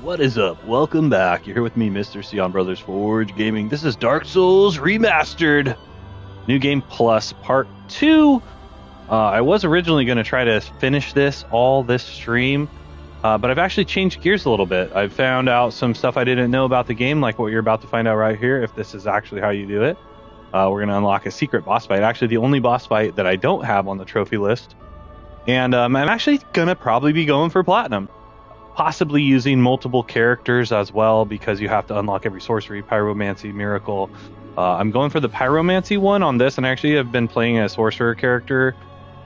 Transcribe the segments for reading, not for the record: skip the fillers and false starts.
What is up? Welcome back. You're here with me, Mr. Sion Brothers Forge Gaming. This is Dark Souls Remastered. New Game Plus Part 2. I was originally going to try to finish this stream, but I've actually changed gears a little bit. I've found out some stuff I didn't know about the game, like what you're about to find out right here, if this is actually how you do it. We're going to unlock a secret boss fight. Actually, the only boss fight that I don't have on the trophy list. And I'm actually going to probably be going for Platinum. Possibly using multiple characters as well, because you have to unlock every sorcery, pyromancy, miracle. I'm going for the pyromancy one on this, and I actually have been playing a sorcerer character,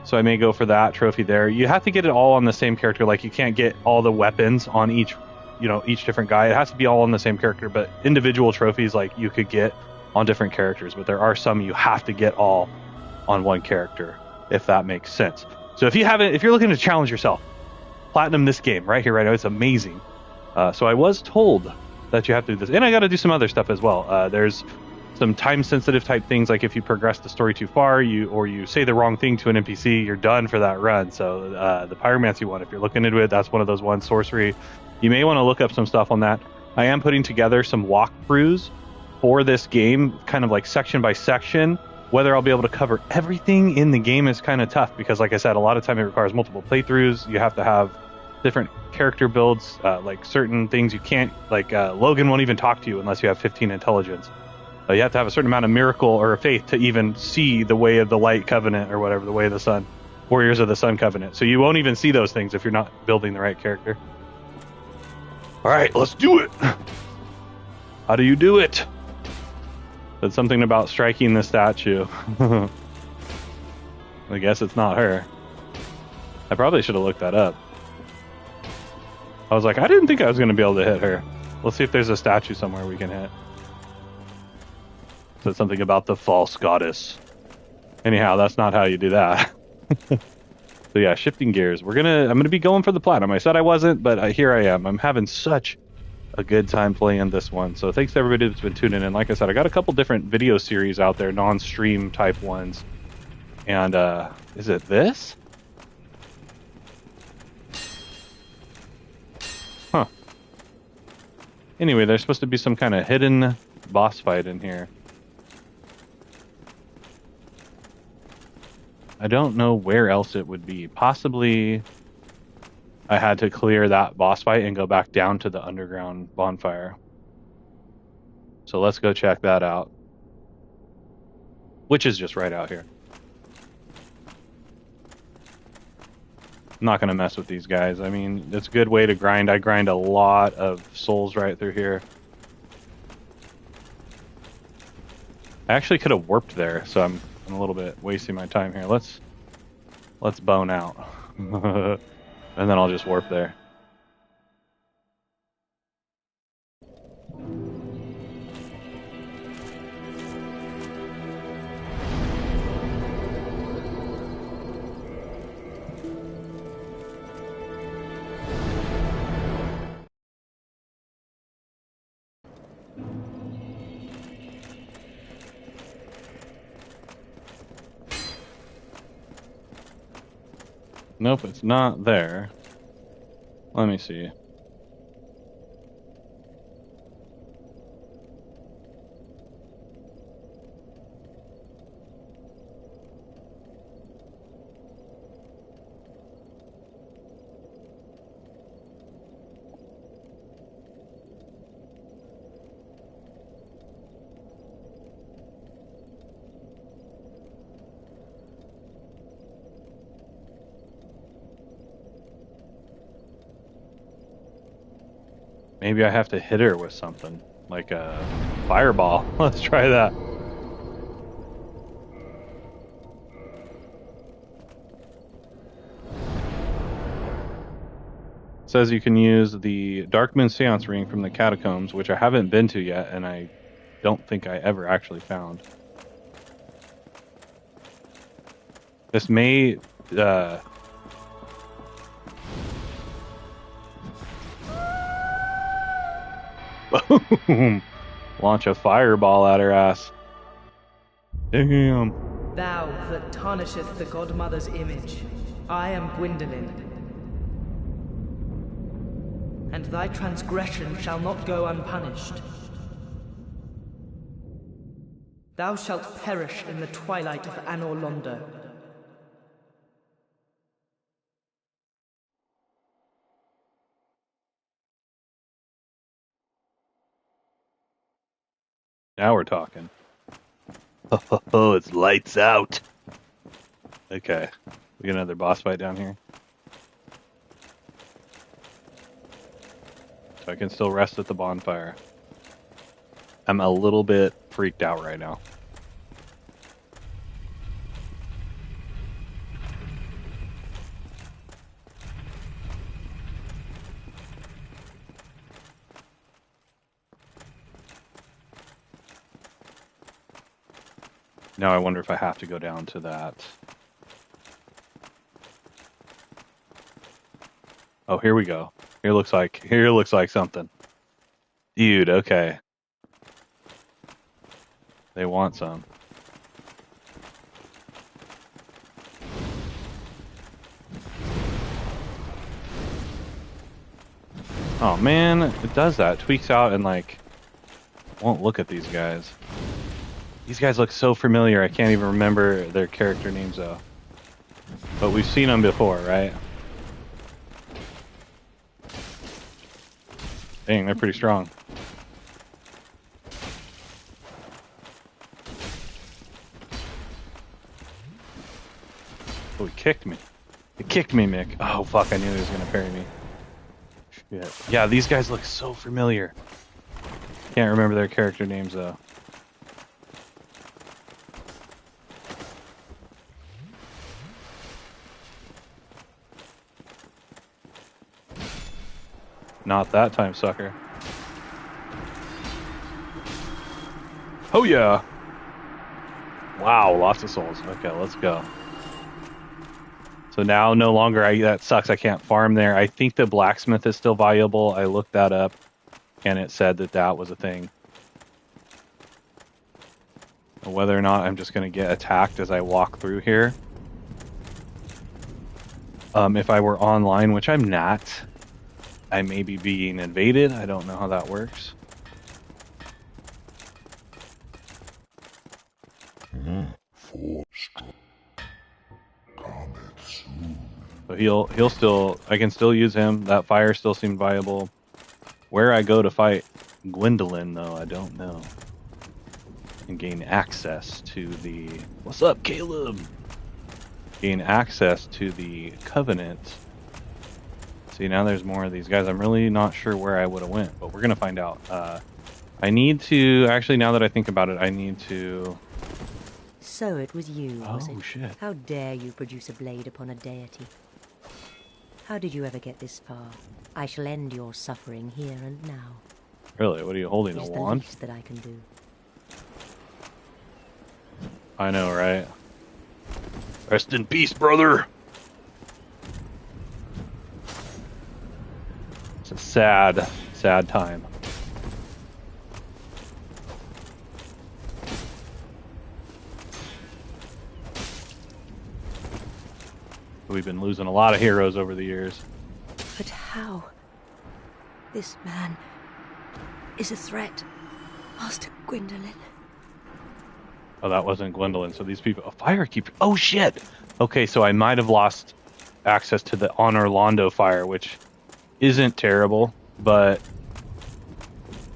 so I may go for that trophy there. You have to get it all on the same character. Like, you can't get all the weapons on each different guy. It has to be all on the same character, but individual trophies, like, you could get on different characters, but there are some you have to get all on one character, if that makes sense. So if you're looking to challenge yourself, Platinum this game right here, right now. It's amazing. So I was told that you have to do this, and I got to do some other stuff as well. There's some time-sensitive type things, like if you progress the story too far, you say the wrong thing to an NPC, you're done for that run. So the pyromancy one, if you're looking into it, that's one of those ones. Sorcery, you may want to look up some stuff on that. I am putting together some walkthroughs for this game, kind of like section by section. Whether I'll be able to cover everything in the game is kind of tough, because like I said, a lot of time it requires multiple playthroughs. You have to have different character builds, like certain things you can't, like Logan won't even talk to you unless you have 15 intelligence. You have to have a certain amount of miracle or faith to even see the way of the light covenant or whatever, the way of the sun, warriors of the sun covenant. So you won't even see those things if you're not building the right character. All right, let's do it. How do you do it? But something about striking the statue. I guess it's not her. I probably should have looked that up. I was like, I didn't think I was going to be able to hit her. Let's see if there's a statue somewhere we can hit. Said something about the false goddess. Anyhow, that's not how you do that. So yeah, shifting gears. I'm gonna be going for the platinum. I said I wasn't, but here I am. I'm having such a good time playing this one. So thanks to everybody that's been tuning in. Like I said, I got a couple different video series out there, non-stream type ones. And is it this? Huh. Anyway, there's supposed to be some kind of hidden boss fight in here. I don't know where else it would be. Possibly I had to clear that boss fight and go back down to the underground bonfire. So let's go check that out. Which is just right out here. I'm not going to mess with these guys. I mean, it's a good way to grind. I grind a lot of souls right through here. I actually could have warped there, so I'm a little bit wasting my time here. Let's bone out. And then I'll just warp there. Nope, it's not there. Let me see. Maybe I have to hit her with something, like a fireball. Let's try that. It says you can use the Dark Moon Seance Ring from the catacombs, which I haven't been to yet, and I don't think I ever actually found. This may... Boom! Launch a fireball at her ass. Damn. Thou that tarnisheth the Godmother's image, I am Gwyndolin. and thy transgression shall not go unpunished. Thou shalt perish in the twilight of Anor Londo. Now we're talking. Oh, it's lights out. Okay. We got another boss fight down here. So I can still rest at the bonfire. I'm a little bit freaked out right now. Now I wonder if I have to go down to that. Oh, here we go. Here looks like something. Dude, okay. They want some. Oh man, it does that. Tweaks out and like won't look at these guys. These guys look so familiar, I can't even remember their character names though. But we've seen them before, right? Dang, they're pretty strong. Oh, he kicked me. He kicked me, Mick. Oh, fuck, I knew he was going to parry me. Shit. Yeah, these guys look so familiar. Can't remember their character names though. Not that time, sucker. Oh yeah! Wow, lots of souls. Okay, let's go. So now no longer, that sucks, I can't farm there. I think the blacksmith is still valuable. I looked that up, and it said that that was a thing. Whether or not I'm just going to get attacked as I walk through here. If I were online, which I'm not, I may be being invaded. I don't know how that works. So he'll still, I can still use him. That fire still seemed viable. Where I go to fight Gwendolyn, though, I don't know. And gain access to the... What's up, Caleb? Gain access to the Covenant. See, now there's more of these guys. I'm really not sure where I would have went, but we're going to find out. I need to... Actually, now that I think about it, I need to... So it was you, was it? Oh, shit. How dare you produce a blade upon a deity? How did you ever get this far? I shall end your suffering here and now. Really? What are you holding, a It's wand? the least that I can do. I know, right? Rest in peace, brother! It's a sad, sad time. We've been losing a lot of heroes over the years. But how? This man is a threat. Master Gwendolyn. Oh, that wasn't Gwendolyn. So these people... Oh, Firekeeper. Oh, shit! Okay, so I might have lost access to the Anor Londo fire, which isn't terrible, but...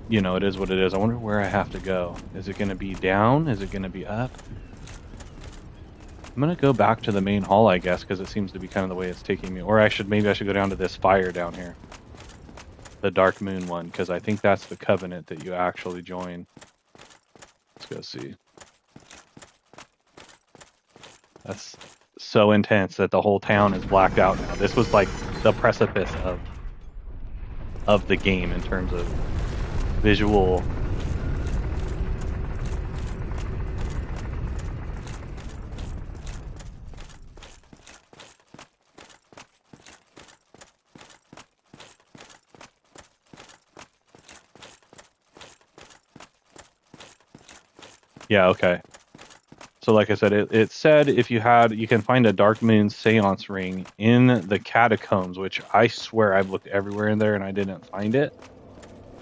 You know, it is what it is. I wonder where I have to go. Is it going to be down? Is it going to be up? I'm going to go back to the main hall, I guess, because it seems to be kind of the way it's taking me. Or maybe I should go down to this fire down here. The Dark Moon one, because I think that's the Covenant that you actually join. Let's go see. That's so intense that the whole town is blacked out now. This was like the precipice of the game in terms of visual. Yeah, okay. So like I said, it said if you can find a Dark Moon Seance ring in the catacombs, which I swear I've looked everywhere in there and I didn't find it.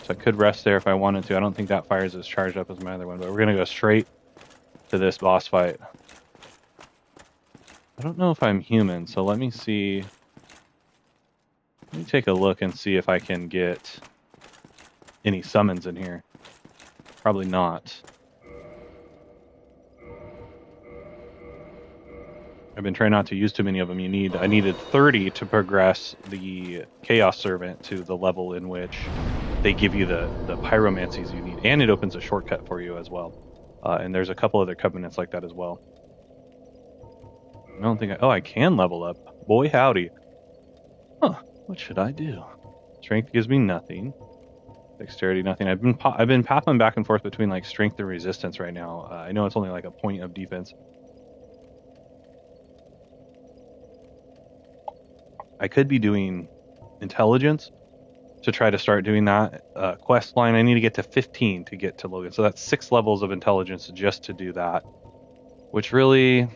So I could rest there if I wanted to. I don't think that fire's as charged up as my other one, but we're going to go straight to this boss fight. I don't know if I'm human, so let me see. Let me take a look and see if I can get any summons in here. Probably not. I've been trying not to use too many of them. I needed 30 to progress the Chaos Servant to the level in which they give you the pyromancies you need, and it opens a shortcut for you as well. And there's a couple other covenants like that as well. I don't think I can level up. Boy howdy. Huh, what should I do? Strength gives me nothing. Dexterity, nothing. I've been popping back and forth between like strength and resistance right now. I know it's only like a point of defense. I could be doing intelligence to try to start doing that quest line. I need to get to 15 to get to Logan. So that's 6 levels of intelligence just to do that. Which really,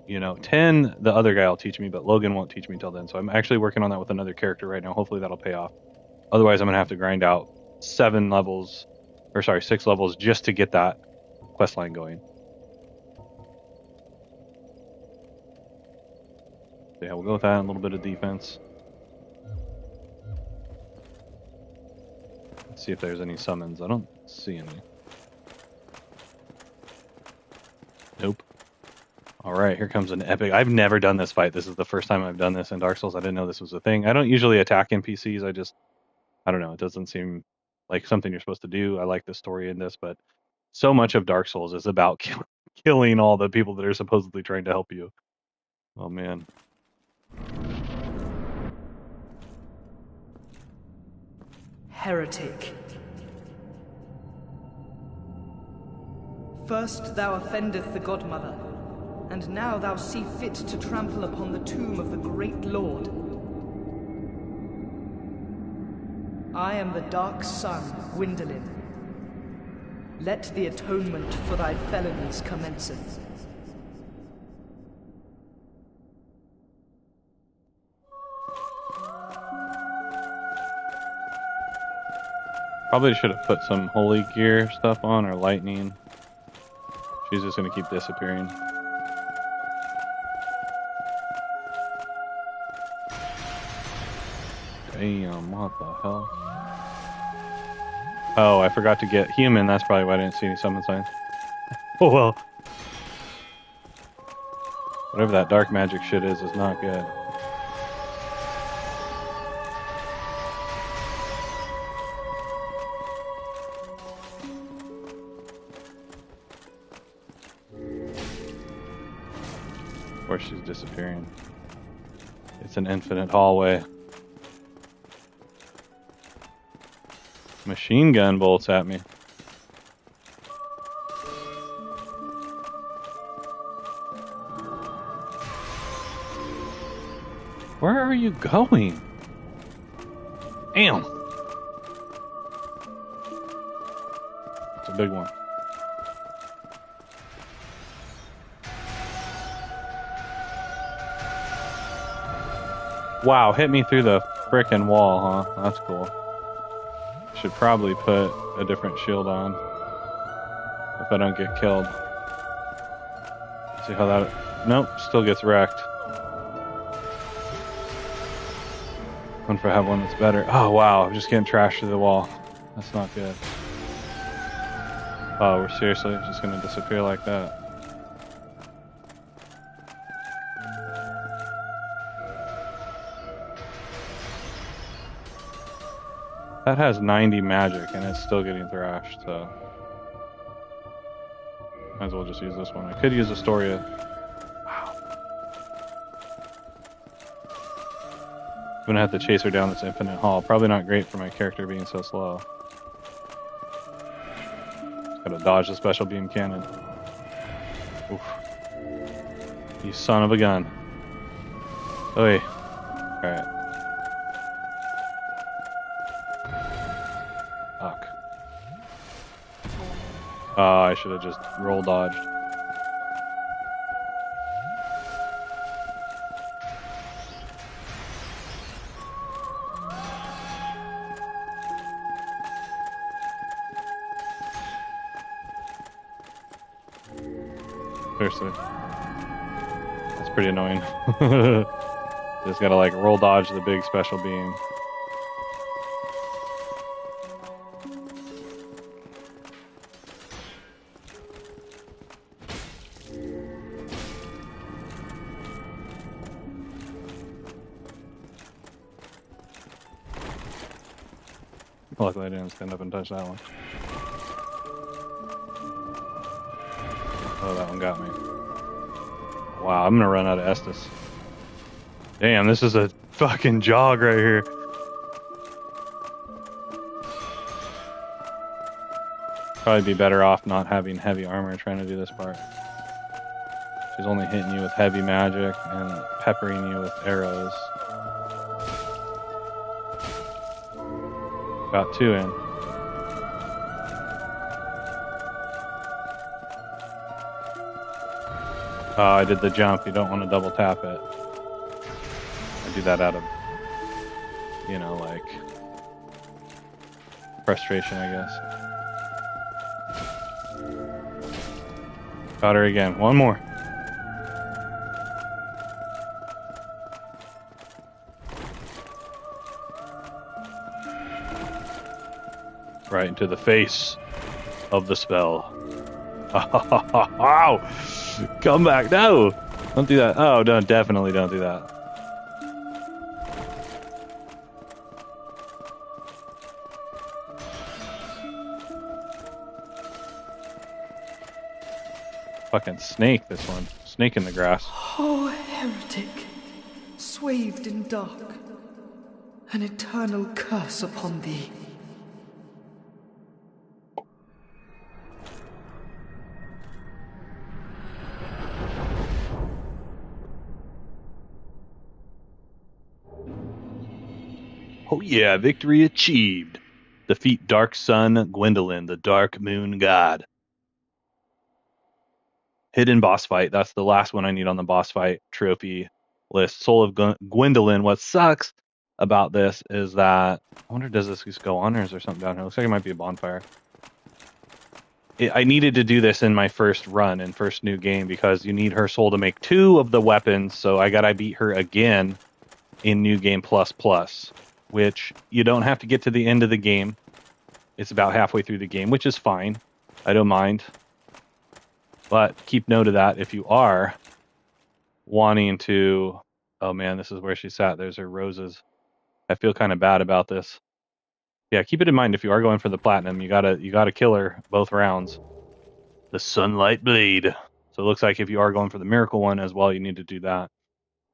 10 the other guy will teach me, but Logan won't teach me till then. So I'm actually working on that with another character right now. Hopefully that'll pay off. Otherwise I'm going to have to grind out 6 levels just to get that quest line going. Yeah, we'll go with that, a little bit of defense. Let's see if there's any summons. I don't see any. Nope. Alright, here comes an epic. I've never done this fight. This is the first time I've done this in Dark Souls. I didn't know this was a thing. I don't usually attack NPCs. I don't know. It doesn't seem like something you're supposed to do. I like the story in this, but so much of Dark Souls is about killing all the people that are supposedly trying to help you. Oh, man. Heretic. First thou offendeth the Godmother, and now thou see fit to trample upon the tomb of the great Lord. I am the Dark Sun, Gwyndolin. Let the atonement for thy felonies commenceth. Probably should have put some holy gear stuff on, or lightning. She's just going to keep disappearing. Damn, what the hell? Oh, I forgot to get human. That's probably why I didn't see any summon signs. Oh well. Whatever that dark magic shit is not good. Of course she's disappearing. It's an infinite hallway. Machine gun bolts at me. Where are you going? Damn. It's a big one. Wow, hit me through the frickin' wall, huh? That's cool. Should probably put a different shield on if I don't get killed. See how that... Nope, still gets wrecked. What if I have one that's better? Oh wow, I'm just getting trashed through the wall. That's not good. Oh, we're seriously just gonna disappear like that. That has 90 magic and it's still getting thrashed, so might as well just use this one. I could use Astoria. Wow. I'm gonna have to chase her down this infinite hall. Probably not great for my character being so slow. Just gotta dodge the special beam cannon. Oof. You son of a gun. Oi. Alright. Fuck. Oh, I should have just roll dodged. Seriously. That's pretty annoying. Just gotta like roll dodge the big special beam. Luckily I didn't stand up and touch that one. Oh, that one got me. Wow, I'm gonna run out of Estus. Damn, this is a fucking jog right here. Probably be better off not having heavy armor trying to do this part. She's only hitting you with heavy magic and peppering you with arrows. Got 2 in. Oh, I did the jump. You don't want to double tap it. I do that out of, you know, like, frustration, I guess. Got her again. One more. Right into the face of the spell. Wow! Come back. No! Don't do that. Oh, no, definitely don't do that. Fucking snake, this one. Snake in the grass. Oh, heretic, swathed in dark, an eternal curse upon thee. Oh yeah, victory achieved. Defeat Dark Sun Gwendolyn, the Dark Moon God. Hidden boss fight. That's the last one I need on the boss fight trophy list. Soul of Gwendolyn. What sucks about this is that, I wonder, does this just go on or is there something down here? Looks like it might be a bonfire. I needed to do this in my first run and first new game because you need her soul to make 2 of the weapons. So I gotta beat her again in New Game Plus Plus, which you don't have to get to the end of the game. It's about halfway through the game, which is fine. I don't mind. But keep note of that if you are wanting to... Oh man, this is where she sat. There's her roses. I feel kind of bad about this. Yeah, keep it in mind if you are going for the platinum, you gotta kill her both rounds. The Sunlight Blade. So it looks like if you are going for the miracle one as well, you need to do that.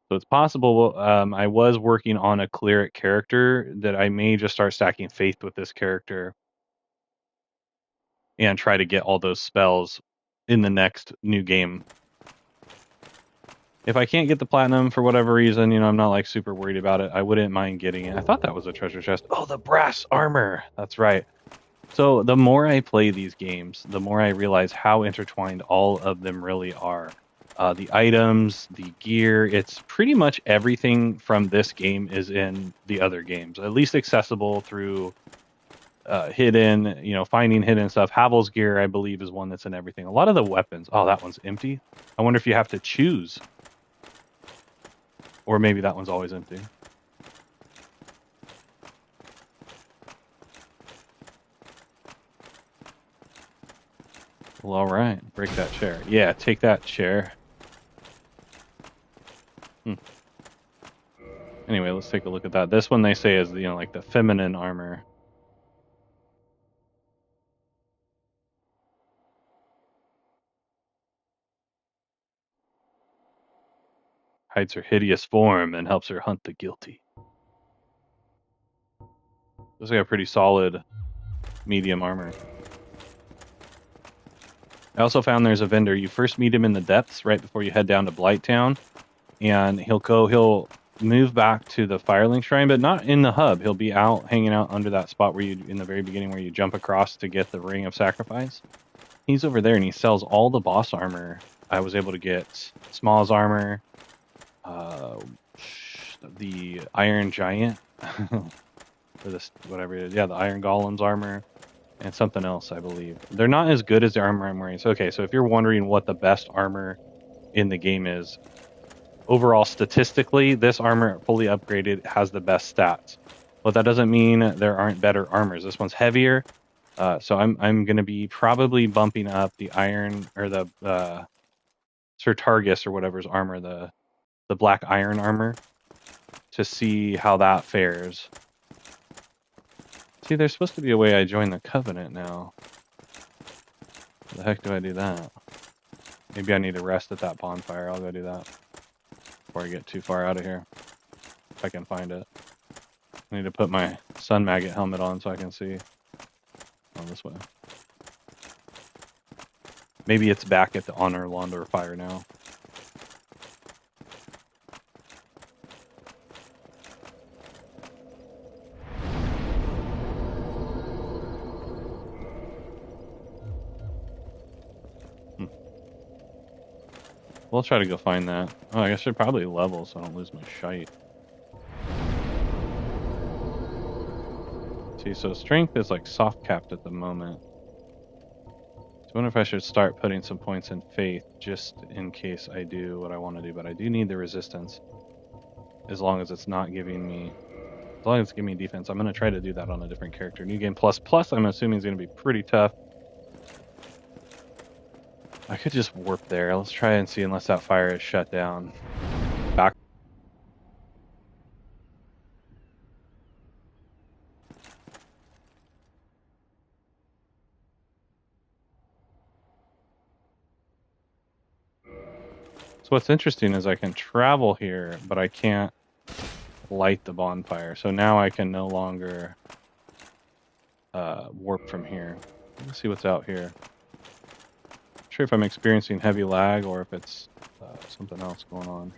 So it's possible. I was working on a cleric character that I may just start stacking faith with this character and try to get all those spells in the next new game. If I can't get the platinum for whatever reason, I'm not like super worried about it. I wouldn't mind getting it. I thought that was a treasure chest. Oh, the brass armor. That's right. So the more I play these games, the more I realize how intertwined all of them really are. The items, the gear, it's pretty much everything from this game is in the other games, at least accessible through hidden, finding hidden stuff. Havel's gear, I believe, is one that's in everything. A lot of the weapons, oh, that one's empty. I wonder if you have to choose. Or maybe that one's always empty. Well, all right. Break that chair. Yeah, take that chair. Anyway, let's take a look at that. This one they say is, like the feminine armor. Hides her hideous form and helps her hunt the guilty. Looks like a pretty solid medium armor. I also found there's a vendor. You first meet him in the depths right before you head down to Blighttown, and he'll move back to the Firelink Shrine, but not in the hub. He'll be out, hanging out under that spot where in the very beginning where you jump across to get the Ring of Sacrifice. He's over there and he sells all the boss armor. I was able to get Small's armor, the Iron Giant, or this, whatever it is. Yeah, the Iron Golem's armor. and something else, I believe. They're not as good as the armor I'm wearing. So, okay, so if you're wondering what the best armor in the game is, overall statistically, this armor fully upgraded has the best stats. But that doesn't mean there aren't better armors. This one's heavier, so I'm going to be probably bumping up the iron or the Sir Targus or whatever's armor, the black iron armor, to see how that fares. See, there's supposed to be a way I join the Covenant now. How the heck do I do that? Maybe I need to rest at that bonfire. I'll go do that before I get too far out of here. If I can find it. I need to put my sun maggot helmet on so I can see. Oh, this way. Maybe it's back at the Honor Londor fire now. We'll try to go find that. Oh, I guess I should probably level so I don't lose my shite. See, so strength is like soft capped at the moment. So I wonder if I should start putting some points in faith just in case I do what I want to do. But I do need the resistance. As long as it's not giving me... As long as it's giving me defense. I'm going to try to do that on a different character. New game plus. Plus, I'm assuming is going to be pretty tough. I could just warp there. Let's try and see unless that fire is shut down. Back. So what's interesting is I can travel here, but I can't light the bonfire. So now I can no longer warp from here. Let's see what's out here. Not sure if I'm experiencing heavy lag or if it's something else going on.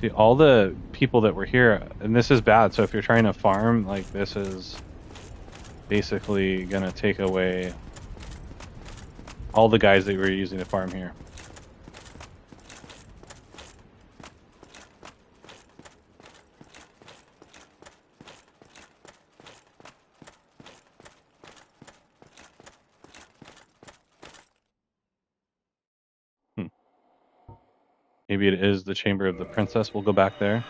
See, all the people that were here, and this is bad, so if you're trying to farm, like, this is basically gonna take away all the guys that you were using to farm here. Maybe it is the Chamber of the Princess. We'll go back there.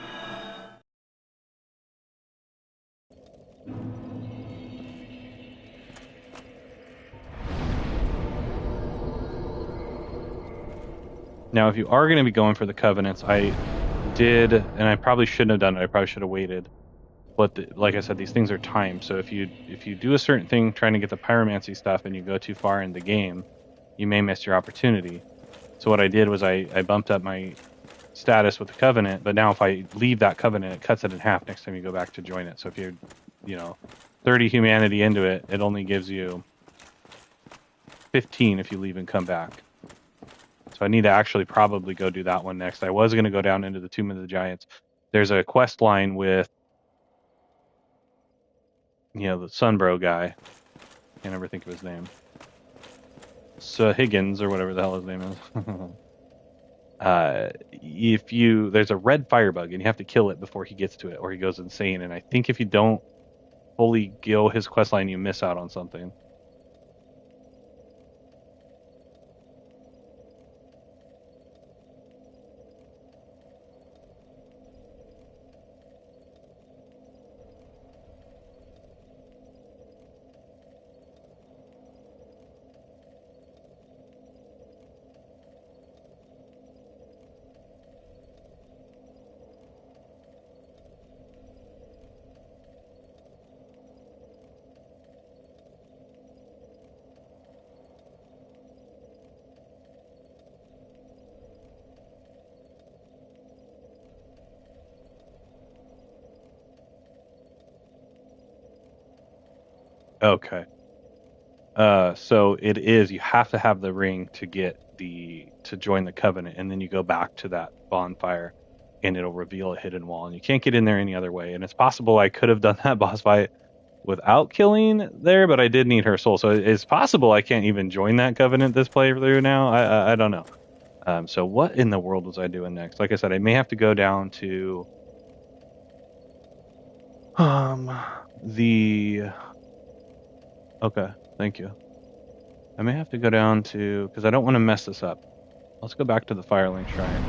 Now, if you are going to be going for the Covenants, I did, and I probably shouldn't have done it. I probably should have waited. But like I said, these things are timed. So if you do a certain thing trying to get the pyromancy stuff and you go too far in the game, you may miss your opportunity. So what I did was I bumped up my status with the Covenant, but now if I leave that Covenant, it cuts it in half next time you go back to join it. So if you're, 30 humanity into it, it only gives you 15 if you leave and come back. So I need to actually probably go do that one next. I was going to go down into the Tomb of the Giants. There's a quest line with, the Sunbro guy. Can't ever think of his name. So Higgins or whatever the hell his name is. There's a red firebug and you have to kill it before he gets to it or he goes insane. And I think if you don't fully go his quest line, you miss out on something. Okay. So it is, you have to have the ring to to join the Covenant, and then you go back to that bonfire and it'll reveal a hidden wall and you can't get in there any other way. And it's possible I could have done that boss fight without killing there, but I did need her soul. So it's possible I can't even join that Covenant this playthrough now. I don't know. So what in the world was I doing next? Like I said, I may have to go down to Okay, thank you. I may have to go down to, because I don't want to mess this up. Let's go back to the Firelink Shrine.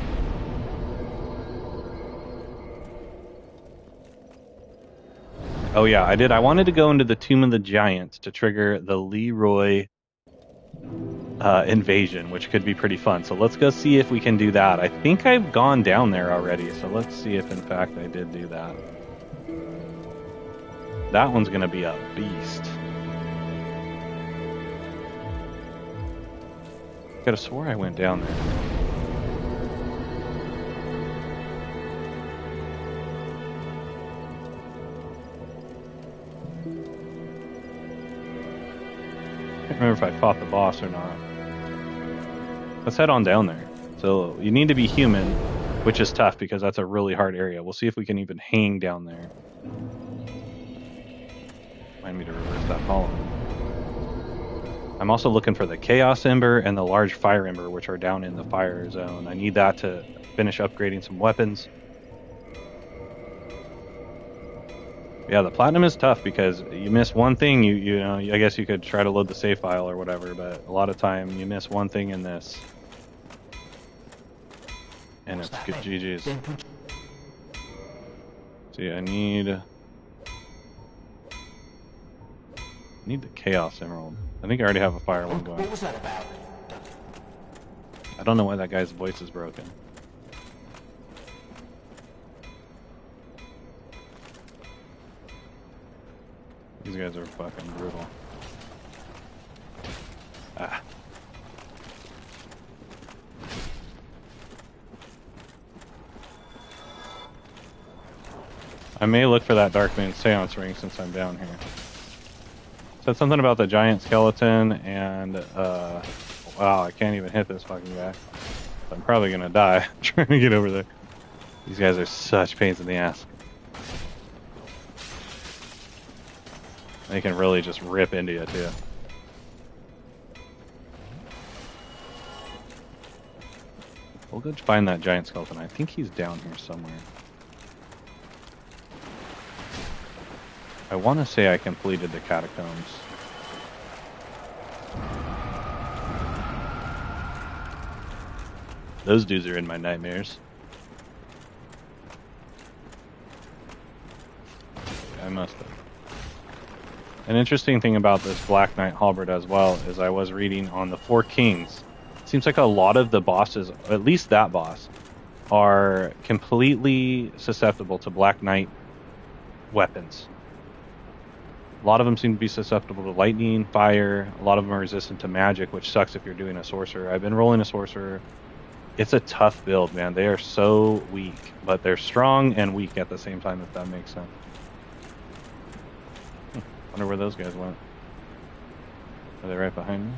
Oh yeah, I did. I wanted to go into the Tomb of the Giants to trigger the Leroy invasion, which could be pretty fun. So let's go see if we can do that. I think I've gone down there already, so let's see if in fact I did do that. That one's going to be a beast. Could have swore I went down there. I can't remember if I fought the boss or not. Let's head on down there. So you need to be human, which is tough because that's a really hard area. We'll see if we can even hang down there. Remind me to reverse that column. I'm also looking for the Chaos Ember and the large Fire Ember, which are down in the fire zone. I need that to finish upgrading some weapons. Yeah, the Platinum is tough because you miss one thing, you know, I guess you could try to load the save file or whatever, but a lot of time you miss one thing in this. And it's good GG's. See, I need the Chaos Emerald. I think I already have a fire one going. What was that about? I don't know why that guy's voice is broken. These guys are fucking brutal. Ah. I may look for that Dark Moon Seance ring since I'm down here. Said something about the giant skeleton and, wow, I can't even hit this fucking guy. I'm probably gonna die trying to get over there. These guys are such pains in the ass. They can really just rip into you, too. We'll go find that giant skeleton. I think he's down here somewhere. I want to say I completed the catacombs. Those dudes are in my nightmares. I must have. An interesting thing about this Black Knight halberd as well is I was reading on the Four Kings. It seems like a lot of the bosses, at least that boss, are completely susceptible to Black Knight weapons. A lot of them seem to be susceptible to lightning, fire. A lot of them are resistant to magic, which sucks if you're doing a sorcerer. I've been rolling a sorcerer. It's a tough build, man. They are so weak, but they're strong and weak at the same time, if that makes sense. Wonder where those guys went. Are they right behind me?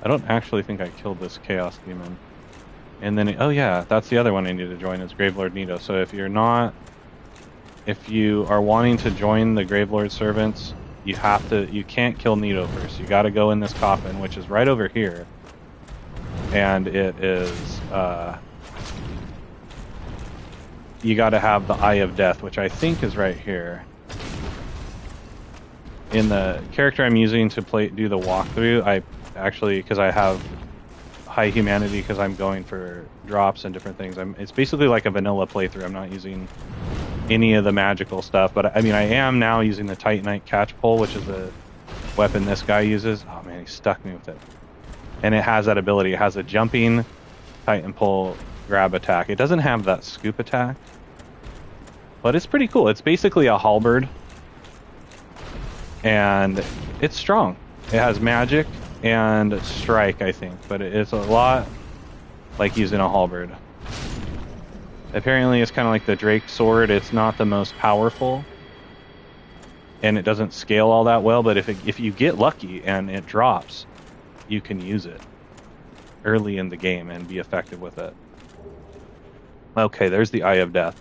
I don't actually think I killed this Chaos Demon. And then, oh yeah, that's the other one I need to join is Gravelord Nito. So if you are wanting to join the Gravelord Servants, you can't kill Nito first. You gotta go in this coffin, which is right over here. And it is, you gotta have the Eye of Death, which I think is right here. In the character I'm using to do the walkthrough, because I have high humanity because I'm going for drops and different things. It's basically like a vanilla playthrough. I'm not using any of the magical stuff, but I mean, I am now using the Titanite catch pole, which is a weapon this guy uses. Oh man, he stuck me with it. And it has that ability. It has a jumping Titan pole grab attack. It doesn't have that scoop attack, but it's pretty cool. It's basically a halberd, and it's strong. It has magic and strike, I think, but it's a lot like using a halberd. Apparently, it's kind of like the Drake sword. It's not the most powerful, and it doesn't scale all that well. But if you get lucky and it drops, you can use it early in the game and be effective with it. Okay, there's the Eye of Death.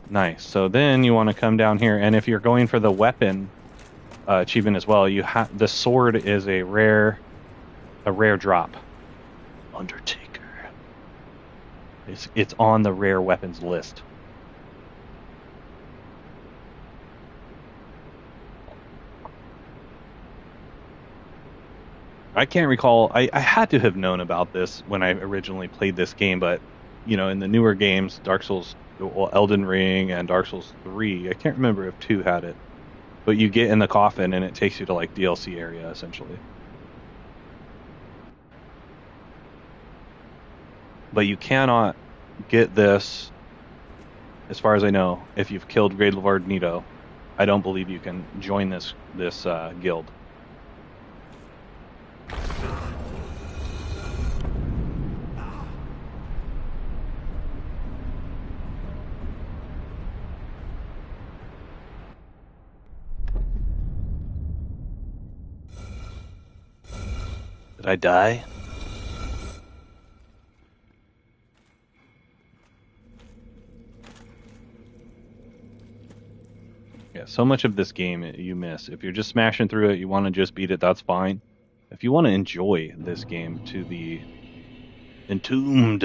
Nice. So then you want to come down here, and if you're going for the weapon achievement as well, the sword is a rare drop. Undertaker. It's on the rare weapons list. I can't recall. I had to have known about this when I originally played this game, but in the newer games, Dark Souls, well, Elden Ring, and Dark Souls 3, I can't remember if 2 had it. But you get in the coffin and it takes you to like DLC area essentially. But you cannot get this, as far as I know, if you've killed Great Lord Nito. I don't believe you can join this guild. Did I die? Yeah, so much of this game you miss. If you're just smashing through it, you want to just beat it, that's fine. If you want to enjoy this game to the Entombed.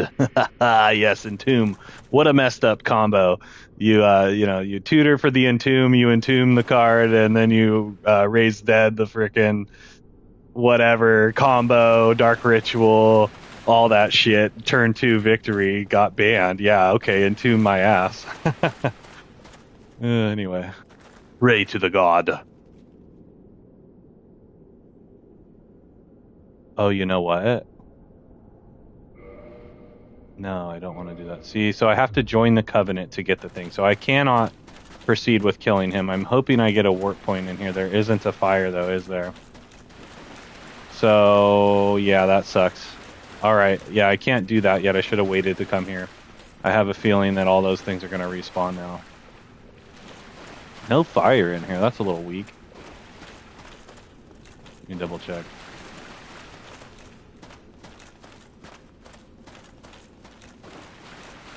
Yes, Entomb. What a messed up combo. You tutor for the Entomb, you entomb the card, and then you raise dead the frickin' whatever combo, dark ritual, all that shit. Turn 2 victory got banned. Yeah, okay, entomb my ass. Anyway, pray to the god. Oh, you know what? No, I don't want to do that. See, so I have to join the Covenant to get the thing. So I cannot proceed with killing him. I'm hoping I get a warp point in here. There isn't a fire, though, is there? So, yeah, that sucks. Alright, yeah, I can't do that yet. I should have waited to come here. I have a feeling that all those things are going to respawn now. No fire in here. That's a little weak. Let me double check.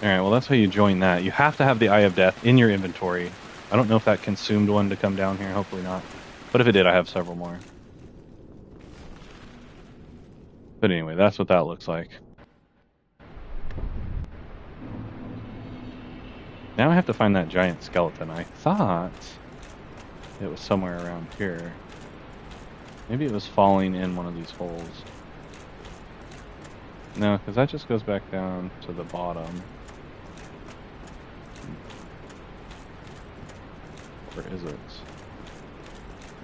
Alright, well that's how you join that. You have to have the Eye of Death in your inventory. I don't know if that consumed one to come down here. Hopefully not. But if it did, I have several more. But anyway, that's what that looks like. Now I have to find that giant skeleton. I thought it was somewhere around here. Maybe it was falling in one of these holes. No, because that just goes back down to the bottom. Where is it?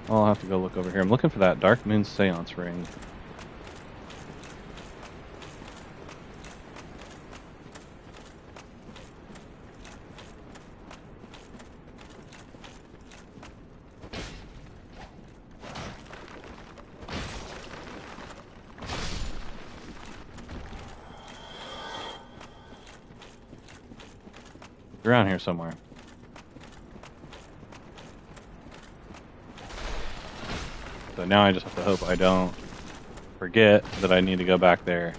I'll have to go look over here. I'm looking for that Dark Moon Seance ring. Around here somewhere. So now I just have to hope I don't forget that I need to go back there.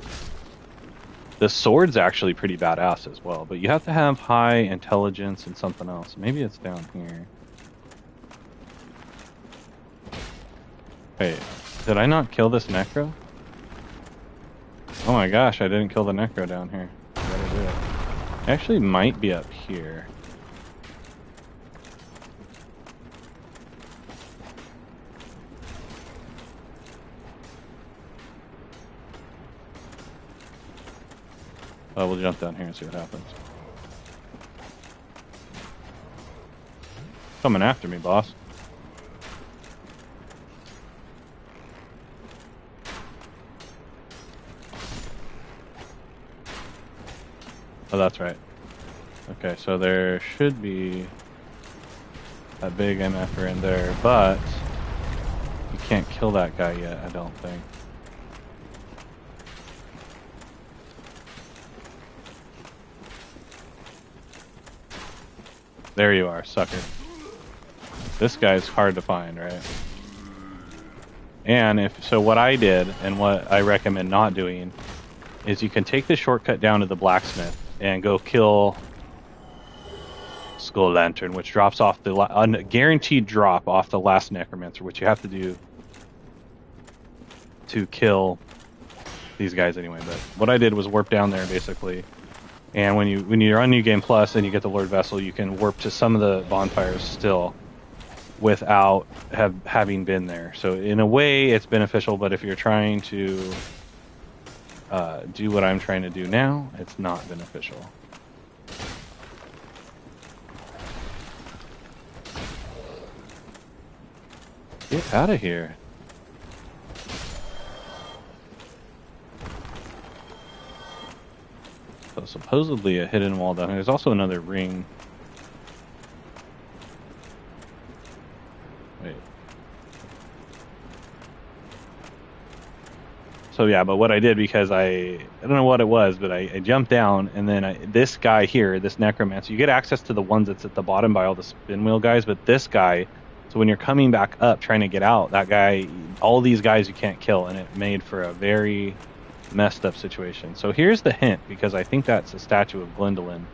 The sword's actually pretty badass as well, but you have to have high intelligence and something else. Maybe it's down here. Wait, did I not kill this necro? Oh my gosh, I didn't kill the necro down here. I gotta do it. Actually might be up here. We'll jump down here and see what happens. Coming after me, boss. Oh, that's right. Okay, so there should be a big MFer in there, but you can't kill that guy yet, I don't think. There you are, sucker. This guy's hard to find, right? And so what I did, and what I recommend not doing, is you can take the shortcut down to the blacksmith and go kill Skull Lantern, which drops off the guaranteed drop off the last necromancer, which you have to do to kill these guys anyway. But what I did was warp down there basically. And when you're on New Game Plus and you get the Lord Vessel, you can warp to some of the bonfires still without having been there. So in a way, it's beneficial. But if you're trying to do what I'm trying to do now, it's not beneficial. Get out of here. So supposedly a hidden wall down here. There's also another ring. Wait. So yeah, but what I did, because I don't know what it was, but I jumped down, and then this guy here, this necromancer, you get access to the ones that's at the bottom by all the spin wheel guys, but this guy, so when you're coming back up trying to get out, that guy, all these guys you can't kill, and it made for a very messed up situation. So here's the hint, because I think that's a statue of Gwendolyn.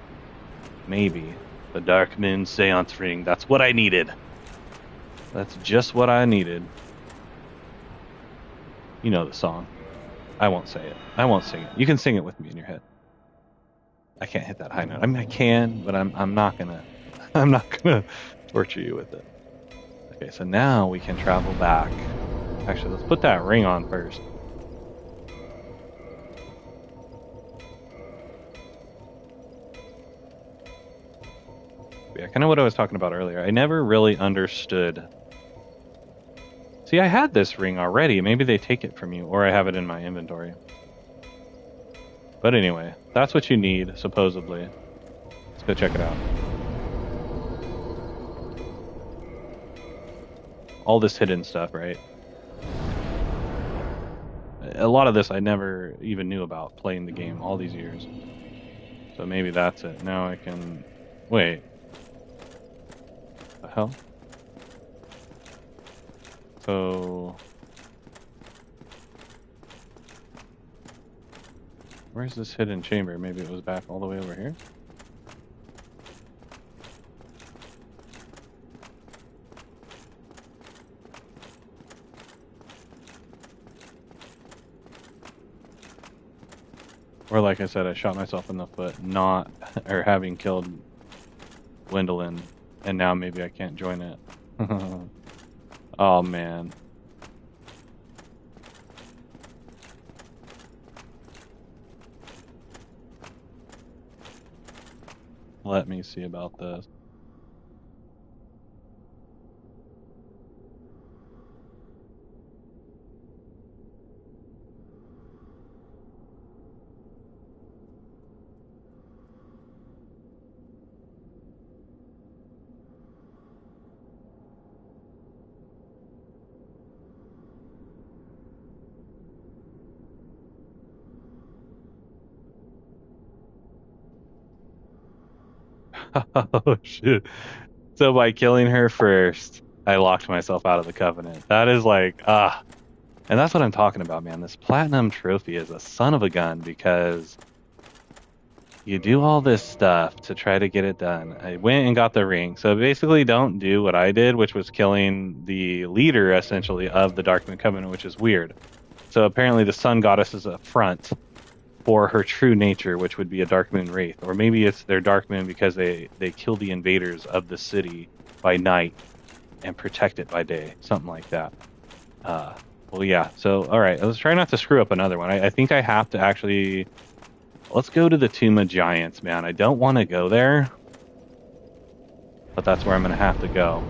Maybe. The Dark Moon Seance Ring. That's what I needed. That's just what I needed. You know the song. I won't say it. I won't sing it. You can sing it with me in your head. I can't hit that high note. I mean, I can, but I'm not gonna torture you with it. Okay, so now we can travel back. Actually, let's put that ring on first. Yeah, kind of what I was talking about earlier. I never really understood. See, I had this ring already. Maybe they take it from you, or I have it in my inventory. But anyway, that's what you need, supposedly. Let's go check it out. All this hidden stuff, right? A lot of this I never even knew about playing the game all these years. So maybe that's it. Now I can... Wait. The hell? So... Where's this hidden chamber? Maybe it was back all the way over here? Or like I said, I shot myself in the foot not, or having killed Gwendolyn, and now maybe I can't join it. Oh man. Let me see about this. Oh shit. So by killing her first, I locked myself out of the Covenant. That is like, and that's what I'm talking about, man. This platinum trophy is a son of a gun, because you do all this stuff to try to get it done. I went and got the ring. So basically don't do what I did, which was killing the leader, essentially, of the Darkmoon Covenant, which is weird. So apparently the Sun Goddess is a front for her true nature, which would be a Darkmoon Wraith. Or maybe it's their Darkmoon because they kill the invaders of the city by night and protect it by day. Something like that. Well, yeah. So, all right. Let's try not to screw up another one. I think I have to actually... Let's go to the Tomb of Giants, man. I don't want to go there, but that's where I'm going to have to go.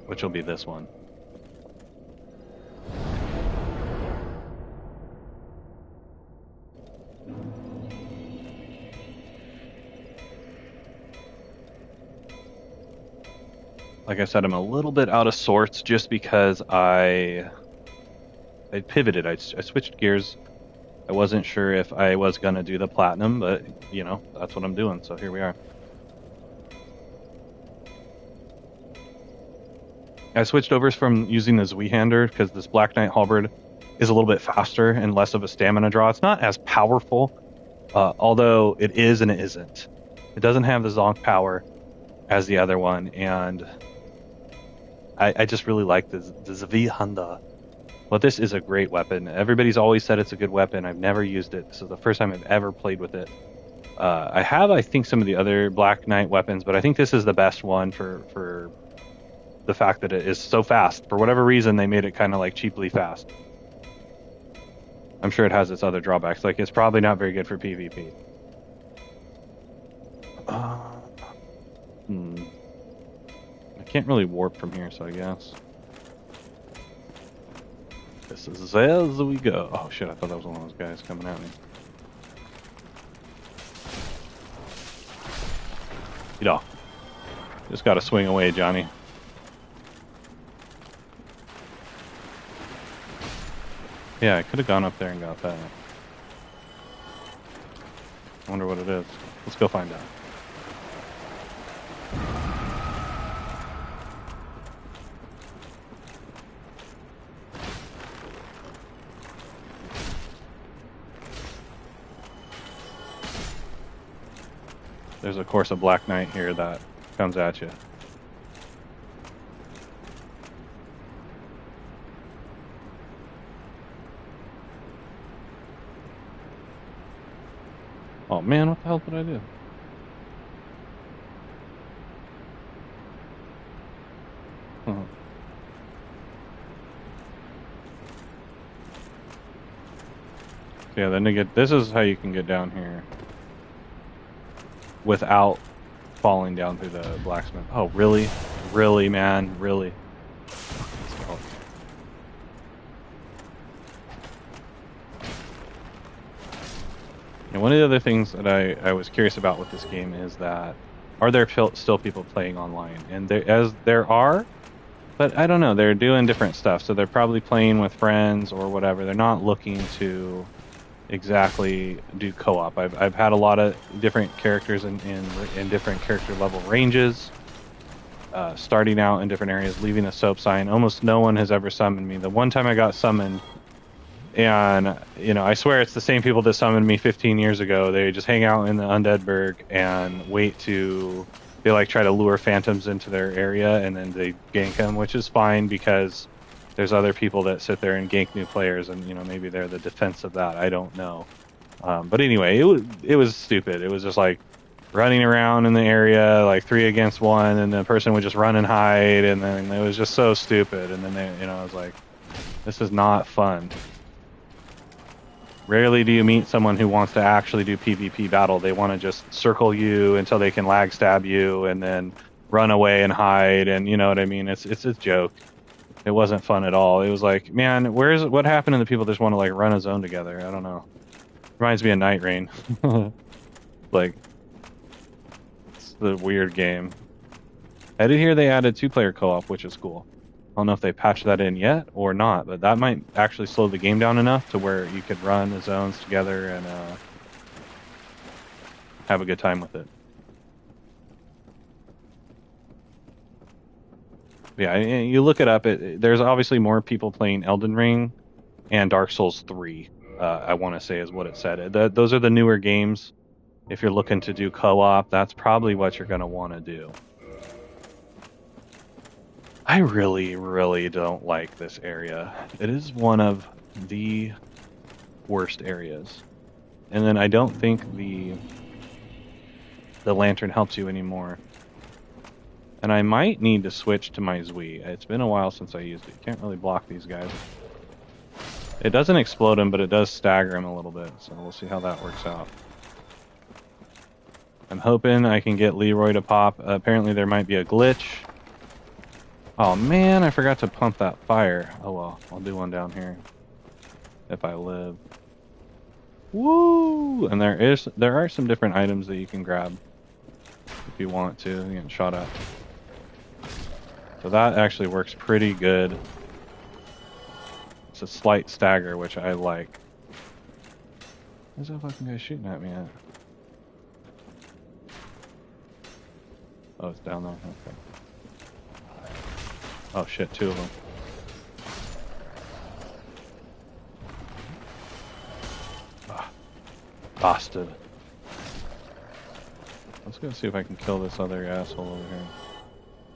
Which will be this one. Like I said, I'm a little bit out of sorts just because I pivoted. I switched gears. I wasn't sure if I was going to do the platinum, but, you know, that's what I'm doing. So here we are. I switched over from using the Zweihander because this Black Knight Halberd is a little bit faster and less of a stamina draw. It's not as powerful, although it is and it isn't. It doesn't have the Zonk power as the other one, and I just really like the Zvihanda. But this is a great weapon. Everybody's always said it's a good weapon. I've never used it. This is the first time I've ever played with it. I think, some of the other Black Knight weapons, but I think this is the best one for the fact that it is so fast. For whatever reason, they made it kind of like cheaply fast. I'm sure it has its other drawbacks. Like, it's probably not very good for PvP. I can't really warp from here, so I guess this is as we go. Oh shit, I thought that was one of those guys coming at me. You know, just gotta swing away, Johnny. Yeah, I could have gone up there and got that. I wonder what it is. Let's go find out. There's, of course, a Black Knight here that comes at you. Oh man, what the hell did I do? Huh. Yeah, then this is how you can get down here without falling down through the blacksmith. Oh, really? Really, man? Really? And one of the other things that I was curious about with this game is that, are there still people playing online? And there are, but I don't know, they're doing different stuff. So they're probably playing with friends or whatever. They're not looking to exactly do co-op. I've had a lot of different characters in different character level ranges, starting out in different areas, leaving a soap sign. Almost no one has ever summoned me. The one time I got summoned, and you know, I swear it's the same people that summoned me 15 years ago. They just hang out in the Undeadburg and wait to, they like try to lure phantoms into their area, and then they gank them, which is fine because there's other people that sit there and gank new players, and you know, maybe they're the defense of that. I don't know. But anyway, it was stupid. It was just like running around in the area like 3 against 1, and the person would just run and hide, and then it was just so stupid. And then they, you know, I was like, this is not fun. Rarely do you meet someone who wants to actually do PvP battle. They want to just circle you until they can lag stab you and then run away and hide, and you know what I mean? It's a joke. It wasn't fun at all. It was like, man, what happened to the people that just want to like run a zone together? I don't know. Reminds me of Night Rain. Like, it's the weird game. I did hear they added 2-player co-op, which is cool. I don't know if they patched that in yet or not, but that might actually slow the game down enough to where you could run the zones together and have a good time with it. Yeah, you look it up. There's obviously more people playing Elden Ring and Dark Souls 3, I want to say is what it said. Those are the newer games. If you're looking to do co-op, that's probably what you're going to want to do. I really, really don't like this area. It is one of the worst areas. And then I don't think the lantern helps you anymore. And I might need to switch to my Zui. It's been a while since I used it. Can't really block these guys. It doesn't explode him, but it does stagger him a little bit. So we'll see how that works out. I'm hoping I can get Leroy to pop. Apparently there might be a glitch. Oh man, I forgot to pump that fire. Oh well, I'll do one down here. If I live. Woo! And there are some different items that you can grab if you want to. You get shot at. So that actually works pretty good. It's a slight stagger, which I like. Where's that fucking guy shooting at me at? Oh, it's down there. Okay. Oh shit, 2 of them. Ah, bastard. Let's go see if I can kill this other asshole over here.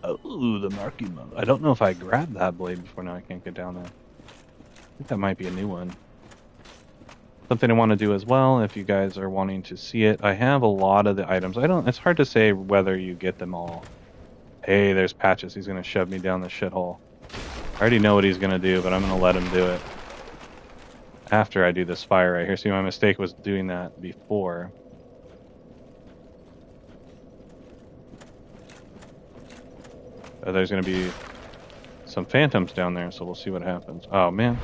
Oh, the marking mode. I don't know if I grabbed that blade before. Now I can't get down there. I think that might be a new one. Something I want to do as well, if you guys are wanting to see it, I have a lot of the items. It's hard to say whether you get them all. Hey, there's Patches. He's going to shove me down the shithole. I already know what he's going to do, but I'm going to let him do it. After I do this fire right here. See, my mistake was doing that before. There's going to be some phantoms down there, so we'll see what happens. Oh, man.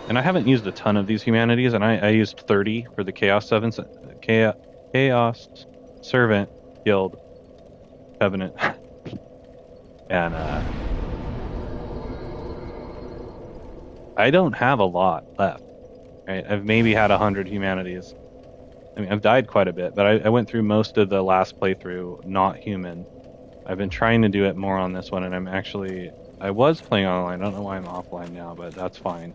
And I haven't used a ton of these humanities, and I used 30 for the Chaos Servant Guild Covenant. And I don't have a lot left. Right? I've maybe had 100 humanities. I mean, I've died quite a bit, but I went through most of the last playthrough not human. I've been trying to do it more on this one, and I was playing online. I don't know why I'm offline now, but that's fine.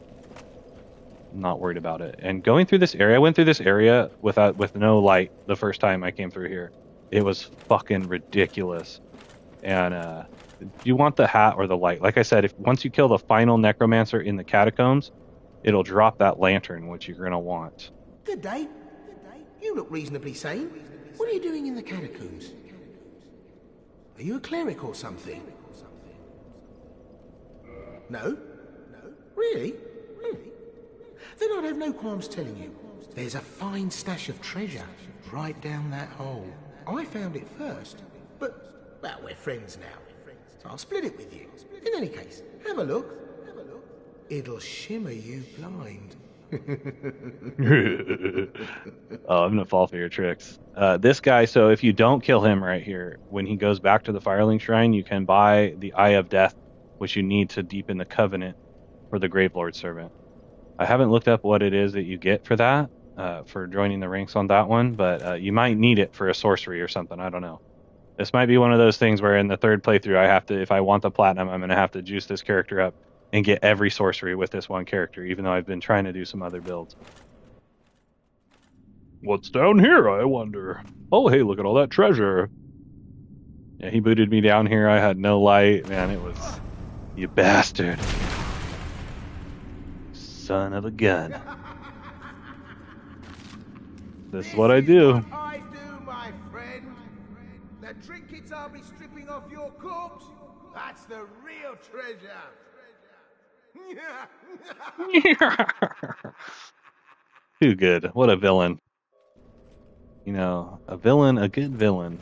I'm not worried about it. And going through this area, I went through this area with no light the first time I came through here. It was fucking ridiculous. And you want the hat or the light. Like I said, once you kill the final necromancer in the catacombs, it'll drop that lantern, which you're gonna want. Good day. You look reasonably sane. What are you doing in the catacombs? Are you a cleric or something? No? Really? Then I'd have no qualms telling you. There's a fine stash of treasure right down that hole. I found it first, but, well, we're friends now. So I'll split it with you. In any case, have a look. It'll shimmer you blind. Oh, I'm gonna fall for your tricks. This guy, so if you don't kill him right here, when he goes back to the Firelink Shrine, you can buy the Eye of Death, which you need to deepen the Covenant for the Gravelord Servant. I haven't looked up what it is that you get for that, for joining the ranks on that one, but you might need it for a sorcery or something. I don't know. This might be one of those things where in the third playthrough, I have to, if I want the platinum, I'm going to have to juice this character up and get every sorcery with this one character, even though I've been trying to do some other builds. What's down here, I wonder? Oh, hey, look at all that treasure. Yeah, he booted me down here. I had no light. Man, it was... You bastard. Son of a gun. This is what I do. What I do, my friend. The trinkets I'll be stripping off your corpse, that's the real treasure. Too good. What a villain. You know, a good villain.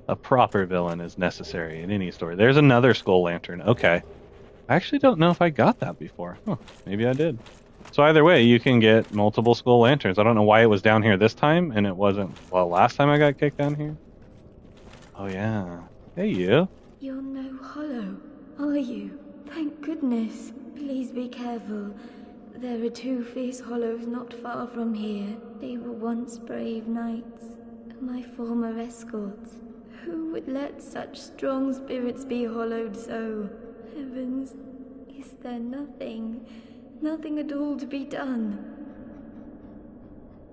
A proper villain is necessary in any story. There's another skull lantern. Okay. I actually don't know if I got that before. Huh, maybe I did. So either way, you can get multiple skull lanterns. I don't know why it was down here this time, and it wasn't, well, last time I got kicked down here. Oh, yeah. Hey, you. You're no hollow, are you? Thank goodness. Please be careful. There are 2 fierce hollows not far from here. They were once brave knights, my former escorts. Who would let such strong spirits be hollowed so? Heavens, is there nothing at all to be done?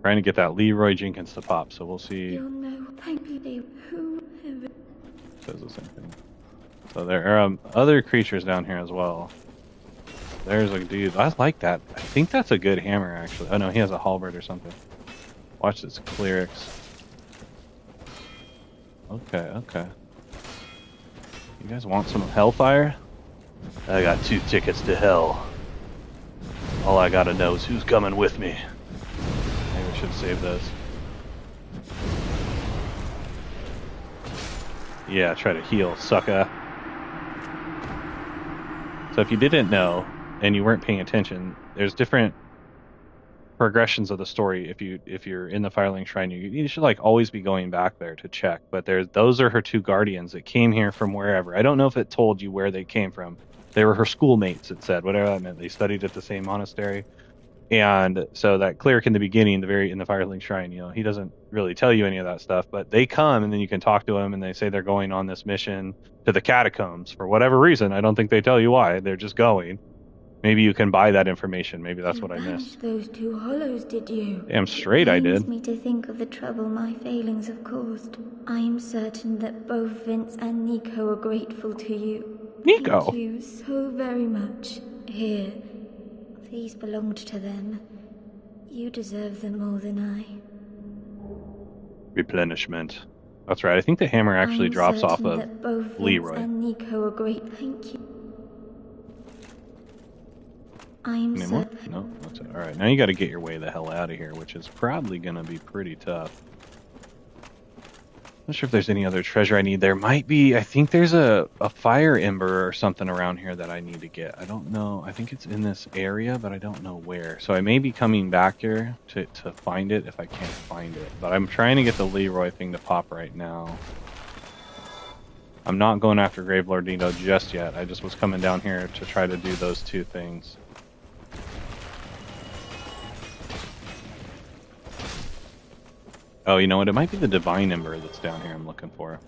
Trying to get that Leroy Jenkins to pop, so we'll see. You're no, thank you. Who ever Says the same thing. So there are other creatures down here as well. There's a dude. I like that. I think that's a good hammer, actually. Oh no, he has a halberd or something. Watch this clerics. Okay. You guys want some hellfire? I got 2 tickets to hell. All I gotta know is who's coming with me. Maybe we should save those. Yeah, try to heal, sucker. So if you didn't know, and you weren't paying attention, there's different progressions of the story. If you're in the Firelink Shrine, you should like always be going back there to check. But those are her 2 guardians that came here from wherever. I don't know if it told you where they came from. They were her schoolmates, it said, whatever that meant. They studied at the same monastery. And so that cleric in the beginning, in the Firelink Shrine, you know, he doesn't really tell you any of that stuff, but they come and then you can talk to them and they say they're going on this mission to the catacombs for whatever reason. I don't think they tell you why. They're just going. Maybe you can buy that information. Maybe that's what I missed. Those 2 hollows, did you? Damn straight I did. Pains me to think of the trouble my failings have caused. I am certain that both Vince and Nico are grateful to you. Nico? Thank you so very much. Here, these belonged to them. You deserve them more than I. Replenishment. That's right. I think the hammer actually drops off of that both Leroy. Vince and Nico are great. Thank you. I'm Any more? No, that's it. All right, now you got to get your way the hell out of here, which is probably going to be pretty tough. Not sure if there's any other treasure I need. There might be. I think there's a fire ember or something around here that I need to get. I don't know. I think it's in this area, but I don't know where. So I may be coming back here to find it if I can't find it. But I'm trying to get the Leroy thing to pop right now. I'm not going after Gravelord Dino just yet. I just was coming down here to try to do those 2 things. Oh, you know what? It might be the Divine Ember that's down here I'm looking for.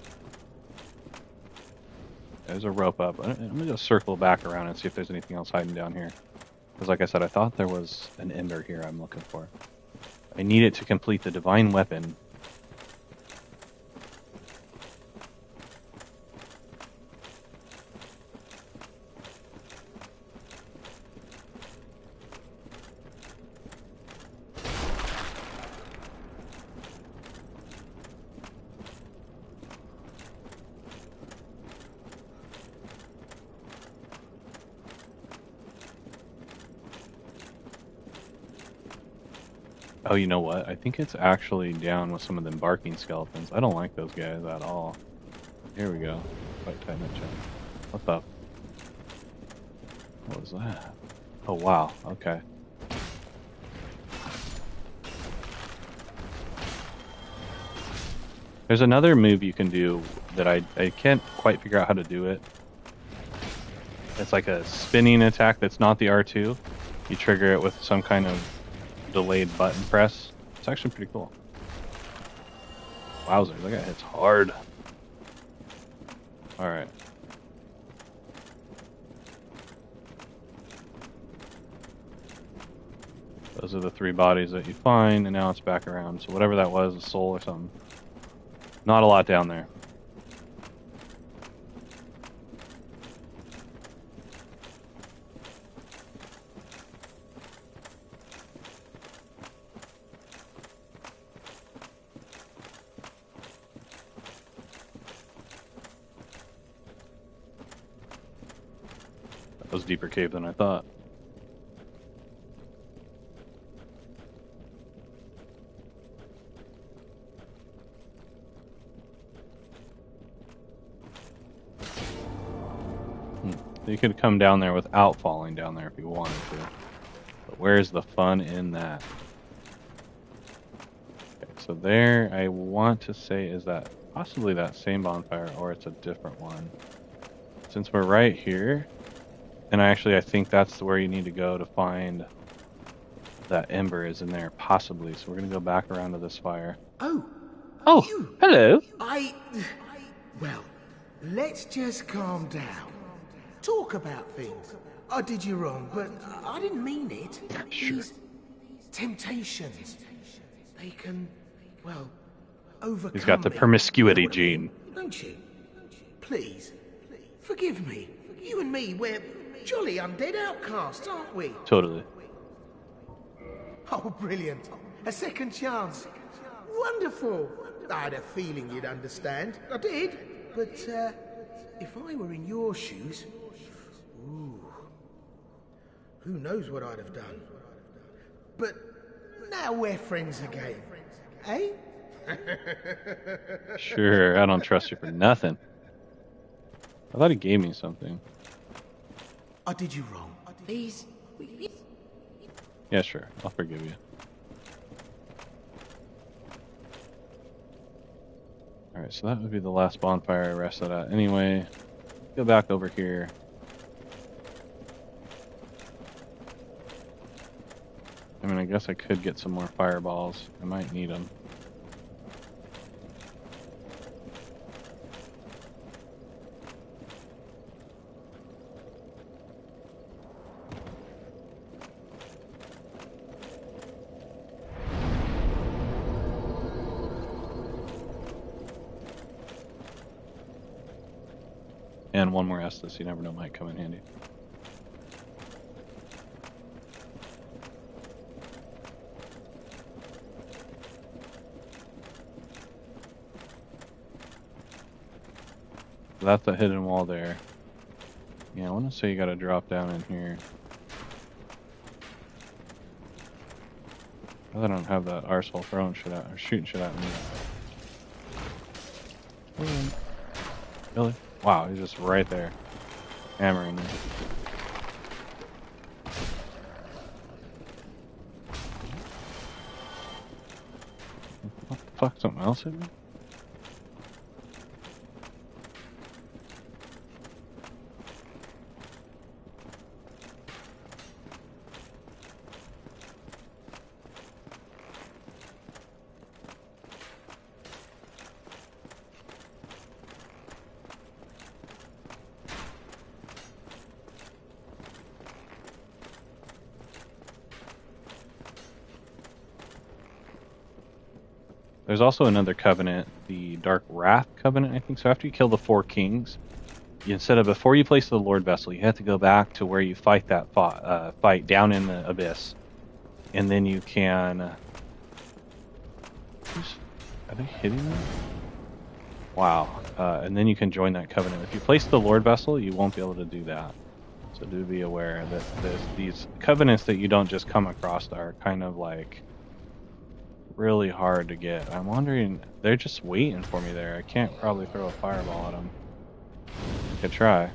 There's a rope up. I'm going to go circle back around and see if there's anything else hiding down here. Because like I said, I thought there was an Ember here I'm looking for. I need it to complete the Divine Weapon. Oh, you know what? I think it's actually down with some of the barking skeletons. I don't like those guys at all. Here we go. Fight Titanite check. What's up? What was that? Oh, wow. Okay. There's another move you can do that I can't quite figure out how to do it. It's like a spinning attack that's not the R2. You trigger it with some kind of delayed button press. It's actually pretty cool. Wowzer, that guy hits hard. Alright. Those are the 3 bodies that you find, and now it's back around. So whatever that was, a soul or something. Not a lot down there. That was a deeper cave than I thought. You could come down there without falling down there if you wanted to. But where's the fun in that? Okay, so there, I want to say, is that possibly that same bonfire, or it's a different one. Since we're right here, and I think that's where you need to go to find that ember is in there, possibly. So we're going to go back around to this fire. Oh, hello. Well, let's just calm down. Talk about things. I did you wrong, but I didn't mean it. Sure. These temptations, they can, well, overcome. He's got the me. promiscuity You know what I mean? gene. Don't you? Please, forgive me. You and me, we're jolly undead outcasts, aren't we? Totally. Oh, brilliant. A second chance. Wonderful. I had a feeling you'd understand. I did. But, if I were in your shoes... Ooh. Who knows what I'd have done. But now we're friends again. Eh? Sure, I don't trust you for nothing. I thought he gave me something. I did you wrong. Please. Yeah, sure. I'll forgive you. Alright, so that would be the last bonfire I rested at. Anyway, go back over here. I mean, I guess I could get some more fireballs. I might need them. and one more Estus. You never know, might come in handy. So that's the hidden wall there. Yeah, I want to say you got to drop down in here. I don't have that arsehole throwing shit at or shooting shit at me. Really? Wow, he's just right there, hammering me. What the fuck? Something else hit me? There's also another covenant, the Dark Wrath Covenant, I think. So after you kill the 4 kings, before you place the Lord Vessel, you have to go back to where you fight that fight down in the abyss, and then you can. Are they hitting me? Wow! And then you can join that covenant. If you place the Lord Vessel, you won't be able to do that. So do be aware that these covenants that you don't just come across are kind of like really hard to get. I'm wondering, they're just waiting for me there. I can't probably throw a fireball at them. I could try. I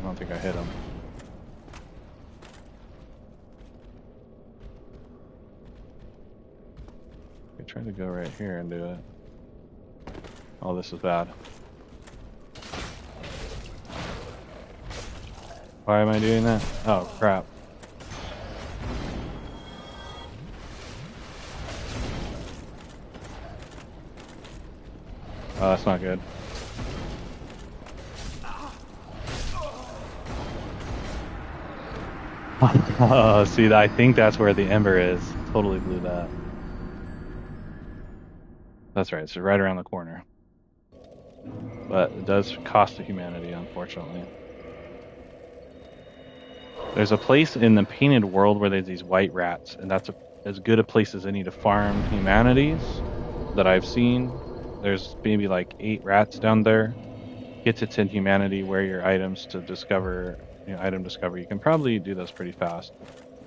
don't think I hit them. I could try to go right here and do it. Oh, this is bad. Why am I doing that? Oh, crap. Oh, that's not good. Oh, see, I think that's where the ember is. Totally blew that. That's right, it's right around the corner. But it does cost to humanity, unfortunately. There's a place in the painted world where there's these white rats, and that's as good a place as any to farm humanities that I've seen. There's maybe like 8 rats down there. Get to 10 humanity, wear your items to discover, item discovery. You can probably do those pretty fast.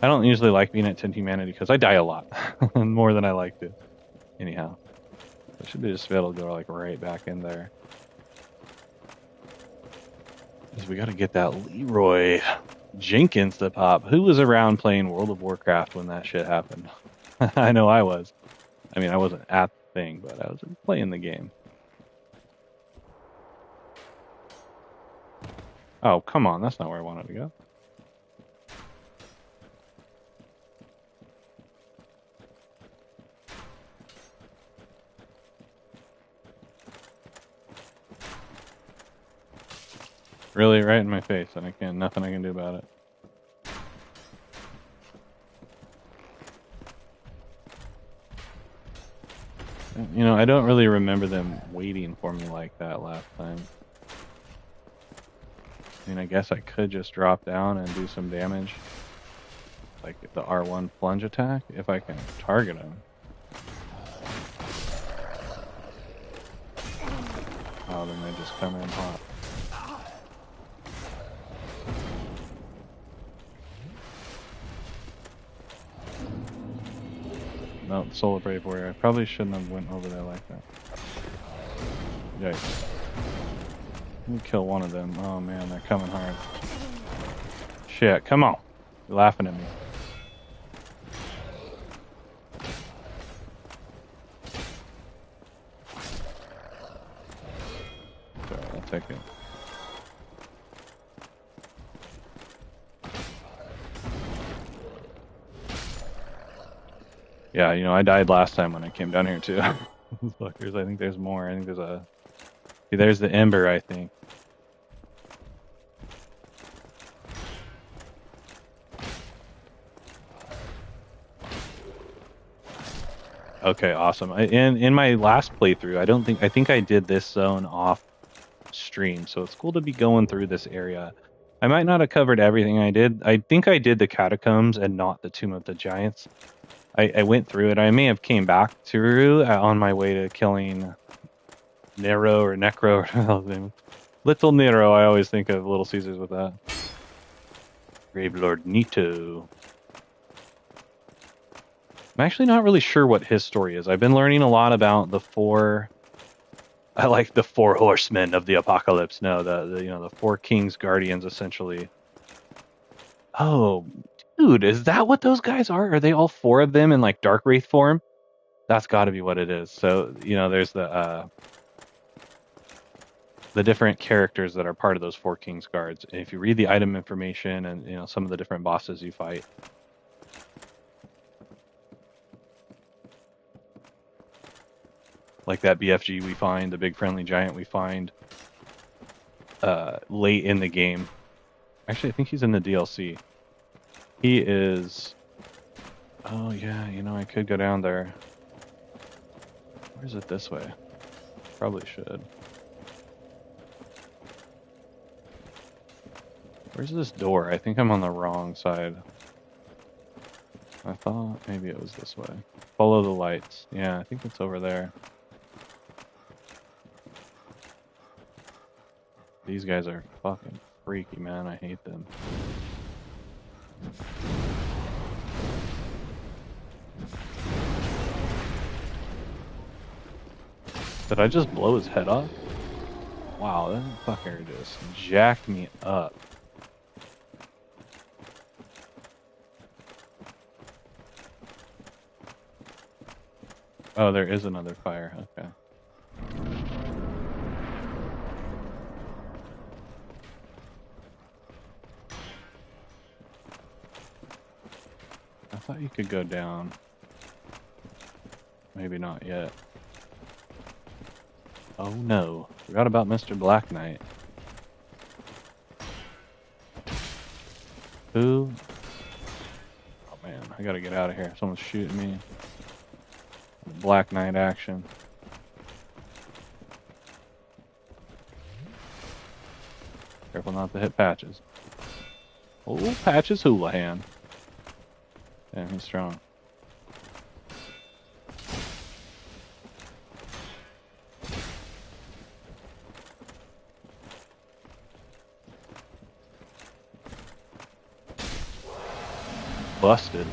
I don't usually like being at 10 humanity because I die a lot. More than I like to. Anyhow. I should just be able to go like right back in there. Because we got to get that Leroy Jenkins to pop. Who was around playing World of Warcraft when that shit happened? I know I was. I mean, I wasn't at the thing, but I was playing the game. Oh, come on. That's not where I wanted to go. Really, right in my face, and nothing I can do about it. I don't really remember them waiting for me like that last time. I mean, I guess I could just drop down and do some damage. Like the R1 plunge attack, if I can target them. Oh, then they just come in hot. No, Solar Brave Warrior. I probably shouldn't have went over there like that. Yikes. Let me kill one of them. Oh man, they're coming hard. Shit, come on. You're laughing at me. Sorry, I'll take it. Yeah, I died last time when I came down here too. Fuckers, I think there's more. I think there's a... See, there's the Ember, I think. Okay, awesome. In my last playthrough, I think I did this zone off stream, so it's cool to be going through this area. I might not have covered everything I did. I think I did the catacombs and not the Tomb of the Giants. I went through it. I may have came back through on my way to killing Nero or Necro or name. Little Nero. I always think of Little Caesars with that. Grave Lord Nito. I'm actually not really sure what his story is. I've been learning a lot about the four. I like the four horsemen of the apocalypse. No, the four kings guardians essentially. Oh, dude, is that what those guys are? Are they all four of them in like Dark Wraith form? That's got to be what it is. So there's the different characters that are part of those four kings guards. And if you read the item information and some of the different bosses you fight. Like that BFG we find, the big friendly giant we find late in the game. Actually, I think he's in the DLC. He is... Oh, yeah, I could go down there. Where's it this way? Probably should. Where's this door? I think I'm on the wrong side. I thought maybe it was this way. Follow the lights. Yeah, I think it's over there. These guys are fucking freaky, man. I hate them. Did I just blow his head off? Wow, that fucker just jacked me up. Oh, there is another fire. Okay. I thought you could go down. Maybe not yet. Oh no. Forgot about Mr. Black Knight. Who? Oh man, I gotta get out of here. Someone's shooting me. Black Knight action. Careful not to hit Patches. Oh, Patches Houlihan. Damn, he's strong. Busted.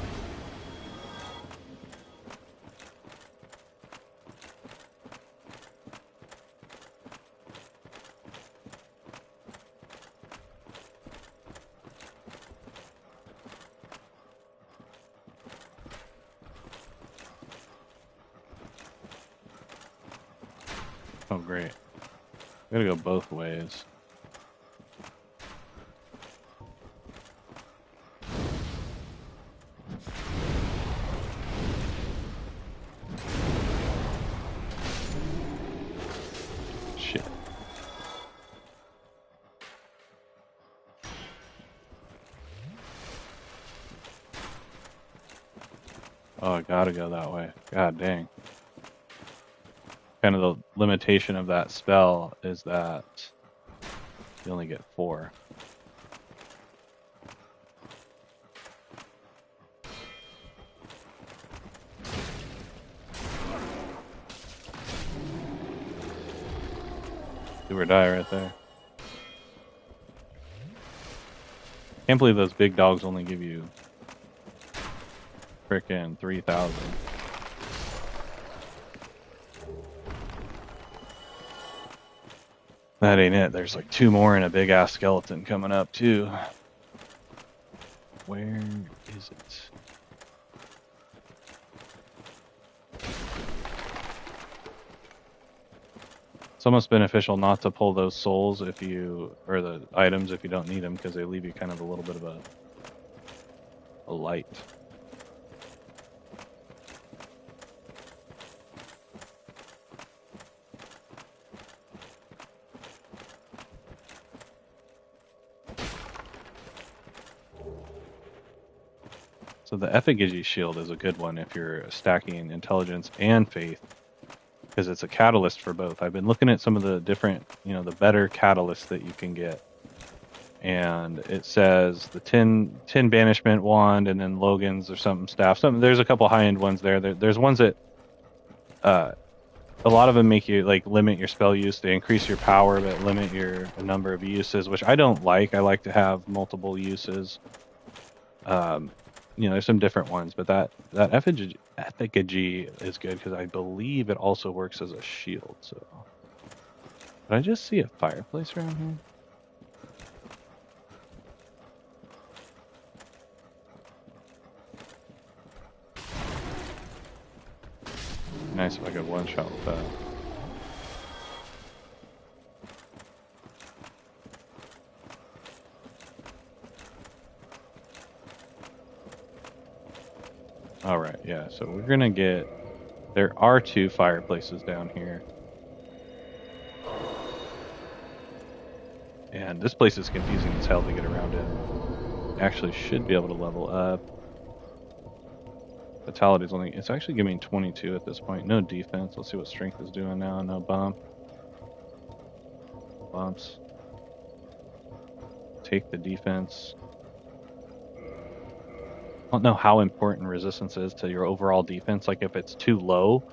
Oh, great. We gotta go both ways. Shit. Oh, I gotta go that way. God dang. Kind of the limitation of that spell is that you only get 4. Do or die right there. Can't believe those big dogs only give you frickin' 3,000. That ain't it. There's like 2 more and a big ass skeleton coming up too. Where is it? It's almost beneficial not to pull those souls or the items if you don't need them, because they leave you kind of a little bit of a light. So the effigy shield is a good one if you're stacking intelligence and faith. because it's a catalyst for both. I've been looking at some of the different, the better catalysts that you can get. And it says the tin banishment wand, and then Logan's or something staff. There's a couple high end ones there. There's ones that a lot of them make you like limit your spell use. They increase your power but limit your number of uses, which I don't like. I like to have multiple uses. There's some different ones, but that effigy is good because I believe it also works as a shield. So, did I just see a fireplace around here? Nice if I could one shot with that. Alright, yeah, so we're gonna get... There are 2 fireplaces down here. And this place is confusing as hell to get around in. Actually should be able to level up. Vitality's only... It's actually giving me 22 at this point. No defense. Let's see what strength is doing now. No bump. Bumps. Take the defense. I don't know how important resistance is to your overall defense. Like if it's too low,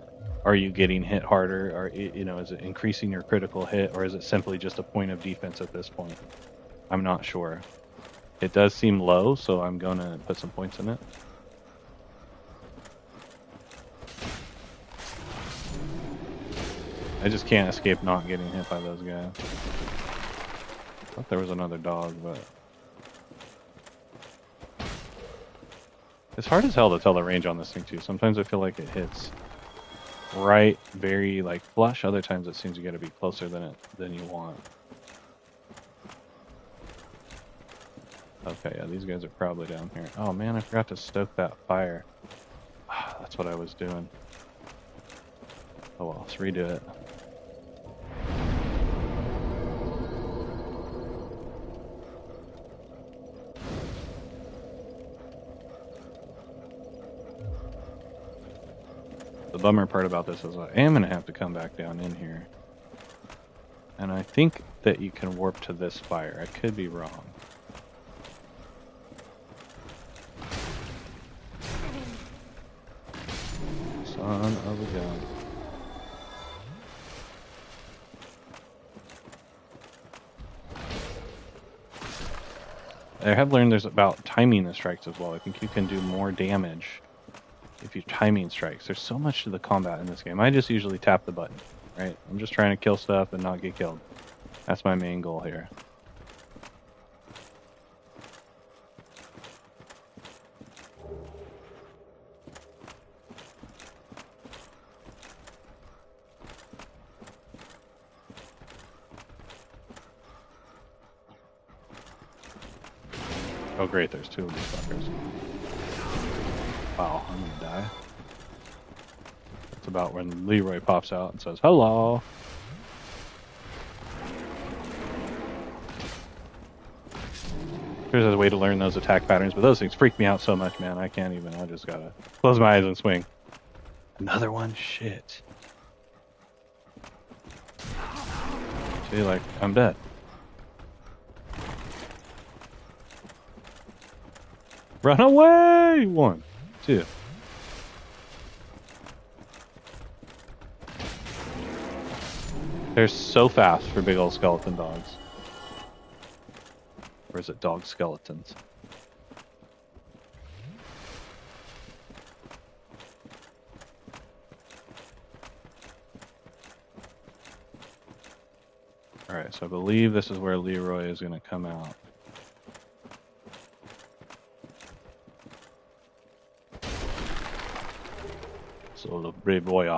are you getting hit harder? Or is it increasing your critical hit, or is it simply just a point of defense at this point? I'm not sure. It does seem low, so I'm gonna put some points in it. I just can't escape not getting hit by those guys. I thought there was another dog, but... It's hard as hell to tell the range on this thing, too. Sometimes I feel like it hits right, very, like, flush. Other times it seems you gotta be closer than you want. Okay, yeah, these guys are probably down here. Oh, man, I forgot to stoke that fire. That's what I was doing. Oh, well, let's redo it. The bummer part about this is I am going to have to come back down in here. And I think that you can warp to this fire. I could be wrong. Son of a gun. I have learned there's about timing the strikes as well. I think you can do more damage if you timing strikes. There's so much to the combat in this game. I just usually tap the button, right? I'm just trying to kill stuff and not get killed. That's my main goal here. Oh great, there's 2 of these fuckers. Wow, I'm gonna die. That's about when Leroy pops out and says, hello! There's a way to learn those attack patterns, but those things freak me out so much, man. I can't even. I just gotta close my eyes and swing. Another one? Shit. See, like, I'm dead. Run away! 1, 2. They're so fast for big old skeleton dogs. Or is it dog skeletons? Alright, so I believe this is where Leroy is going to come out. So the brave boy.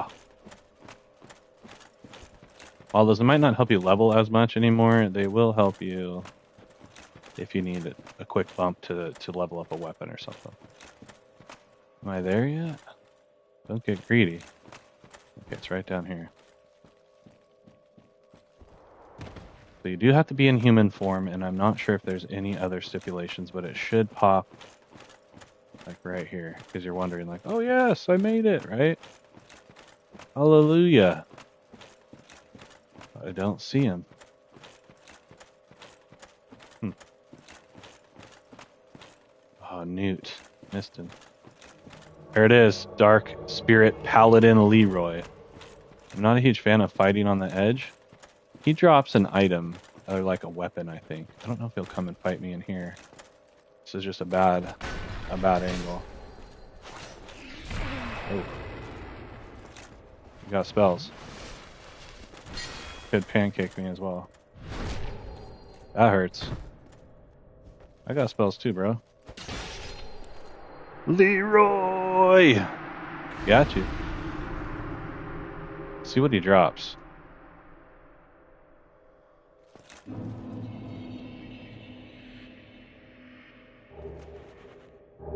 While those might not help you level as much anymore, they will help you if you need a quick bump to level up a weapon or something. Am I there yet? Don't get greedy. Okay, it's right down here. So you do have to be in human form, and I'm not sure if there's any other stipulations, but it should pop like right here, because you're wondering like, oh yes, I made it, right? Hallelujah. I don't see him. Oh, Newt. Missed him. There it is. Dark Spirit Paladin Leroy. I'm not a huge fan of fighting on the edge. He drops an item, or like a weapon, I think. I don't know if he'll come and fight me in here. This is just a bad angle. Oh. You got spells. Could pancake me as well. That hurts. I got spells too, bro. Leroy! Got you. See what he drops.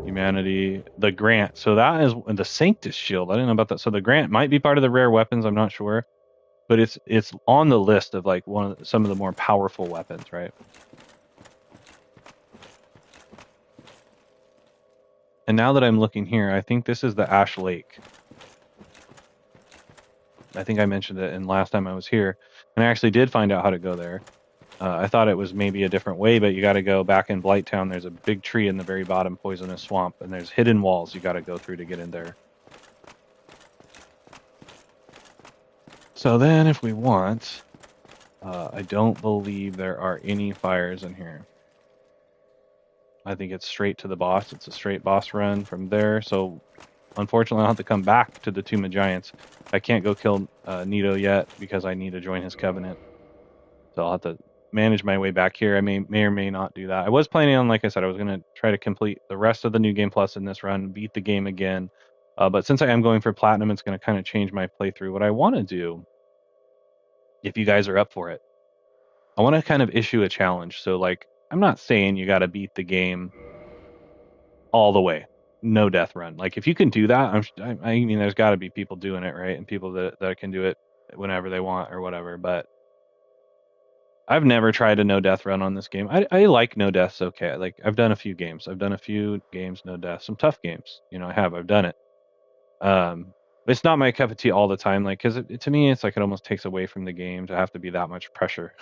Humanity, the Grant. So that is the Sanctus Shield. I didn't know about that. So the Grant might be part of the rare weapons. I'm not sure, but it's on the list of like some of the more powerful weapons, right? And now that I'm looking here, I think this is the Ash Lake. I think I mentioned it in last time I was here, and I actually did find out how to go there. I thought it was maybe a different way, but you got to go back in Blighttown. There's a big tree in the very bottom, poisonous swamp, and there's hidden walls you got to go through to get in there. So then if we want, I don't believe there are any fires in here. I think it's straight to the boss. It's a straight boss run from there. So unfortunately, I'll have to come back to the Tomb of Giants. I can't go kill Nito yet because I need to join his covenant. So I'll have to manage my way back here. I may or may not do that. I was planning on, like I said, I was going to try to complete the rest of the New Game Plus in this run, beat the game again. But since I am going for Platinum, it's going to kind of change my playthrough. What I want to do, if you guys are up for it, I want to kind of issue a challenge. So, like, I'm not saying you got to beat the game all the way. No death run. Like, if you can do that, I mean, there's got to be people doing it, right? And people that can do it whenever they want or whatever. But I've never tried a no death run on this game. I like no deaths. Okay. Like, I've done a few games. I've done a few games, no death. Some tough games. You know, I've done it. It's not my cup of tea all the time. Like, because to me, it's like it almost takes away from the game to have to be that much pressure.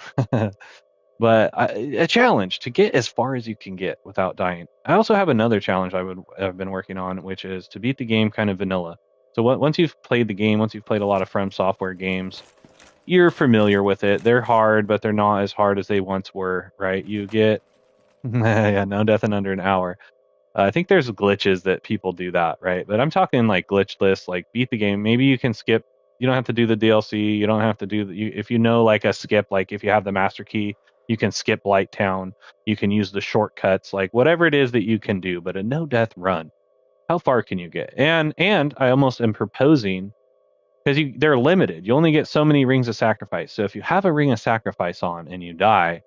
But a challenge to get as far as you can get without dying. I also have another challenge I've been working on, which is to beat the game kind of vanilla. So once you've played the game, once you've played a lot of From Software games, you're familiar with it. They're hard, but they're not as hard as they once were, right? You get yeah, no death in under an hour. I think there's glitches that people do that, right? But I'm talking like glitchless, like beat the game. Maybe you can skip. You don't have to do the DLC. You don't have to do if you know like a skip, like if you have the master key, you can skip Blighttown. You can use the shortcuts, like whatever it is that you can do. But a no death run, how far can you get? And I almost am proposing, because they're limited. You only get so many rings of sacrifice. So if you have a ring of sacrifice on and you die,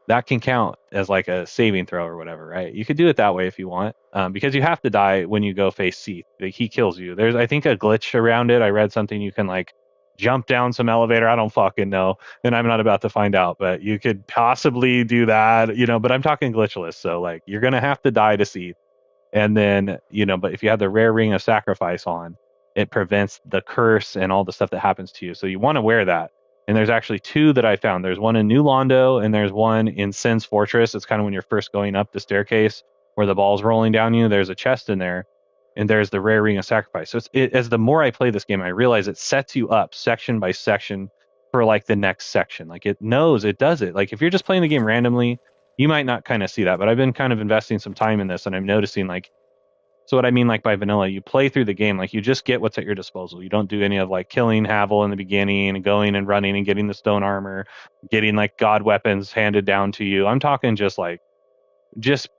that can count as like a saving throw or whatever, right? You could do it that way if you want, because you have to die when you go face Seath. Like, he kills you. There's, I think, a glitch around it. I read something you can like jump down some elevator. I don't fucking know, and I'm not about to find out, but you could possibly do that, you know. But I'm talking glitchless, so like you're gonna have to die to Seath, and then but if you have the rare ring of sacrifice on, it prevents the curse and all the stuff that happens to you. So you want to wear that. And there's actually two that I found. There's one in New Londo and there's one in Sin's Fortress. It's kind of when you're first going up the staircase where the ball's rolling down you. There's a chest in there, and there's the rare ring of sacrifice. So as the more I play this game, I realize it sets you up section by section for like the next section. Like, it knows it does it. Like, if you're just playing the game randomly, you might not kind of see that. But I've been kind of investing some time in this, and I'm noticing like, so what I mean, like by vanilla, you play through the game, like you just get what's at your disposal. You don't do any of like killing Havel in the beginning and going and running and getting the stone armor, getting like god weapons handed down to you. I'm talking just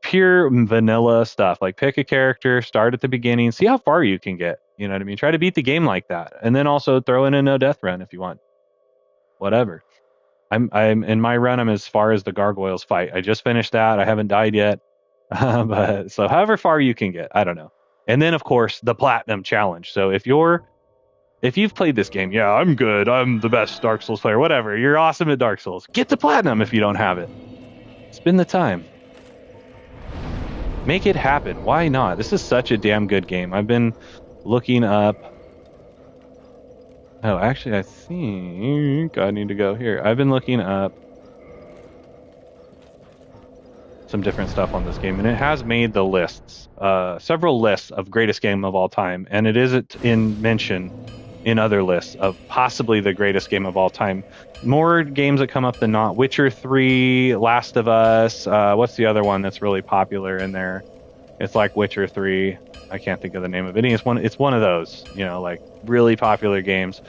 pure vanilla stuff. Like, pick a character, start at the beginning, see how far you can get. You know what I mean? Try to beat the game like that, and then also throw in a no death run if you want. Whatever. I'm in my run. I'm as far as the gargoyles fight. I just finished that. I haven't died yet. But so however far you can get, I don't know. And then of course the platinum challenge. So if you've played this game, yeah, I'm good, I'm the best Dark Souls player, whatever, you're awesome at Dark Souls, get the platinum if you don't have it. Spend the time. Make it happen. Why not? This is such a damn good game. I've been looking up Oh, actually, I think I need to go here. I've been looking up some different stuff on this game, and it has made the lists, several lists of greatest game of all time, and it isn't in mention in other lists of possibly the greatest game of all time. More games that come up than not: Witcher 3, Last of Us. What's the other one that's really popular in there? It's like Witcher 3. I can't think of the name of it. It's one of those, like really popular games.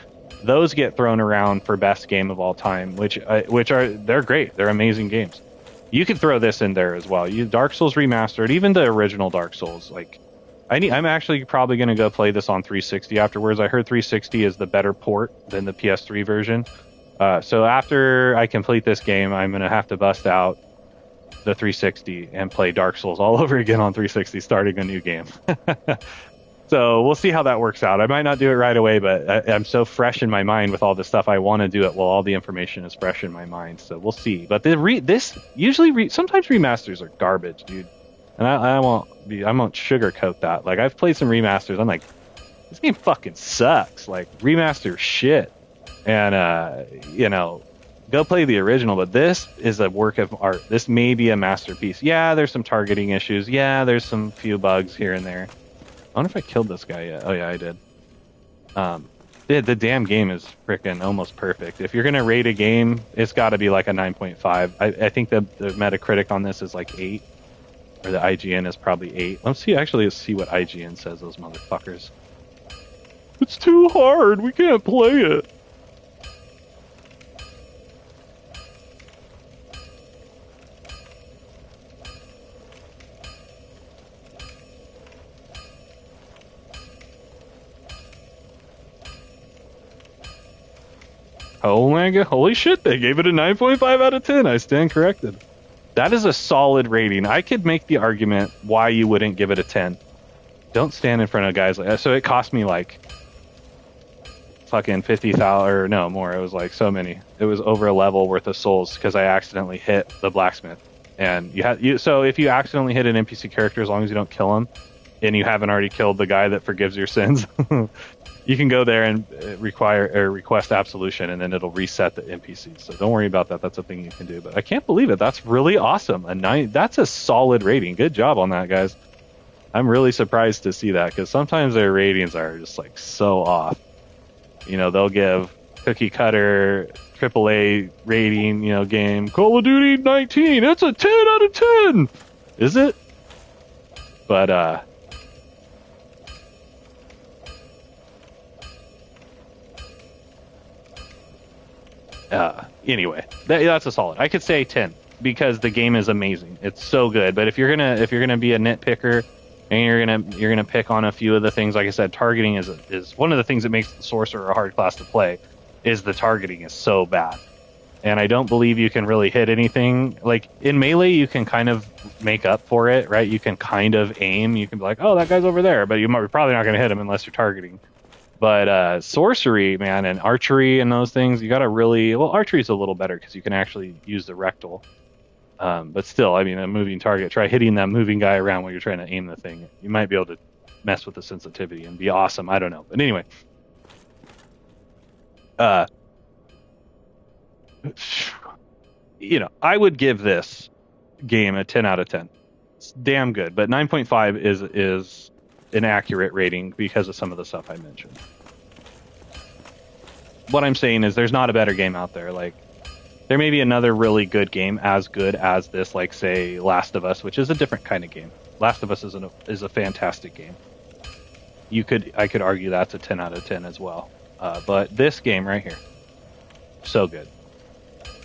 Those get thrown around for best game of all time, which they're great. They're amazing games. You could throw this in there as well. Dark Souls Remastered, even the original Dark Souls. Like, I'm actually probably going to go play this on 360 afterwards. I heard 360 is the better port than the PS3 version. So after I complete this game, I'm going to have to bust out the 360 and play Dark Souls all over again on 360, starting a new game. So we'll see how that works out. I might not do it right away, but I'm so fresh in my mind with all this stuff. I want to do it while all the information is fresh in my mind. So we'll see. But sometimes remasters are garbage, dude. And I won't sugarcoat that. Like, I've played some remasters. I'm like, this game fucking sucks. Like, remaster shit. And go play the original. But this is a work of art. This may be a masterpiece. Yeah, there's some targeting issues. Yeah, there's some few bugs here and there. I wonder if I killed this guy yet. Oh, yeah, I did. The damn game is freaking almost perfect. If you're going to rate a game, it's got to be like a 9.5. I think the Metacritic on this is like 8. Or the IGN is probably 8. Let's see what IGN says, those motherfuckers. It's too hard. We can't play it. Oh my god, holy shit, they gave it a 9.5 out of 10. I stand corrected. That is a solid rating. I could make the argument why you wouldn't give it a 10. Don't stand in front of guys like that. So it cost me like fucking 50,000, or no, more. It was like so many. It was over a level worth of souls because I accidentally hit the blacksmith. And so if you accidentally hit an NPC character, as long as you don't kill him, and you haven't already killed the guy that forgives your sins, you can go there and request absolution, and then it'll reset the NPCs. So don't worry about that. That's a thing you can do. But I can't believe it. That's really awesome. That's a solid rating. Good job on that, guys. I'm really surprised to see that, because sometimes their ratings are just like so off. They'll give cookie cutter AAA rating, game Call of Duty 19. It's a 10 out of 10. Is it? But anyway, that's a solid. I could say 10 because the game is amazing. It's so good. But if you're gonna be a nitpicker and you're gonna pick on a few of the things, like I said, targeting is one of the things that makes the sorcerer a hard class to play. Is the targeting is so bad, and I don't believe you can really hit anything. Like in melee, you can kind of make up for it, right? You can kind of aim. You can be like, oh, that guy's over there, but you're probably not gonna hit him unless you're targeting. But sorcery, man, and archery and those things, you got to really... Well, archery's a little better because you can actually use the rectal. But still, I mean, a moving target, try hitting that moving guy around while you're trying to aim the thing. You might be able to mess with the sensitivity and be awesome. I don't know. But anyway. I would give this game a 10 out of 10. It's damn good. But 9.5 is an accurate rating because of some of the stuff I mentioned. What I'm saying is there's not a better game out there. Like, there may be another really good game as good as this, like, say, Last of Us, which is a different kind of game. Last of Us is a fantastic game. I could argue that's a 10 out of 10 as well. But this game right here, so good.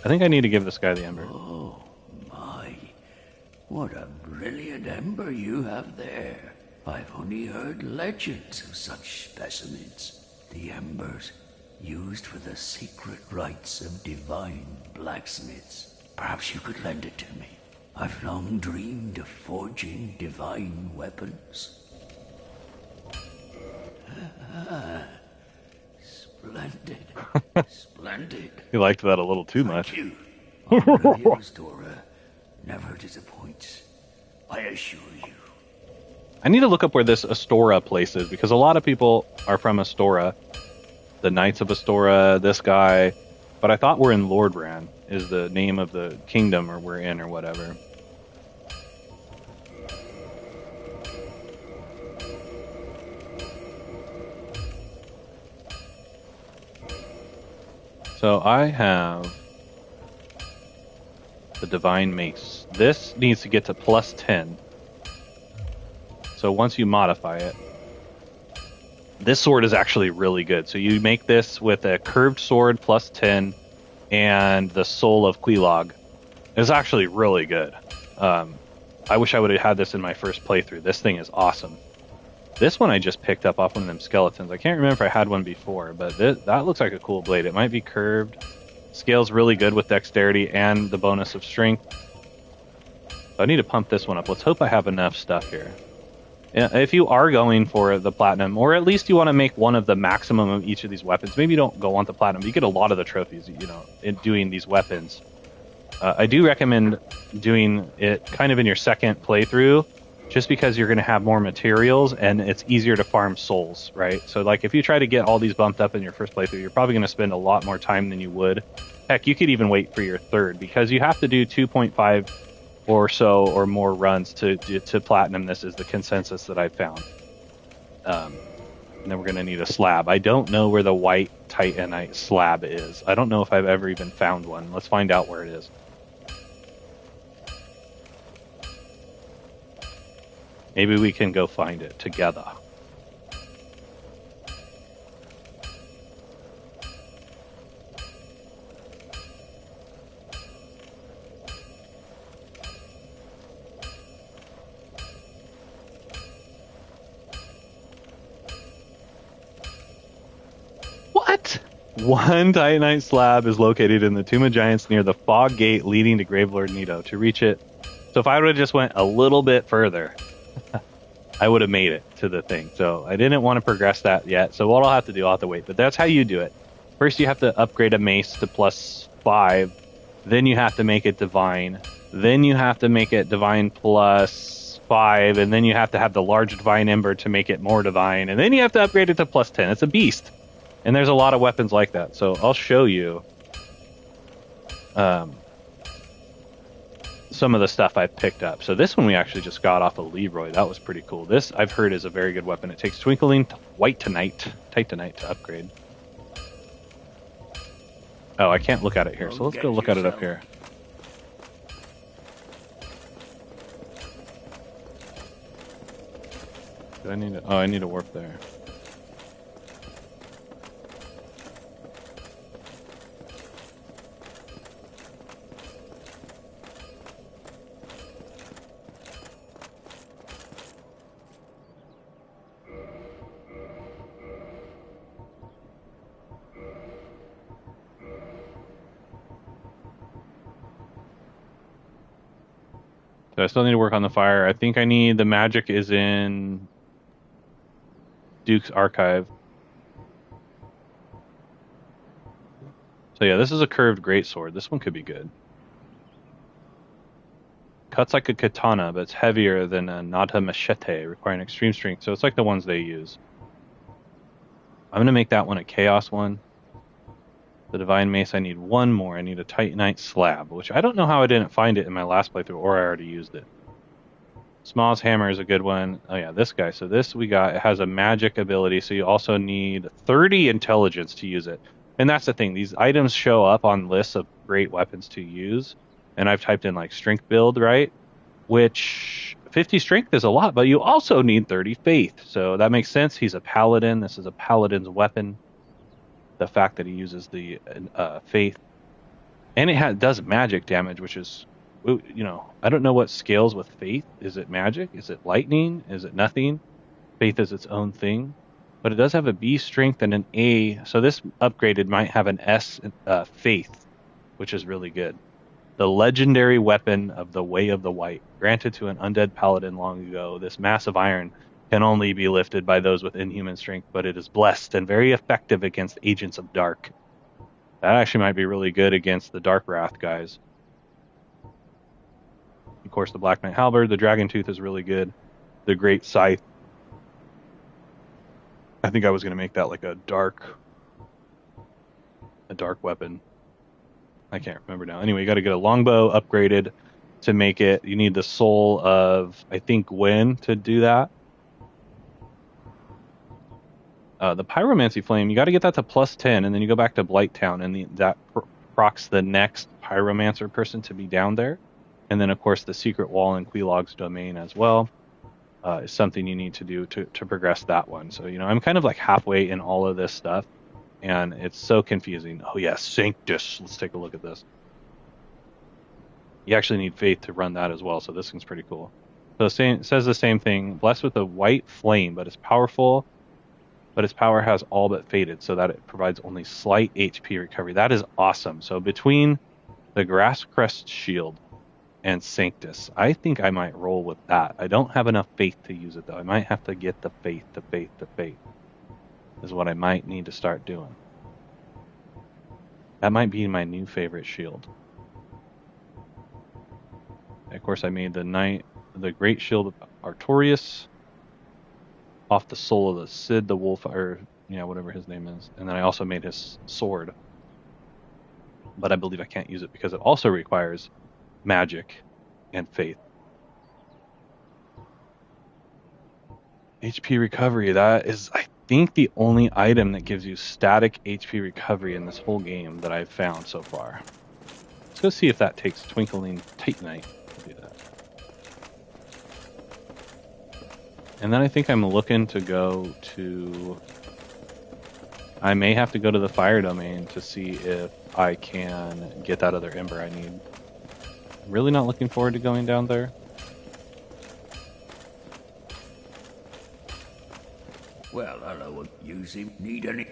I think I need to give this guy the ember. Oh, my. What a brilliant ember you have there. I've only heard legends of such specimens. The embers used for the secret rites of divine blacksmiths. Perhaps you could lend it to me. I've long dreamed of forging divine weapons. Splendid. Splendid. You liked that a little too much. Thank you. Aurelian Restorer never disappoints. I assure you. I need to look up where this Astora place is, because a lot of people are from Astora. the Knights of Astora, this guy. But I thought we're in Lordran, is the name of the kingdom or we're in or whatever. So I have the Divine Mace. This needs to get to plus 10. So once you modify it, this sword is actually really good. So you make this with a curved sword plus 10 and the Soul of Quelaag. It's actually really good. I wish I would have had this in my first playthrough. This thing is awesome. This one I just picked up off one of them skeletons. I can't remember if I had one before, but that looks like a cool blade. It might be curved. Scales really good with dexterity and the bonus of strength. I need to pump this one up. Let's hope I have enough stuff here. If you are going for the platinum, or at least you want to make one of the maximum of each of these weapons, maybe you don't go on the platinum, but you get a lot of the trophies, in doing these weapons. I do recommend doing it kind of in your second playthrough, just because you're going to have more materials and it's easier to farm souls, right? So like if you try to get all these bumped up in your first playthrough, you're probably going to spend a lot more time than you would. Heck, you could even wait for your third, because you have to do 2.5 or so or more runs to platinum. This is the consensus that I've found. And then we're going to need a slab. I don't know where the white titanite slab is. I don't know if I've ever even found one. Let's find out where it is. Maybe we can go find it together. What? One titanite slab is located in the Tomb of Giants near the fog gate leading to Gravelord Nito. To reach it, so if I would have just went a little bit further, I would have made it to the thing. So I didn't want to progress that yet. So what I'll have to do, I'll have to wait. But that's how you do it. First, you have to upgrade a mace to plus 5. Then you have to make it divine. Then you have to make it divine plus 5. And then you have to have the large divine ember to make it more divine. And then you have to upgrade it to plus 10. It's a beast. And there's a lot of weapons like that. So I'll show you some of the stuff I've picked up. So this one we actually just got off of Leroy. That was pretty cool. This, I've heard, is a very good weapon. It takes twinkling white titanite to upgrade. Oh, I can't look at it here, so let's go look at it up here. Do I need to, I need to warp there. So I still need to work on the fire. I think I need the magic is in Duke's archive. So yeah, this is a curved greatsword. This one could be good. Cuts like a katana, but it's heavier than a nata machete, requiring extreme strength. So it's like the ones they use. I'm gonna make that one a chaos one. The divine mace, I need one more. I need a titanite slab, which I don't know how I didn't find it in my last playthrough, or I already used it. Small's hammer is a good one. Oh yeah, this guy. So this we got, it has a magic ability, so you also need 30 intelligence to use it. And that's the thing, these items show up on lists of great weapons to use. And I've typed in like strength build, right? Which 50 strength is a lot, but you also need 30 faith. So that makes sense. He's a paladin. This is a paladin's weapon. The fact that he uses the faith, and it does magic damage, which is, I don't know what scales with faith. Is it magic? Is it lightning? Is it nothing? Faith is its own thing, but it does have a B strength and an A. So this upgraded might have an S faith, which is really good. The legendary weapon of the Way of the White, granted to an undead paladin long ago. This massive iron can only be lifted by those with inhuman strength, but it is blessed and very effective against agents of dark. That actually might be really good against the Dark Wrath guys. Of course, the Black Knight Halberd, the Dragon Tooth is really good. The Great Scythe. I think I was going to make that like a dark dark weapon. I can't remember now. Anyway, you got to get a longbow upgraded to make it. You need the soul of, I think, Gwen to do that. The Pyromancy Flame, you got to get that to +10, and then you go back to Blighttown, and that procs the next Pyromancer person to be down there. And then, of course, the secret wall in Quelog's domain as well is something you need to do to progress that one. So, I'm kind of like halfway in all of this stuff, and it's so confusing. Oh, yeah, Sanctus. Let's take a look at this. You actually need faith to run that as well, so this thing's pretty cool. So it says the same thing. Blessed with a white flame, but it's powerful. But its power has all but faded, so that it provides only slight HP recovery. That is awesome. So between the Grass Crest Shield and Sanctus, I think I might roll with that. I don't have enough faith to use it, though. I might have to get the faith is what I might need to start doing. That might be my new favorite shield. Of course, I made the Great Shield of Artorias off the soul of the Cid the Wolf, or whatever his name is. And then I also made his sword. But I believe I can't use it because it also requires magic and faith. HP recovery, that is, I think, the only item that gives you static HP recovery in this whole game that I've found so far. Let's go see if that takes Twinkling Titanite to do that. And then I think I'm looking to go to... I may have to go to the fire domain to see if I can get that other ember I need. Really not looking forward to going down there. Well, hello, you seem need any...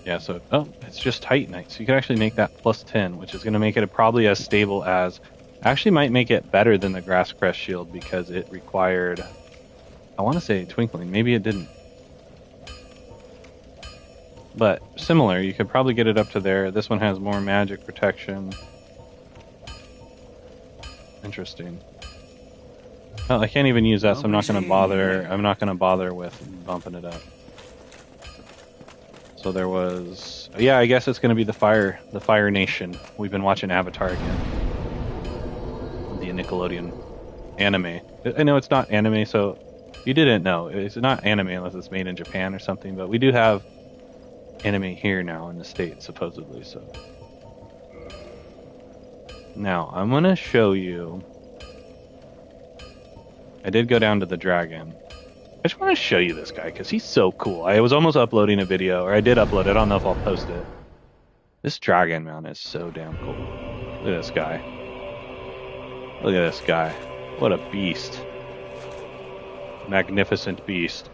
Yeah, so, it's just Titanite. So you can actually make that +10, which is going to make it probably as stable as... Actually might make it better than the Grass Crest Shield because it required... I want to say Twinkling. Maybe it didn't. But similar, you could probably get it up to there. This one has more magic protection. Interesting. Oh, I can't even use that, so I'm not going to bother. I'm not going to bother with bumping it up. So there was... Yeah, I guess it's going to be the Fire Nation. We've been watching Avatar again. The Nickelodeon anime. I know it's not anime, so you didn't know. It's not anime unless it's made in Japan or something, but we do have anime here now in the States, supposedly, so. Now, I'm going to show you... I did go down to the dragon. I just want to show you this guy, because he's so cool. I was almost uploading a video, or I did upload it. I don't know if I'll post it. This dragon, man, is so damn cool. Look at this guy. Look at this guy. What a beast. Magnificent beast.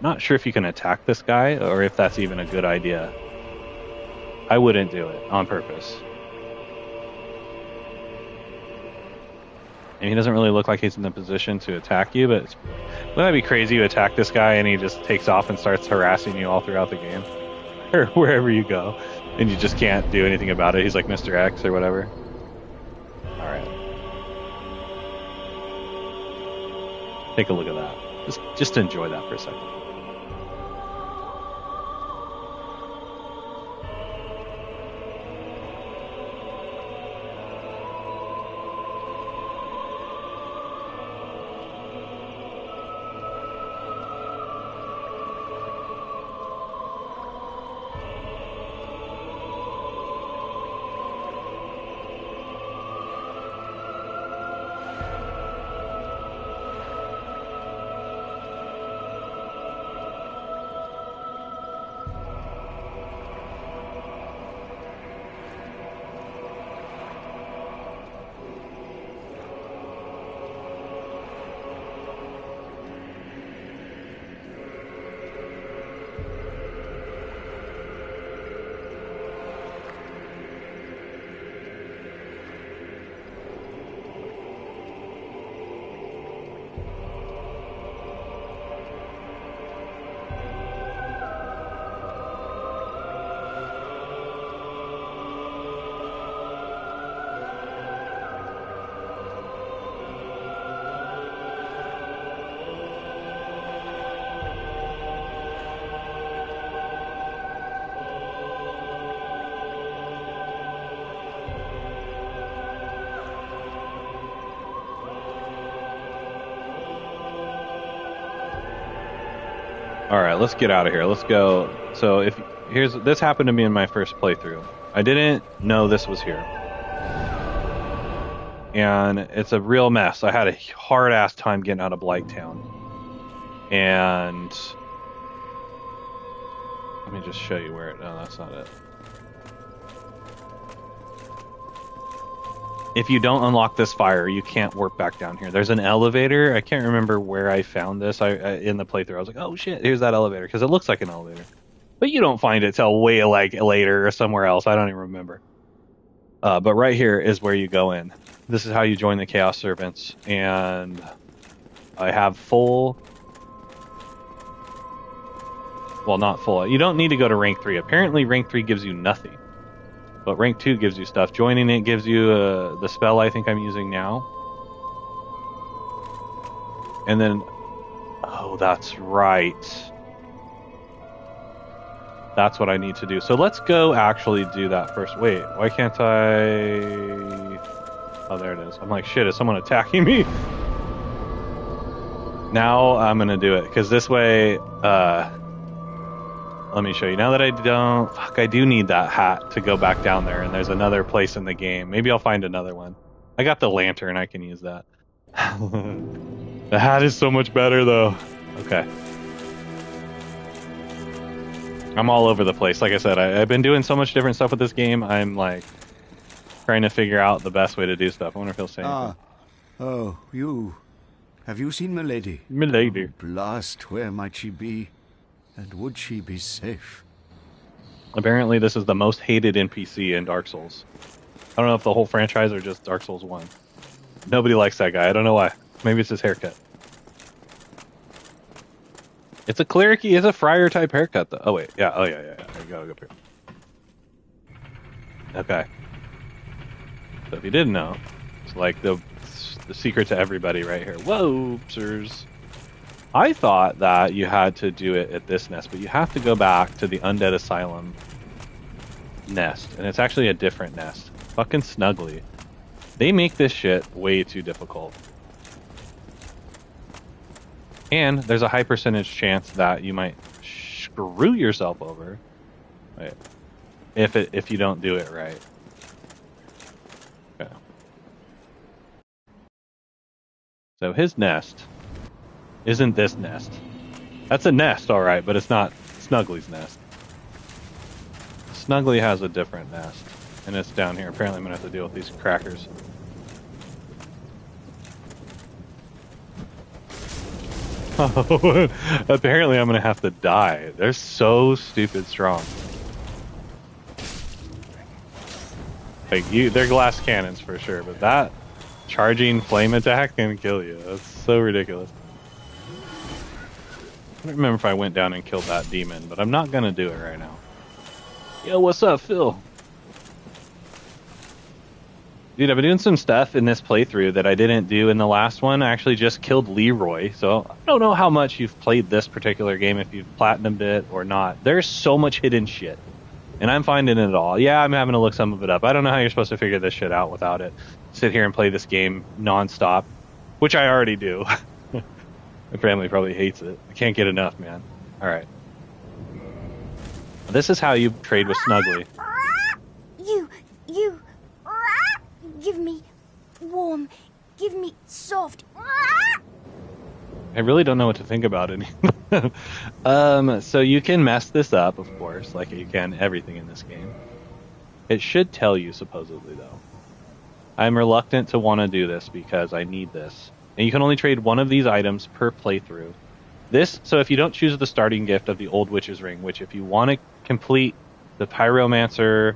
Not sure if you can attack this guy, or if that's even a good idea. I wouldn't do it on purpose. And he doesn't really look like he's in the position to attack you, but wouldn't that be crazy to attack this guy and he just takes off and starts harassing you all throughout the game? Or wherever you go, and you just can't do anything about it. He's like Mr. X or whatever. Alright. Take a look at that. Just enjoy that for a second. All right, let's get out of here. Let's go. So this happened to me in my first playthrough. I didn't know this was here. And it's a real mess. I had a hard ass time getting out of Blighttown. And let me just show you where it. No, that's not it. If you don't unlock this fire, you can't warp back down here. There's an elevator. I can't remember where I found this. In the playthrough, I was like, oh shit, here's that elevator, because it looks like an elevator. But you don't find it till way like later or somewhere else. I don't even remember. But right here is where you go in. This is how you join the Chaos Servants, and I have full. Well, not full. You don't need to go to rank 3. Apparently, rank 3 gives you nothing. But rank 2 gives you stuff. Joining it gives you the spell I think I'm using now. And then... Oh, that's right. That's what I need to do. So let's go actually do that first. Wait, why can't I... Oh, there it is. I'm like, shit, is someone attacking me? Now I'm going to do it. Because this way... Let me show you. Now that I don't... Fuck, I do need that hat to go back down there, and there's another place in the game. Maybe I'll find another one. I got the lantern. I can use that. The hat is so much better, though. Okay. I'm all over the place. Like I said, I've been doing so much different stuff with this game. I'm, like, trying to figure out the best way to do stuff. I wonder if he'll say anything. Oh, you. Have you seen Milady? Milady. Oh, blast, where might she be? And would she be safe? Apparently this is the most hated NPC in Dark Souls. I don't know if the whole franchise or just Dark Souls 1. Nobody likes that guy. I don't know why. Maybe it's his haircut. It's a clericy, it's a friar type haircut though. Oh wait, yeah, oh yeah. You gotta go up here. Okay. So if you didn't know, it's like the secret to everybody right here. Whoa, sirs. I thought that you had to do it at this nest, but you have to go back to the Undead Asylum nest, and it's actually a different nest. Fucking Snuggly. They make this shit way too difficult. And there's a high percentage chance that you might screw yourself over. Wait. If you don't do it right. Okay. So his nest isn't this nest. That's a nest, alright, but it's not Snuggly's nest. Snuggly has a different nest, and it's down here. Apparently I'm going to have to deal with these crackers. Oh, apparently I'm going to have to die. They're so stupid strong. Like, they're glass cannons for sure, but that charging flame attack can kill you. That's so ridiculous. I don't remember if I went down and killed that demon, but I'm not going to do it right now. Yo, what's up, Phil? Dude, I've been doing some stuff in this playthrough that I didn't do in the last one. I actually just killed Leroy, so I don't know how much you've played this particular game, if you've platinumed it or not. There's so much hidden shit, and I'm finding it all. Yeah, I'm having to look some of it up. I don't know how you're supposed to figure this shit out without it. Sit here and play this game non-stop, which I already do. My family probably hates it. I can't get enough, man. Alright. This is how you trade with Snuggly. You, give me warm, give me soft. I really don't know what to think about it. So you can mess this up, of course, like you can everything in this game. It should tell you, supposedly, though. I'm reluctant to want to do this because I need this. And you can only trade one of these items per playthrough. So if you don't choose the starting gift of the Old Witch's Ring, which if you want to complete the Pyromancer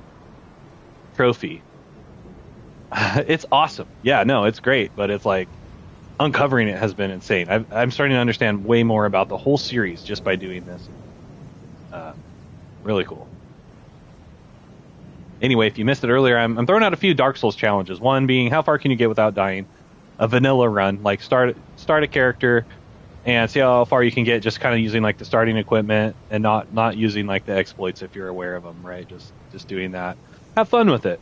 trophy, it's awesome. Yeah, no, it's great, but it's like, uncovering it has been insane. I'm starting to understand way more about the whole series just by doing this. Really cool. Anyway, if you missed it earlier, I'm throwing out a few Dark Souls challenges. One being, how far can you get without dying? A vanilla run, like start a character and see how far you can get, just kind of using like the starting equipment and not using like the exploits if you're aware of them, right? Just doing that. Have fun with it.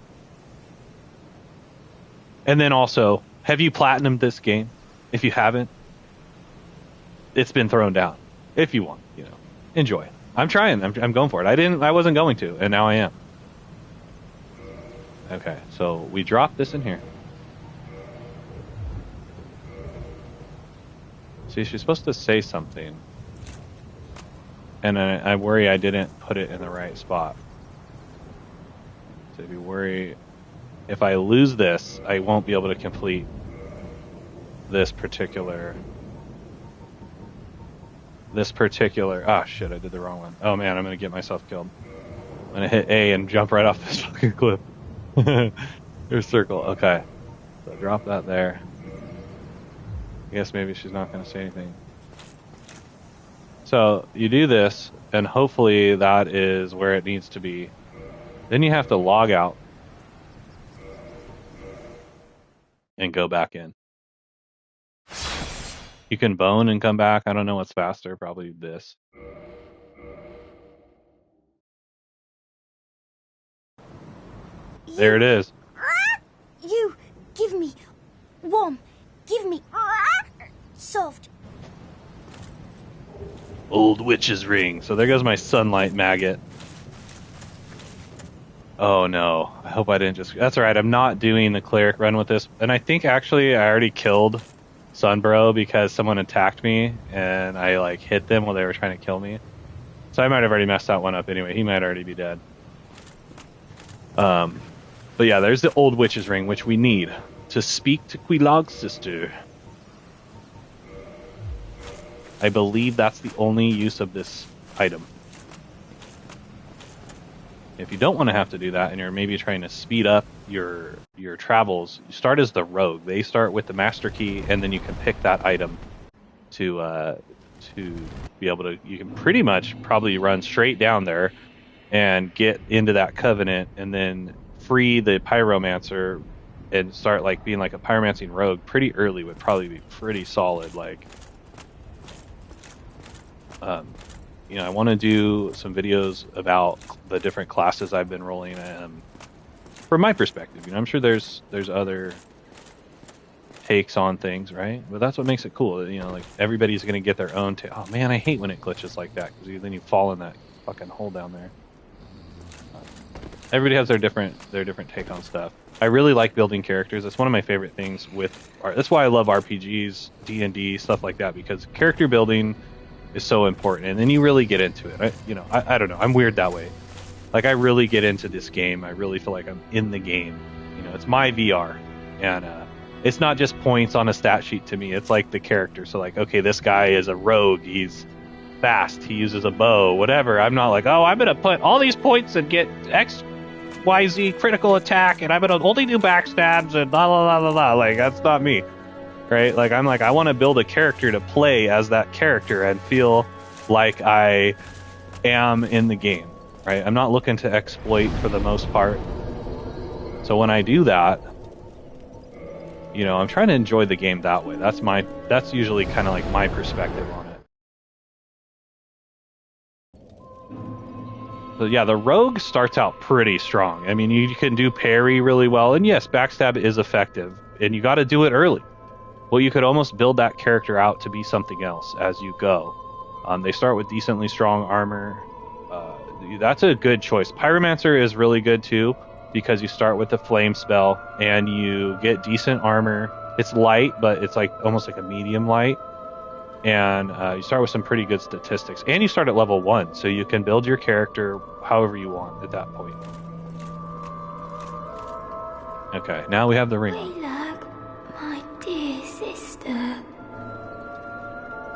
And then also, have you platinumed this game? If you haven't, it's been thrown down. If you want, enjoy. I'm trying. I'm going for it. I wasn't going to, and now I am. Okay, so we drop this in here. See, she's supposed to say something. And I worry I didn't put it in the right spot. So if you worry, if I lose this, I won't be able to complete this particular... Ah, shit, I did the wrong one. Oh man, I'm going to get myself killed. I'm going to hit A and jump right off this fucking cliff. There's circle. Okay. So drop that there. I guess maybe she's not going to say anything. So you do this, and hopefully that is where it needs to be. Then you have to log out and go back in. You can bone and come back. I don't know what's faster. Probably this. There it is. You give me warm. Give me soft. Old witch's ring. So there goes my sunlight maggot. Oh no. I hope I didn't just... That's alright. I'm not doing the cleric run with this. And I think actually I already killed Sunbro because someone attacked me and I like hit them while they were trying to kill me. So I might have already messed that one up anyway. He might already be dead. But yeah, there's the old witch's ring, which we need to speak to Quilog's sister. I believe that's the only use of this item. If you don't want to have to do that, and you're maybe trying to speed up your travels, you start as the rogue. They start with the master key, and then you can pick that item to be able to. You can pretty much probably run straight down there and get into that covenant, and then free the pyromancer and start like being like a pyromancing rogue pretty early would probably be pretty solid. Like, you know, I want to do some videos about the different classes I've been rolling from my perspective. You know, I'm sure there's other takes on things, right? But that's what makes it cool. You know, like everybody's going to get their own take. Oh man, I hate when it glitches like that because then you fall in that fucking hole down there. Everybody has their different take on stuff. I really like building characters. It's one of my favorite things with art. That's why I love RPGs, D&D, stuff like that, because character building is so important, and then you really get into it. I don't know. I'm weird that way. Like I really get into this game. I really feel like I'm in the game. You know, it's my VR, and it's not just points on a stat sheet to me. It's like the character. So like, okay, this guy is a rogue. He's fast. He uses a bow. Whatever. I'm not like, oh, I'm gonna put all these points and get XYZ critical attack, and I'm gonna only do backstabs and blah blah blah blah blah. Like that's not me. Right? Like I'm like, I want to build a character to play as that character and feel like I am in the game, right? I'm not looking to exploit for the most part. So when I do that, you know, I'm trying to enjoy the game that way. That's usually kind of like my perspective on it. So yeah, the rogue starts out pretty strong. I mean, you can do parry really well, and yes, backstab is effective, and you got to do it early. Well, you could almost build that character out to be something else as you go. They start with decently strong armor. That's a good choice. Pyromancer is really good too, because you start with the flame spell and you get decent armor. It's light, but it's like almost like a medium light. And you start with some pretty good statistics. And you start at level 1, so you can build your character however you want at that point. Okay, now we have the ring. My dear sister.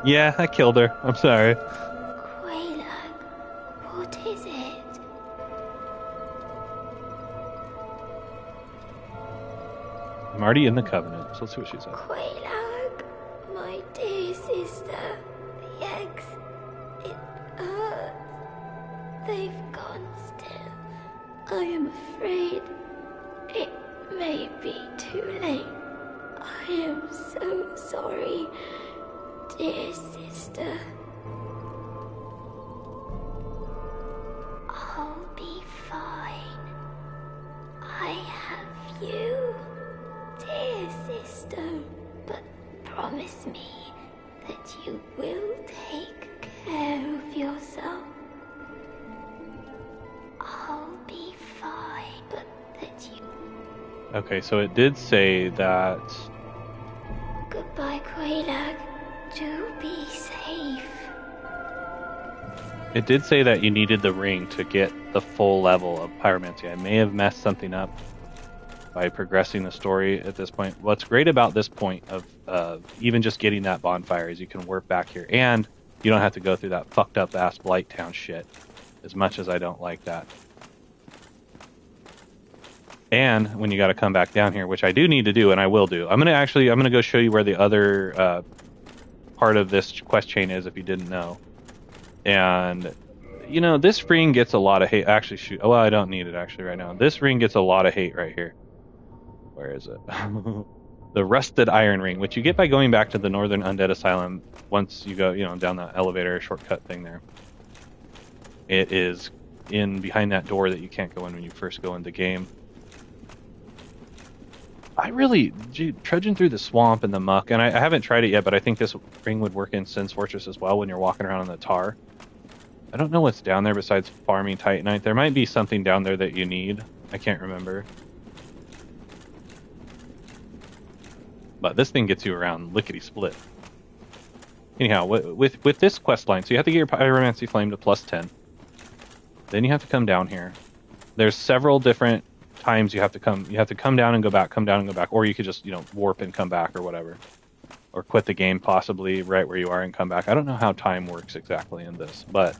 Yeah, I killed her. I'm sorry. Quaylag, what is it? I'm already in the covenant, so let's see what she says. Quaylag, my dear sister. The eggs, it hurts. They've gone still. I am afraid it may be too late. I am so sorry, dear sister. I'll be fine. I have you, dear sister. But promise me that you will take care of yourself. I'll be fine, but that you... Okay, so it did say that... Goodbye, Quelaag. Do be safe. It did say that you needed the ring to get the full level of pyromancy. I may have messed something up by progressing the story at this point. What's great about this point of even just getting that bonfire is you can warp back here, and you don't have to go through that fucked up ass Blight Town shit, as much as I don't like that. And when you got to come back down here, which I do need to do, and I will do. I'm gonna go show you where the other part of this quest chain is, if you didn't know. And you know, this ring gets a lot of hate. Actually, shoot. Well, I don't need it actually right now. This ring gets a lot of hate right here. Where is it? The rusted iron ring, which you get by going back to the Northern Undead Asylum. Once you go, down the elevator shortcut thing there. It is in behind that door that you can't go in when you first go in the game. Trudging through the swamp and the muck, and I haven't tried it yet, but I think this ring would work in Sin's Fortress as well when you're walking around on the tar. I don't know what's down there besides farming Titanite. There might be something down there that you need. I can't remember. But this thing gets you around lickety-split. Anyhow, with this quest line, so you have to get your Pyromancy Flame to +10. Then you have to come down here. There's several different times you have to come. You have to come down and go back, come down and go back. Or you could just, warp and come back or whatever. Or quit the game possibly right where you are and come back. I don't know how time works exactly in this, but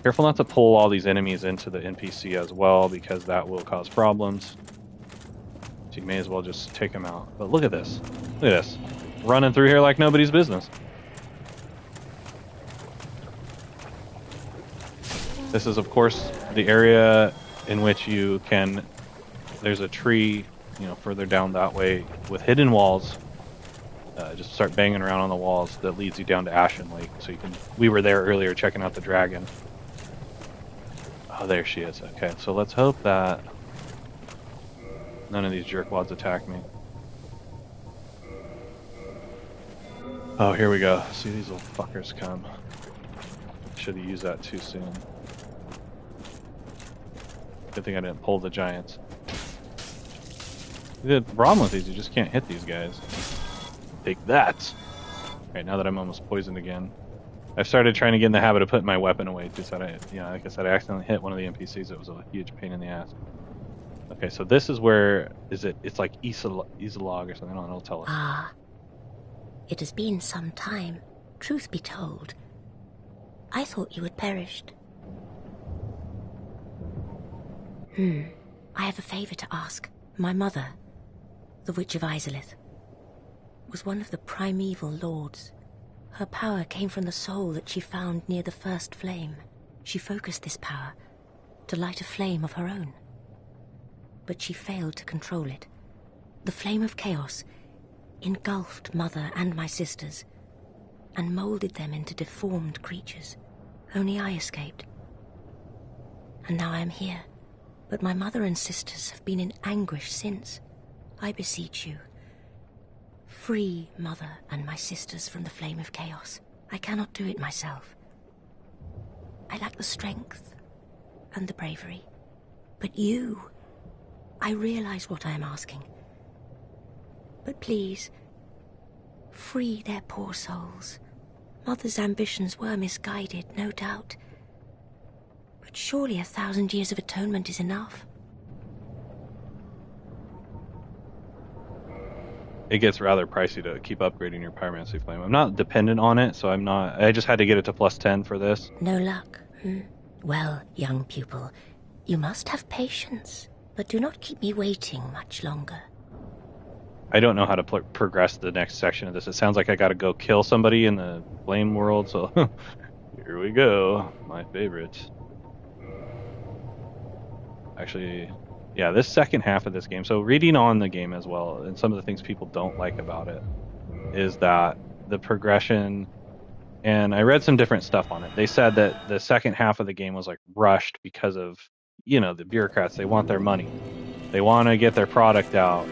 careful not to pull all these enemies into the NPC as well, because that will cause problems. So you may as well just take them out. But look at this. Look at this. Running through here like nobody's business. This is, of course, the area in which you can... There's a tree, further down that way with hidden walls. Just start banging around on the walls that leads you down to Ashen Lake. So you can... We were there earlier checking out the dragon. Oh, there she is. Okay, so let's hope that none of these jerkwads attack me. Oh, here we go. See these little fuckers come. Should have used that too soon. Good thing I didn't pull the giants. The problem with these, you just can't hit these guys. Take that! Alright, now that I'm almost poisoned again. I've started trying to get in the habit of putting my weapon away too, so like I said, I accidentally hit one of the NPCs. It was a huge pain in the ass. Okay, so this is where... It's like Isalog or something. I don't know, it'll tell us. Ah. It has been some time, truth be told. I thought you had perished. I have a favor to ask. My mother, the Witch of Izalith, was one of the primeval lords. Her power came from the soul that she found near the first flame. She focused this power to light a flame of her own. But she failed to control it. The flame of chaos engulfed Mother and my sisters, and molded them into deformed creatures. Only I escaped. And now I am here. But my mother and sisters have been in anguish since. I beseech you, free Mother and my sisters from the flame of chaos. I cannot do it myself. I lack the strength and the bravery. But you, I realize what I am asking. But please, free their poor souls. Mother's ambitions were misguided, no doubt. But surely 1,000 years of atonement is enough. It gets rather pricey to keep upgrading your Pyromancy Flame. I'm not dependent on it, so I just had to get it to +10 for this. No luck. Well, young pupil, you must have patience, but do not keep me waiting much longer. I don't know how to progress the next section of this. It sounds like I gotta go kill somebody in the flame world, so here we go. My favorite. Actually, yeah, this second half of this game, so reading on the game as well, and some of the things people don't like about it, is that the progression, and I read some different stuff on it. They said that the second half of the game was like rushed because of, the bureaucrats. They want their money. They want to get their product out.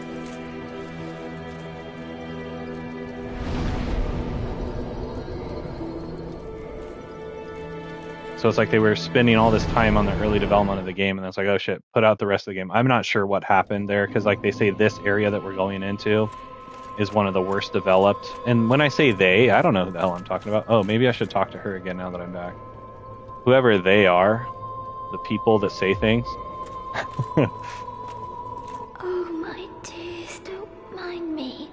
So it's like they were spending all this time on the early development of the game, and it's like, oh shit, put out the rest of the game. I'm not sure what happened there, because like they say this area that we're going into is one of the worst developed. And when I say they, I don't know who the hell I'm talking about. Oh, maybe I should talk to her again now that I'm back. Whoever they are, the people that say things. Oh, my dears, don't mind me.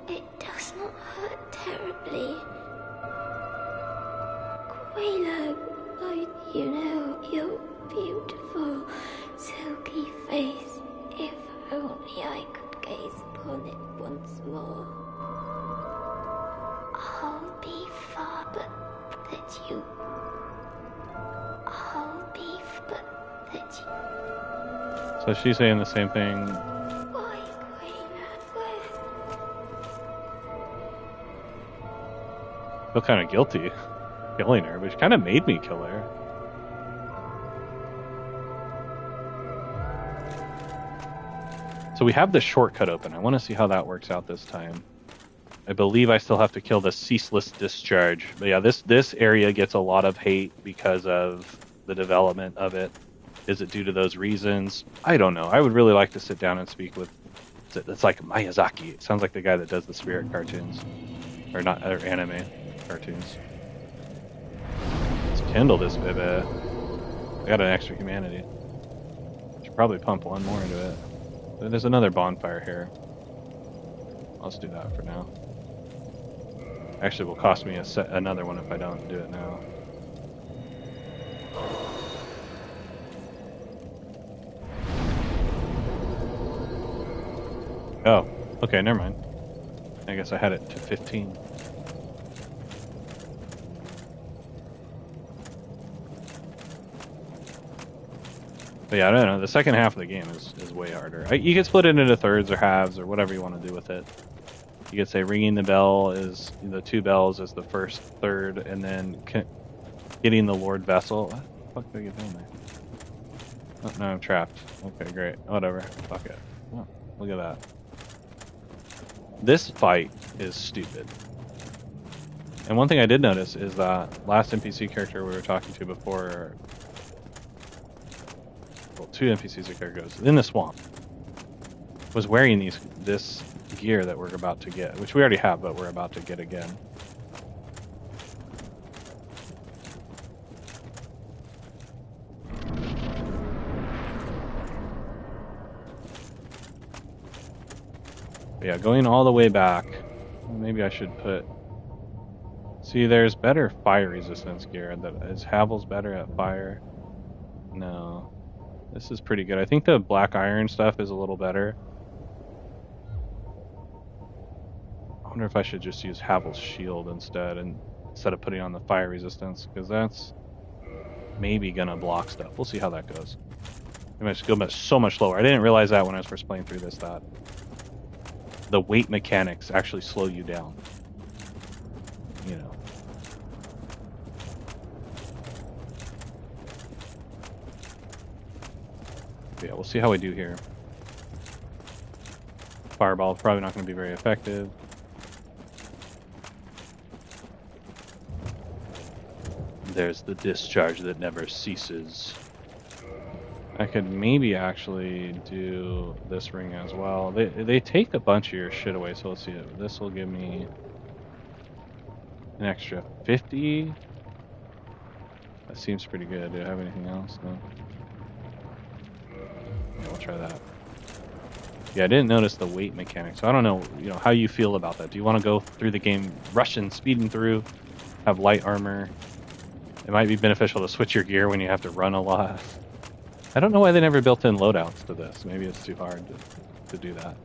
It does not hurt terribly. Quayla, you know, your beautiful, silky face. If only I could gaze upon it once more. I'll be far, but that you... I'll be but that you... So she's saying the same thing. Why, Quayla, where... I feel kind of guilty killing her, but she kind of made me kill her. So we have the shortcut open. I want to see how that works out this time. I believe I still have to kill the ceaseless discharge. But yeah, this area gets a lot of hate because of the development of it. Is it due to those reasons? I don't know. I would really like to sit down and speak with... It's like Miyazaki. It sounds like the guy that does the Spirit cartoons. Or not, or anime cartoons. Let's kindle this baby. I got an extra humanity. Should probably pump one more into it. There's another bonfire here. Let's do that for now. Actually, will cost me another one if I don't do it now. Oh, okay, never mind. I guess I had it to 15. But yeah, I don't know. The second half of the game is way harder. You can split it into thirds or halves or whatever you want to do with it. You could say ringing the bell is the 2 bells is the first third, and then getting the Lord Vessel. What the fuck did I get down there? Oh, no, I'm trapped. Okay, great. Whatever. Fuck it. Oh, look at that. This fight is stupid. And one thing I did notice is that last NPC character we were talking to before... Well, 2 NPCs a character goes in the swamp. Was wearing this gear that we're about to get, which we already have, but we're about to get again. But yeah, going all the way back. Maybe I should put... See, there's better fire resistance gear. Is Havel's better at fire? No. This is pretty good. I think the black iron stuff is a little better. I wonder if I should just use Havel's shield instead of putting on the fire resistance, because that's maybe gonna block stuff. We'll see how that goes. It might just go so much slower. I didn't realize that when I was first playing through this, that the weight mechanics actually slow you down. You know. Yeah, we'll see how we do here. Fireball is probably not going to be very effective. There's the discharge that never ceases. I could maybe actually do this ring as well. They take a bunch of your shit away, so let's see. This will give me an extra 50. That seems pretty good. Do I have anything else? No. Yeah, we'll try that. Yeah, I didn't notice the weight mechanic, so I don't know, how you feel about that. Do you want to go through the game rushing, speeding through, have light armor? It might be beneficial to switch your gear when you have to run a lot. I don't know why they never built in loadouts to this. Maybe it's too hard to do that.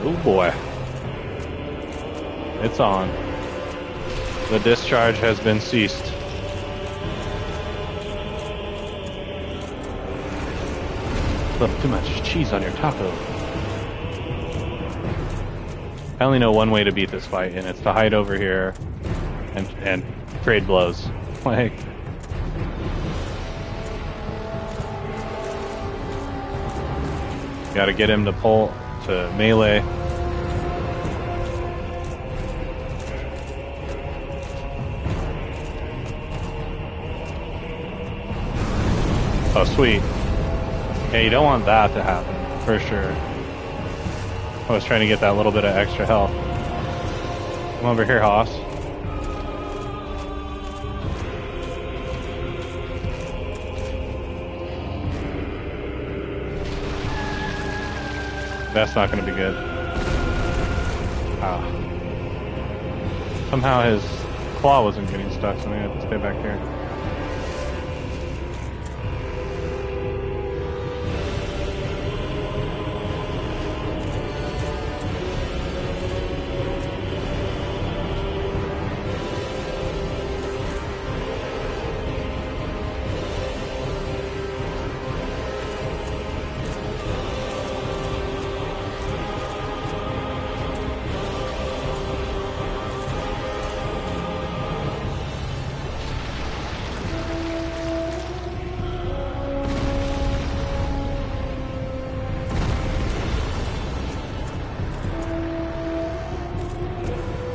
Oh boy. It's on. The discharge has been ceased. Look, too much cheese on your taco. I only know one way to beat this fight, and it's to hide over here and trade blows. Like, gotta get him to pull to melee. sweet. Yeah, you don't want that to happen, for sure. I was trying to get that little bit of extra health. Come over here, Hoss. That's not going to be good. Ah. Somehow his claw wasn't getting stuck, so I have to stay back here.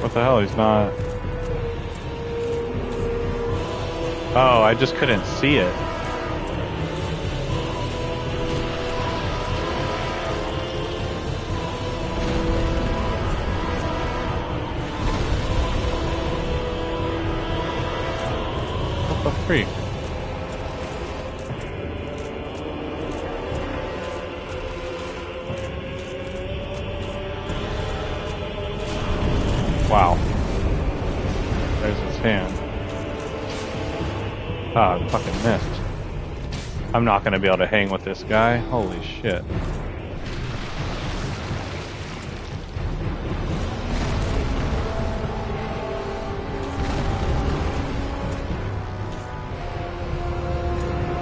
What the hell? He's not... Oh, I just couldn't see it. What the freak? Wow. There's his hand. Ah, I fucking missed. I'm not gonna be able to hang with this guy. Holy shit.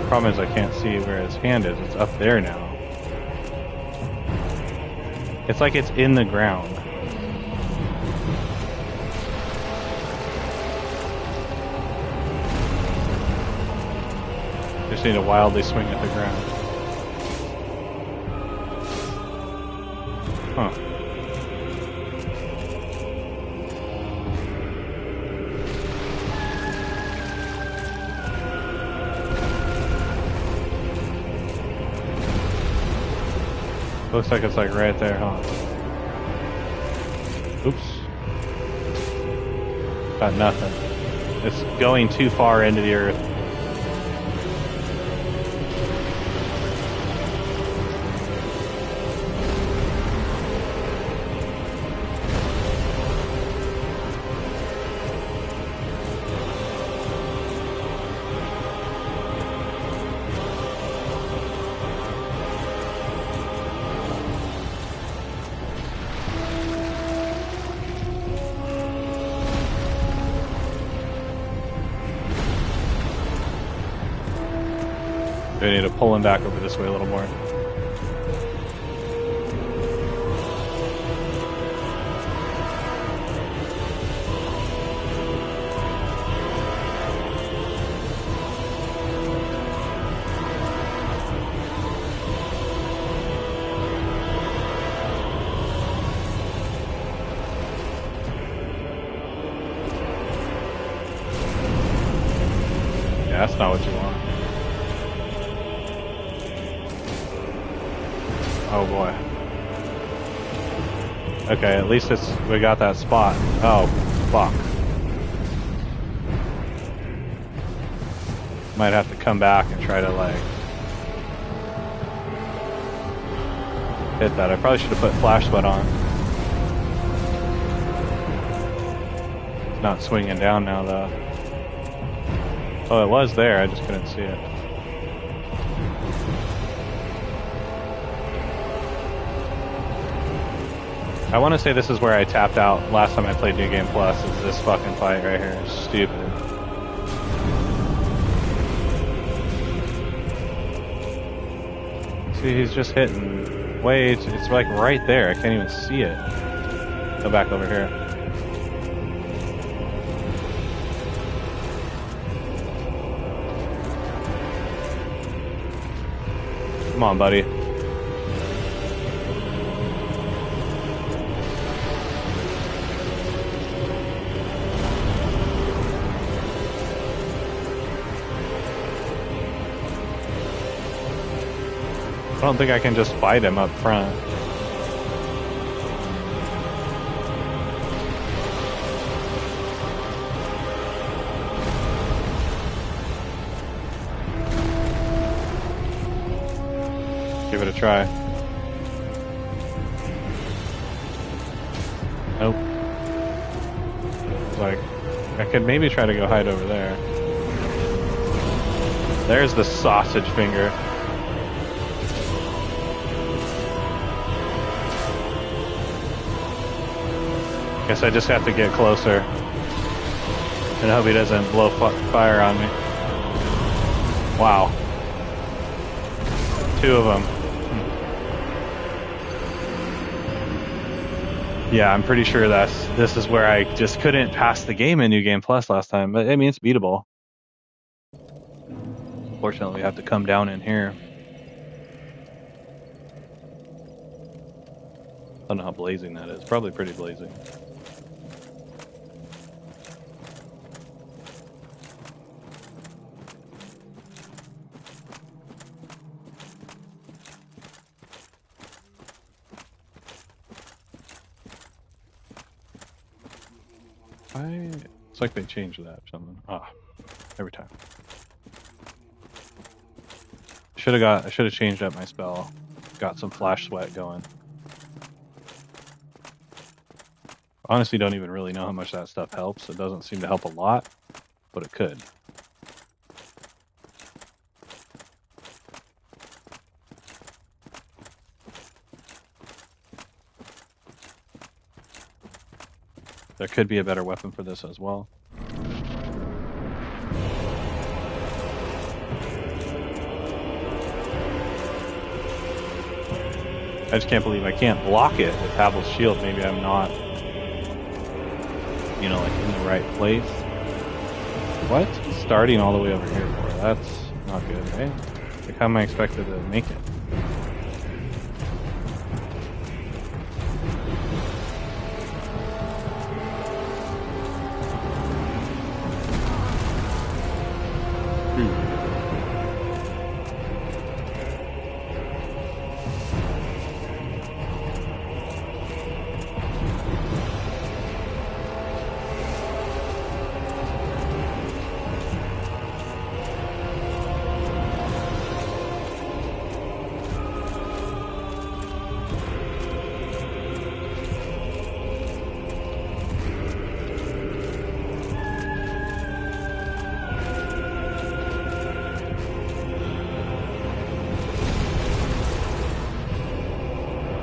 Problem is I can't see where his hand is. It's up there now. It's like it's in the ground. Just need to wildly swing at the ground. Huh. Looks like it's like right there, huh? Oops. Got nothing. It's going too far into the earth. I need to pull him back over this way a little more. Yeah, that's not what you want. Oh boy. Okay, at least we got that spot. Oh, fuck. Might have to come back and try to like hit that. I probably should have put flash sweat on. It's not swinging down now though. Oh, it was there, I just couldn't see it. I want to say this is where I tapped out last time I played New Game Plus, is this fucking fight right here. It's stupid. See, he's just hitting way, it's like right there. I can't even see it. Go back over here. Come on, buddy. don't think I can just fight him up front. Give it a try. Nope. Like, I could maybe try to go hide over there. There's the sausage finger. Guess I just have to get closer and hope he doesn't blow fire on me. Wow. 2 of them. Yeah, I'm pretty sure this is where I just couldn't pass the game in New Game Plus last time. But I mean, it's beatable. Fortunately, we have to come down in here. I don't know how blazing that is. Probably pretty blazing. It's like they changed that or something. Ah, every time. I should have changed up my spell. Got some flash sweat going. Honestly, don't even really know how much that stuff helps. It doesn't seem to help a lot, but it could. There could be a better weapon for this as well. I just can't believe I can't block it with Havel's shield. Maybe I'm not, you know, like in the right place. What? Starting all the way over here for? That's not good, right? Like, how am I expected to make it?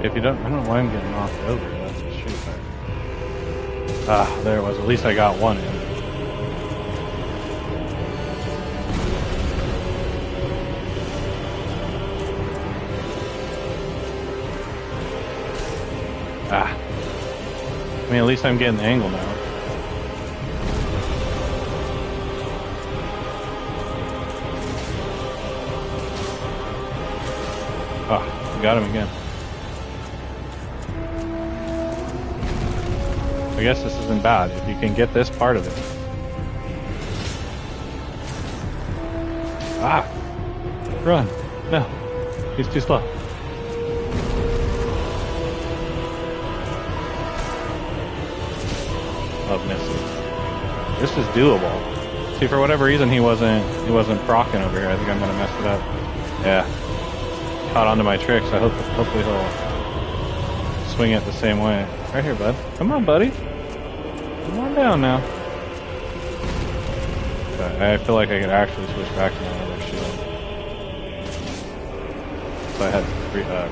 If you don't, I don't know why I'm getting knocked over. That's a shoot there. Ah, there it was. At least I got one in. Ah. I mean, at least I'm getting the angle now. Ah, got him again. I guess this isn't bad if you can get this part of it. Ah! Run! No! He's too slow. Oh, missed. This is doable. See, for whatever reason, he wasn't proccing over here. I think I'm gonna mess it up. Yeah. Caught onto my tricks. Hopefully he'll swing it the same way. Right here, bud. Come on, buddy. Come on down now. Okay, I feel like I could actually switch back to my other shield. So I had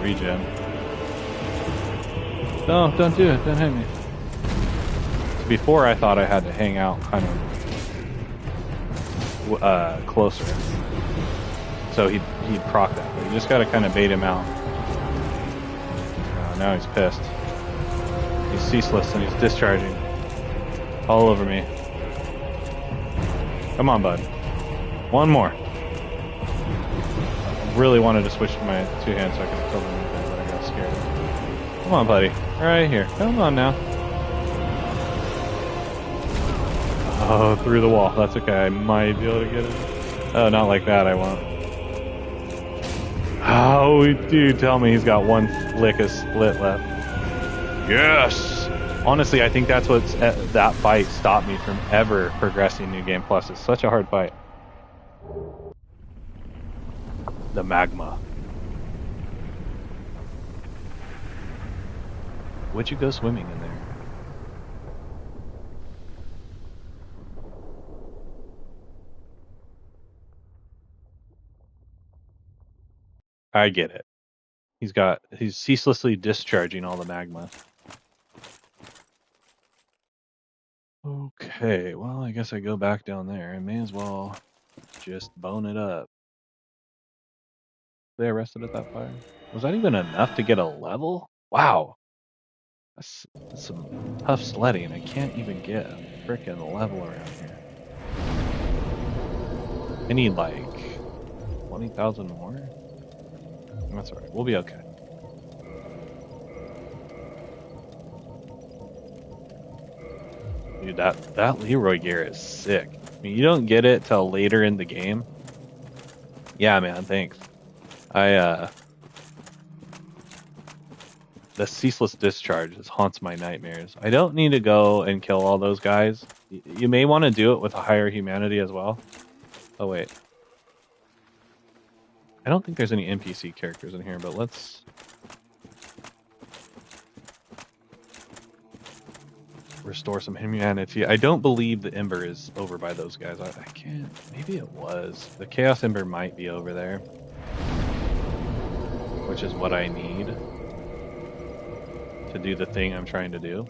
regen. No, don't do it. Don't hit me. Before I thought I had to hang out kind of closer. So he'd proc that. But you just gotta kind of bait him out. Now he's pissed. He's ceaseless and he's discharging all over me. Come on, bud. One more. I really wanted to switch to my two hands so I could kill him, but I got scared. Come on, buddy. Right here. Come on now. Oh, through the wall. That's okay. I might be able to get it. Oh, not like that. I won't. Oh, Oh, dude, tell me he's got one lick of split left. Yes! Honestly, I think that's what's that fight stopped me from ever progressing New Game Plus. It's such a hard fight. The magma. Would you go swimming in there? I get it. He's ceaselessly discharging all the magma. Okay, well, I guess I go back down there. I may as well just bone it up. They arrested at that fire? Was that even enough to get a level? Wow. That's some tough sledding. I can't even get a frickin' level around here. I need like 20,000 more? That's alright. We'll be okay. Dude, that Leroy gear is sick. I mean, you don't get it till later in the game. Yeah, man, thanks. The ceaseless discharge just haunts my nightmares. I don't need to go and kill all those guys. You may want to do it with a higher humanity as well. Oh, wait. I don't think there's any NPC characters in here, but let's restore some humanity. I don't believe the Ember is over by those guys. I can't. Maybe it was. The Chaos Ember might be over there, which is what I need to do the thing I'm trying to do.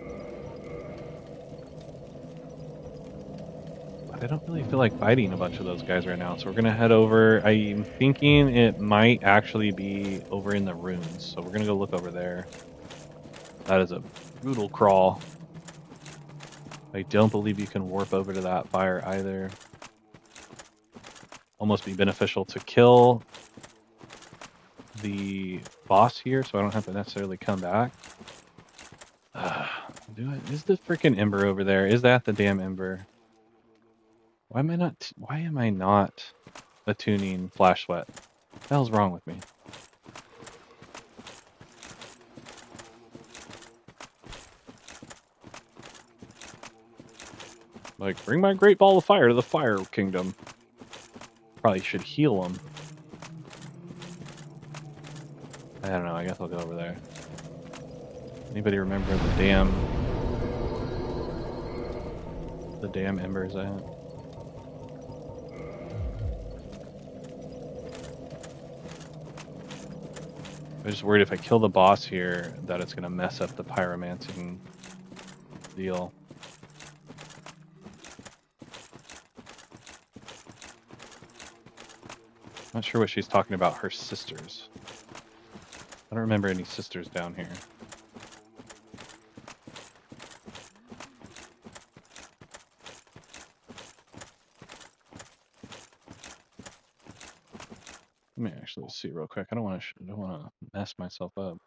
But I don't really feel like fighting a bunch of those guys right now, so we're going to head over. I'm thinking it might actually be over in the ruins, so we're going to go look over there. That is a brutal crawl. I don't believe you can warp over to that fire either. Almost be beneficial to kill the boss here, so I don't have to necessarily come back. Is the freaking Ember over there? Is that the damn Ember? Why am I not attuning Flash Sweat? What the hell's wrong with me? Like, bring my great ball of fire to the Fire Kingdom. Probably should heal him. I don't know, I guess I'll go over there. Anybody remember the damn embers I had? I'm just worried if I kill the boss here that it's gonna mess up the pyromancing deal. Not sure what she's talking about, her sisters. I don't remember any sisters down here. Let me actually see real quick. I don't want to mess myself up.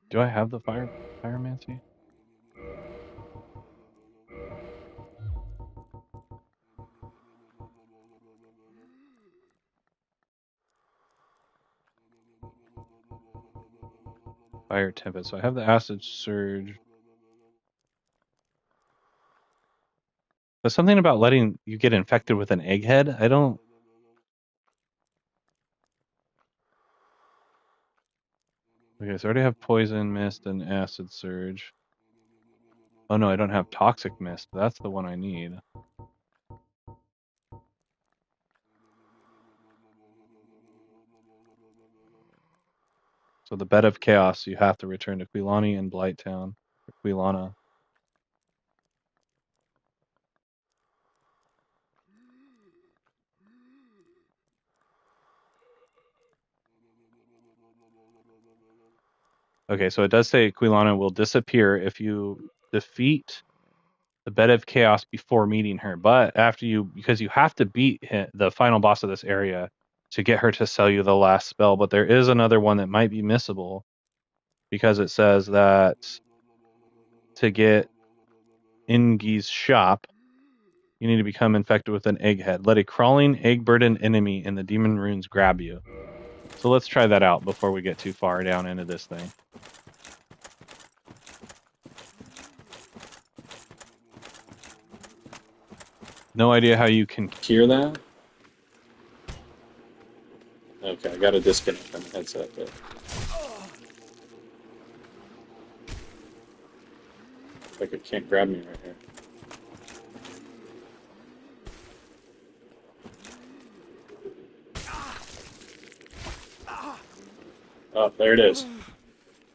Do I have the pyromancy? Fire Tempest. So I have the Acid Surge. There's something about letting you get infected with an egghead. I don't... Okay, so I already have Poison Mist and Acid Surge. Oh no, I don't have Toxic Mist. That's the one I need. So the Bed of Chaos, you have to return to Quilani and Blighttown. Or Quilana. Okay, so it does say Quilana will disappear if you defeat the Bed of Chaos before meeting her. But after you, because you have to beat the final boss of this area to get her to sell you the last spell. But there is another one that might be missable because it says that to get Ingi's shop, you need to become infected with an egghead. Let a crawling, egg-burdened enemy in the demon runes grab you. So let's try that out before we get too far down into this thing. No idea how you can hear that. Okay, I got to disconnect from the headset. But... like it can't grab me right here. Oh, there it is.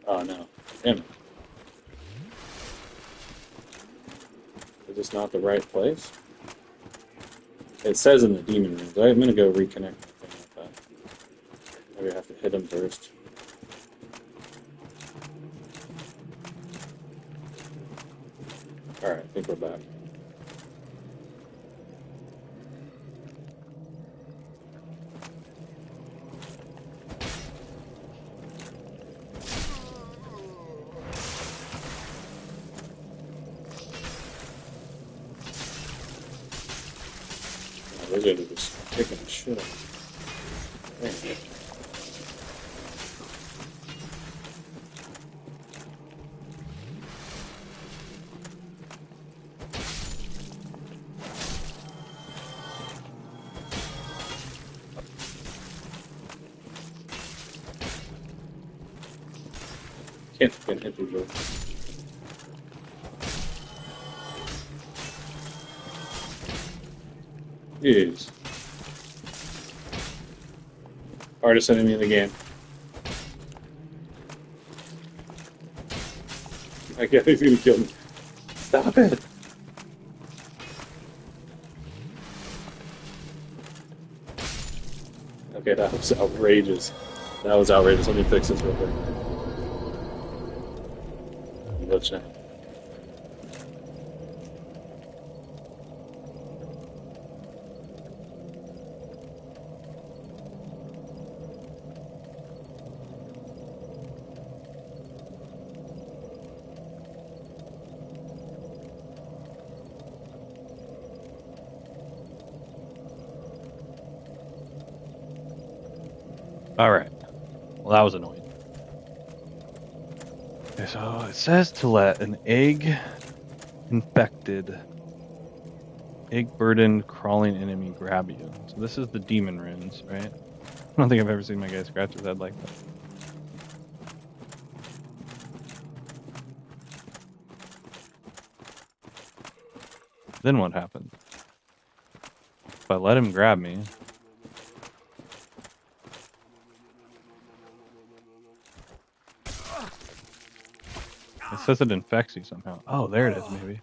Oh no. Damn it. Is this not the right place? It says in the demon rooms. I'm gonna go reconnect my thing with that. Maybe I have to hit him first. Alright, I think we're back. Those guys are just kicking the shit out of me. Dang it. Can't fucking hit these guys. Jeez. Hardest enemy in the game. I guess he's gonna kill me. Stop it! Okay, that was outrageous. That was outrageous. Let me fix this real quick. Glitch now. Alright. Well, that was annoying. Okay, so it says to let an egg-infected, egg-burdened, crawling enemy grab you. So this is the demon runes, right? I don't think I've ever seen my guy scratch his head like that. Then what happens? If I let him grab me... it says it infects you somehow. Oh, there it is, maybe.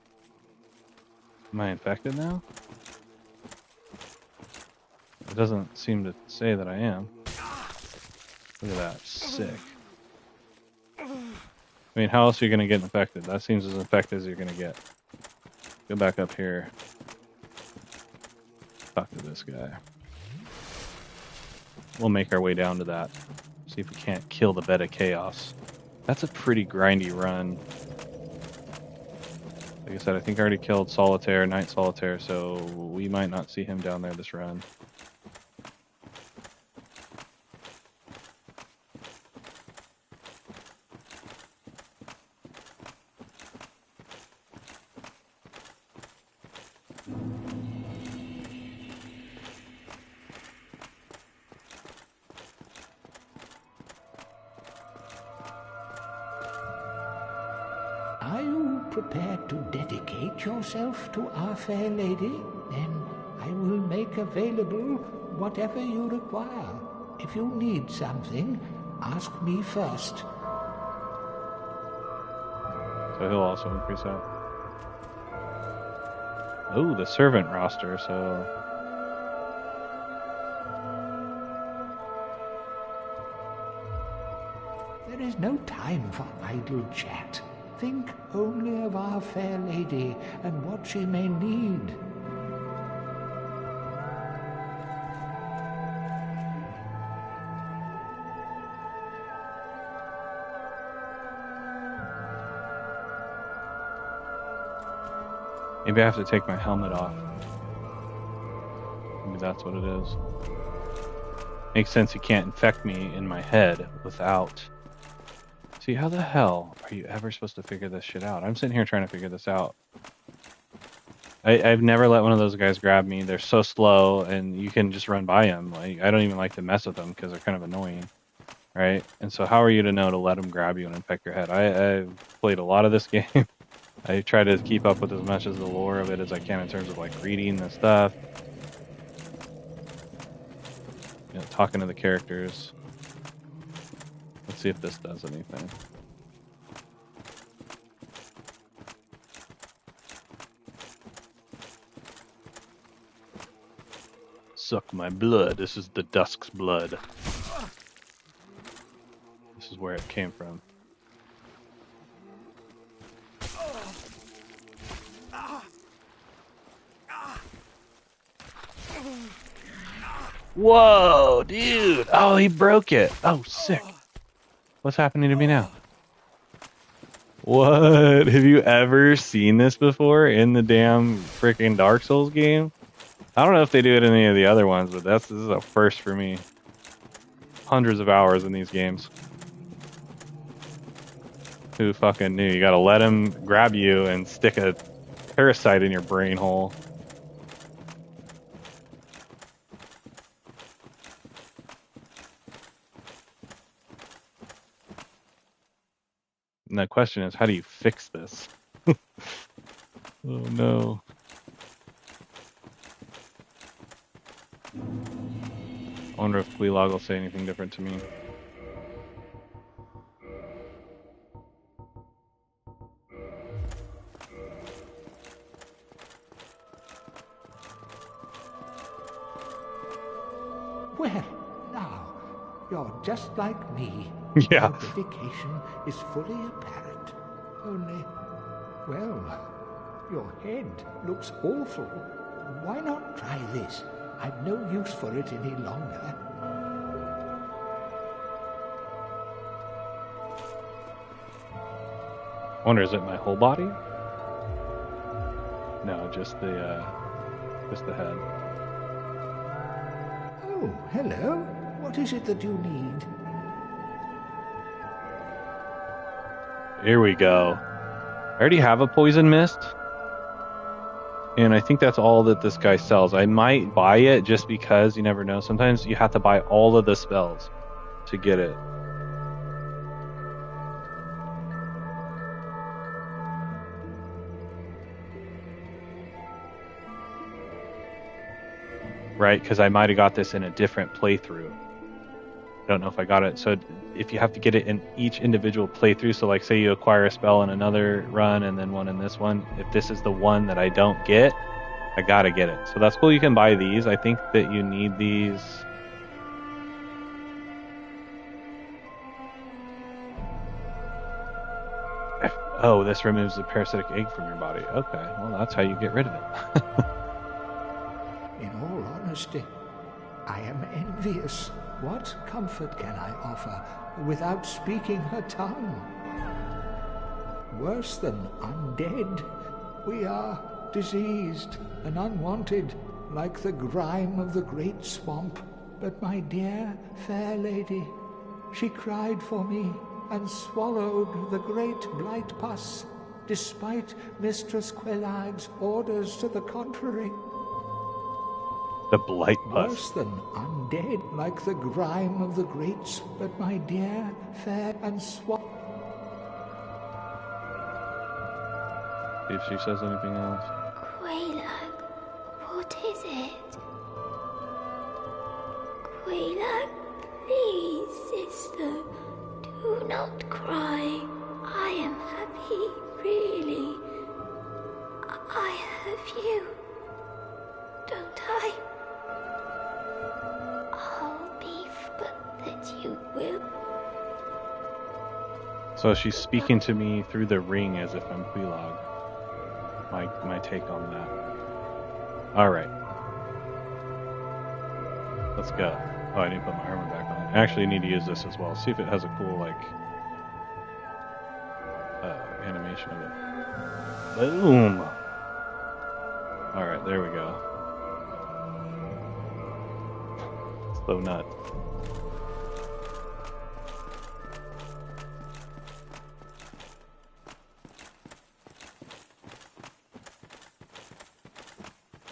Am I infected now? It doesn't seem to say that I am. Look at that. Sick. I mean, how else are you going to get infected? That seems as infected as you're going to get. Go back up here. Talk to this guy. We'll make our way down to that. See if we can't kill the Bed of Chaos. That's a pretty grindy run. Like I said, I think I already killed Solitaire, Night Solitaire, so we might not see him down there this run. Are you prepared to dedicate yourself to our fair lady? Then I will make available whatever you require. If you need something, ask me first. So he'll also increase that. Oh, the servant roster, so... There is no time for idle chat. Think only of our fair lady and what she may need. Maybe I have to take my helmet off. Maybe that's what it is. Makes sense you can't infect me in my head without... See, how the hell are you ever supposed to figure this shit out? I'm sitting here trying to figure this out. I've never let one of those guys grab me. They're so slow, and you can just run by them. Like, I don't even like to mess with them because they're kind of annoying, right? And so how are you to know to let them grab you and infect your head? I've played a lot of this game. I try to keep up with as much of the lore of it as I can in terms of like reading the stuff, you know, talking to the characters. Let's see if this does anything. Suck my blood. This is the Dusk's blood. This is where it came from. Whoa, dude! Oh, he broke it. Oh, sick. What's happening to me now? What? Have you ever seen this before in the damn freaking Dark Souls game? I don't know if they do it in any of the other ones, but this is a first for me. Hundreds of hours in these games. Who fucking knew? You gotta let him grab you and stick a parasite in your brain hole. And the question is, how do you fix this? Oh no. I wonder if Quelaag will say anything different to me. Well, now, you're just like me. Yeah. Your dedication is fully apparent. Only, well, your head looks awful. Why not try this? I've no use for it any longer. I wonder, is it my whole body? No, just the head. Oh, hello. What is it that you need? Here we go. I already have a poison mist. And I think that's all that this guy sells. I might buy it just because, you never know. Sometimes you have to buy all of the spells to get it. Right, because I might have got this in a different playthrough. I don't know if I got it. So if you have to get it in each individual playthrough, so like say you acquire a spell in another run and then one in this one, if this is the one that I don't get, I gotta get it. So that's cool, you can buy these. I think that you need these. Oh, this removes the parasitic egg from your body. Okay, well that's how you get rid of it. In all honesty, I am envious. What comfort can I offer without speaking her tongue? Worse than undead, we are diseased and unwanted, like the grime of the great swamp. But my dear fair lady, she cried for me and swallowed the great blight pus, despite Mistress Quelaag's orders to the contrary. The blight pus. Worse than undead, like the grime of the greats, but my dear, fair, and See if she says anything else. Quaylag, what is it? Quaylag, please, sister, do not cry. I am happy, really. I have you, don't I? I'll be but that you will. So she's speaking to me through the ring as if I'm Quelaag. My take on that. Alright. Let's go. Oh, I need to put my armor back on. I actually need to use this as well. See if it has a cool, like, animation of it. Boom! Alright, there we go. So nut.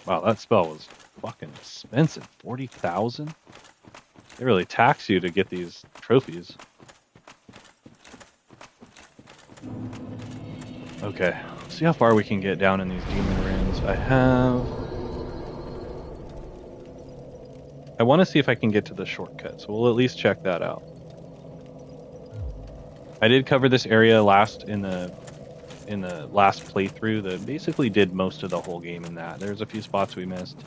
Wow, that spell was fucking expensive. 40,000? They really tax you to get these trophies. Okay, see how far we can get down in these demon ruins. I want to see if I can get to the shortcut, so we'll at least check that out. I did cover this area in the last playthrough that basically did most of the whole game in that. There's a few spots we missed.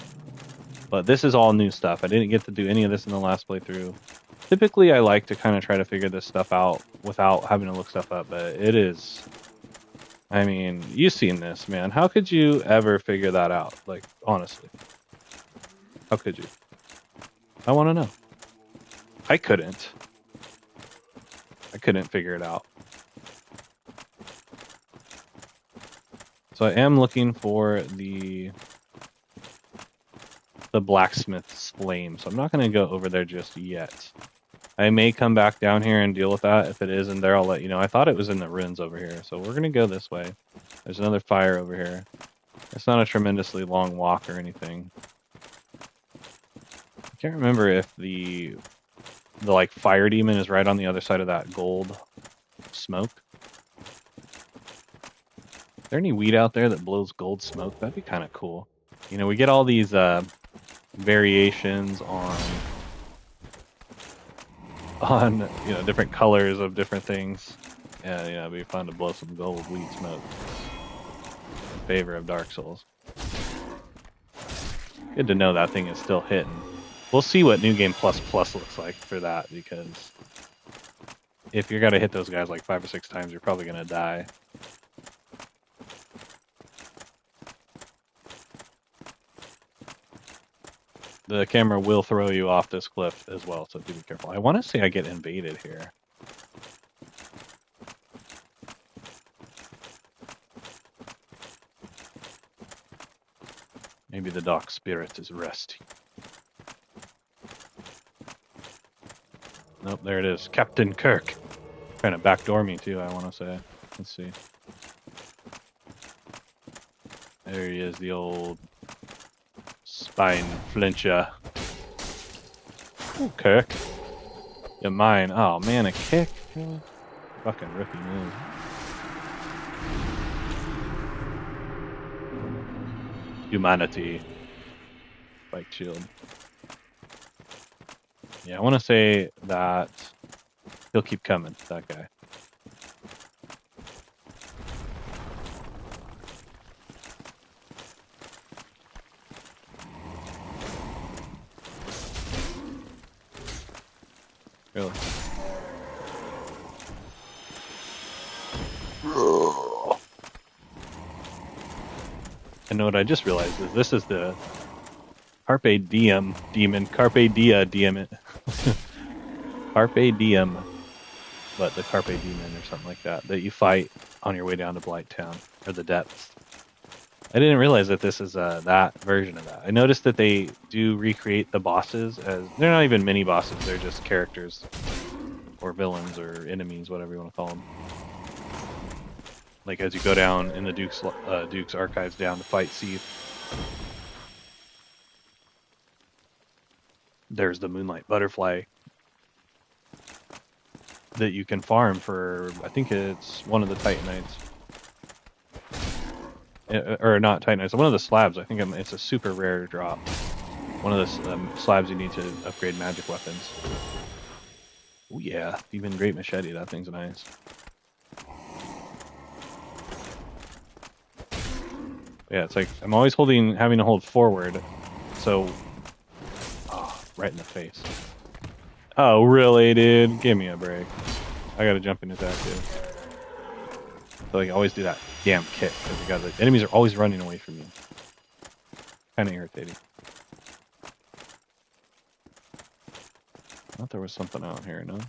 But this is all new stuff. I didn't get to do any of this in the last playthrough. Typically, I like to kind of try to figure this stuff out without having to look stuff up, but it is... I mean, you've seen this, man. How could you ever figure that out? Like, honestly. How could you? I want to know. I couldn't. I couldn't figure it out. So I am looking for the blacksmith's flame. So I'm not going to go over there just yet. I may come back down here and deal with that. If it isn't there, I'll let you know. I thought it was in the ruins over here. So we're going to go this way. There's another fire over here. It's not a tremendously long walk or anything. I can't remember if the like fire demon is right on the other side of that gold smoke. Is there any weed out there that blows gold smoke? That'd be kind of cool. You know, we get all these variations on you know, different colors of different things. Yeah, you know, it'd be fun to blow some gold weed smoke in favor of Dark Souls. Good to know that thing is still hitting. We'll see what New Game Plus Plus looks like for that, because if you're gonna hit those guys like 5 or 6 times, you're probably gonna die. The camera will throw you off this cliff as well, so do be careful. I want to say I get invaded here. Maybe the dark spirit is resting. Nope, there it is. Captain Kirk. Trying to backdoor me too, I want to say. Let's see. There he is, the old spine flincher. Ooh, Kirk. You're mine. Oh man, a kick? Fucking rookie move. Humanity. Spike shield. Yeah, I want to say that he'll keep coming, that guy. Really? I know what I just realized is this is the Carpe Diem demon. Carpe Dia demon. Carpe Diem. But the Carpe Demon or something like that you fight on your way down to Blight Town, or the depths. I didn't realize that this is that version of that. I noticed that they do recreate the bosses as... They're not even mini bosses, they're just characters. Or villains, or enemies, whatever you want to call them. Like as you go down in the Duke's archives down to fight Seath. There's the Moonlight Butterfly that you can farm for, I think it's one of the Titanites. or not Titanite. One of the slabs. I think it's a super rare drop. One of the slabs you need to upgrade magic weapons. Oh yeah, even great machete. That thing's nice. Yeah, it's like I'm always having to hold forward, so right in the face. Oh really, dude? Give me a break. I gotta jump into that too. So like, I always do that damn kick because the enemies are always running away from you. Kind of irritating. I thought there was something out here, no?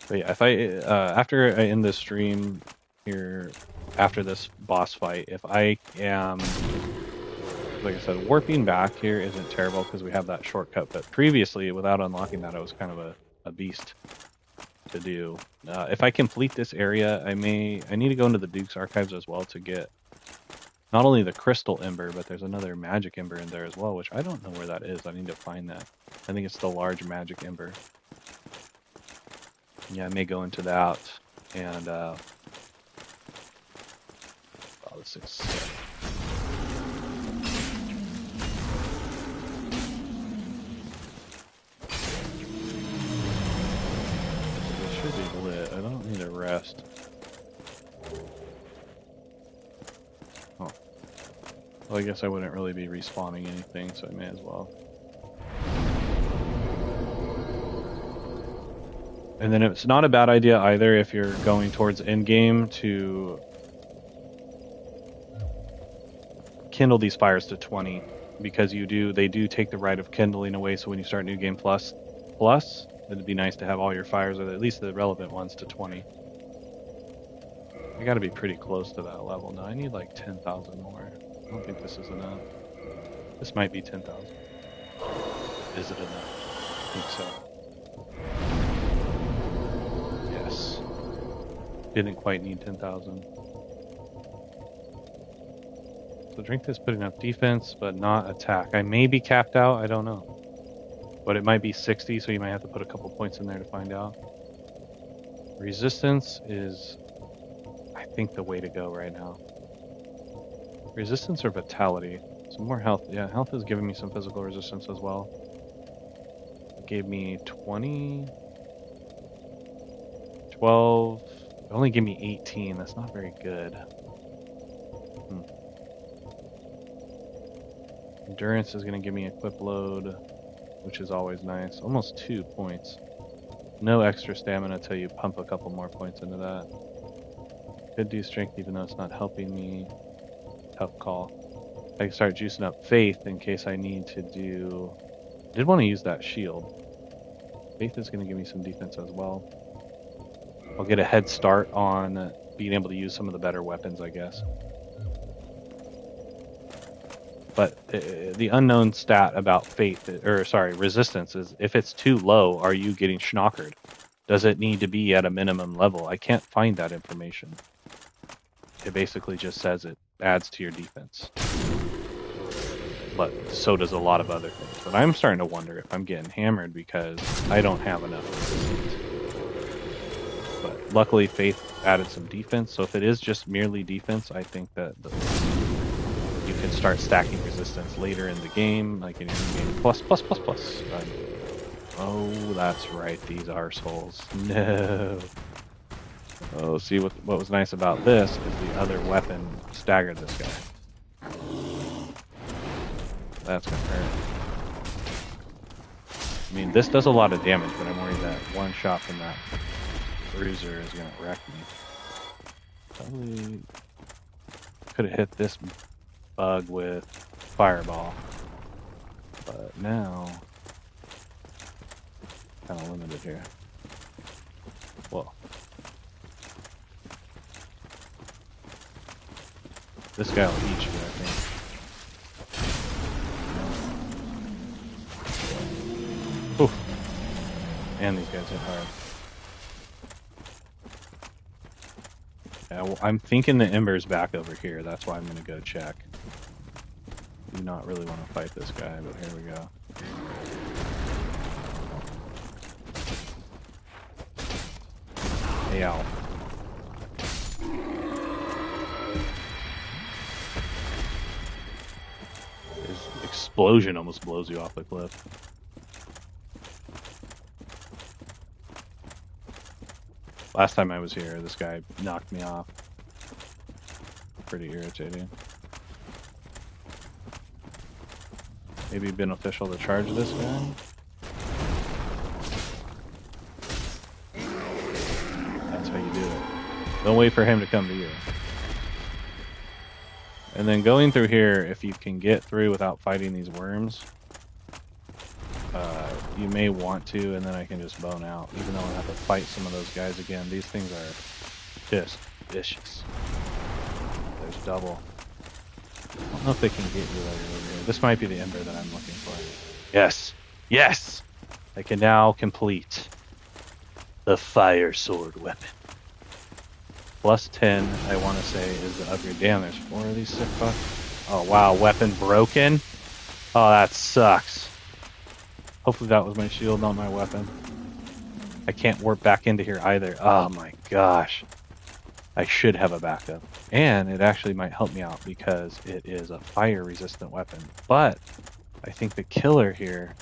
But yeah, if after I end this stream here, after this boss fight, if I am, like I said, warping back here isn't terrible because we have that shortcut. But previously, without unlocking that, it was kind of a beast to do. If I complete this area, I need to go into the Duke's archives as well to get not only the crystal ember, but there's another magic ember in there as well, which I don't know where that is. I need to find that. I think it's the large magic ember. Yeah, I may go into that and oh, this is sick. It should be lit. I don't need a rest. Oh. Well, I guess I wouldn't really be respawning anything, so I may as well. And then it's not a bad idea either if you're going towards endgame to kindle these fires to 20, because they do take the right of kindling away. So when you start New Game Plus, it'd be nice to have all your fires, or at least the relevant ones, to 20. I got to be pretty close to that level now. I need like 10,000 more. I don't think this is enough. This might be 10,000. Is it enough? I think so. Yes. Didn't quite need 10,000. So drink this, put enough defense, but not attack. I may be capped out, I don't know. But it might be 60, so you might have to put a couple points in there to find out. Resistance is, I think, the way to go right now. Resistance or vitality? Some more health. Yeah, health is giving me some physical resistance as well. It gave me 20, 12. It only gave me 18. That's not very good. Endurance is going to give me equip load, which is always nice. Almost 2 points. No extra stamina until you pump a couple more points into that. Could do strength even though it's not helping me. Tough call. I can start juicing up faith in case I need to do... I did want to use that shield. Faith is going to give me some defense as well. I'll get a head start on being able to use some of the better weapons, I guess. But the unknown stat about faith, resistance, is if it's too low, are you getting schnockered? Does it need to be at a minimum level? I can't find that information. It basically just says it adds to your defense. But so does a lot of other things. But I'm starting to wonder if I'm getting hammered because I don't have enough resistance. But luckily, faith added some defense. So if it is just merely defense, I think that you can start stacking resistance later in the game, like in your game plus. Oh, that's right, these arseholes. No. Oh, see, what was nice about this is the other weapon staggered this guy. That's gonna hurt. I mean, this does a lot of damage, but I'm worried that one shot from that bruiser is gonna wreck me. Probably could have hit this bug with fireball, but now kind of limited here. Whoa. This guy will eat you, I think. Oof. And these guys hit hard. Yeah, well, I'm thinking the ember's back over here. That's why I'm going to go check. do not really want to fight this guy, but here we go. Hey, ow. His explosion almost blows you off the cliff. Last time I was here, this guy knocked me off. Pretty irritating. Maybe beneficial to charge this guy? That's how you do it. Don't wait for him to come to you. And then going through here, if you can get through without fighting these worms, you may want to, and then I can just bone out, even though I have to fight some of those guys again. These things are just vicious. There's double. I don't know if they can get you while you're over here. This might be the ember that I'm looking for. Yes! Yes! I can now complete the fire sword weapon. Plus 10, I want to say, is the upgrade. Damn, there's 4 of these sick fucks. Oh, wow, weapon broken? Oh, that sucks. Hopefully that was my shield, not my weapon. I can't warp back into here either. Oh my gosh. I should have a backup. And it actually might help me out because it is a fire-resistant weapon. But I think the killer here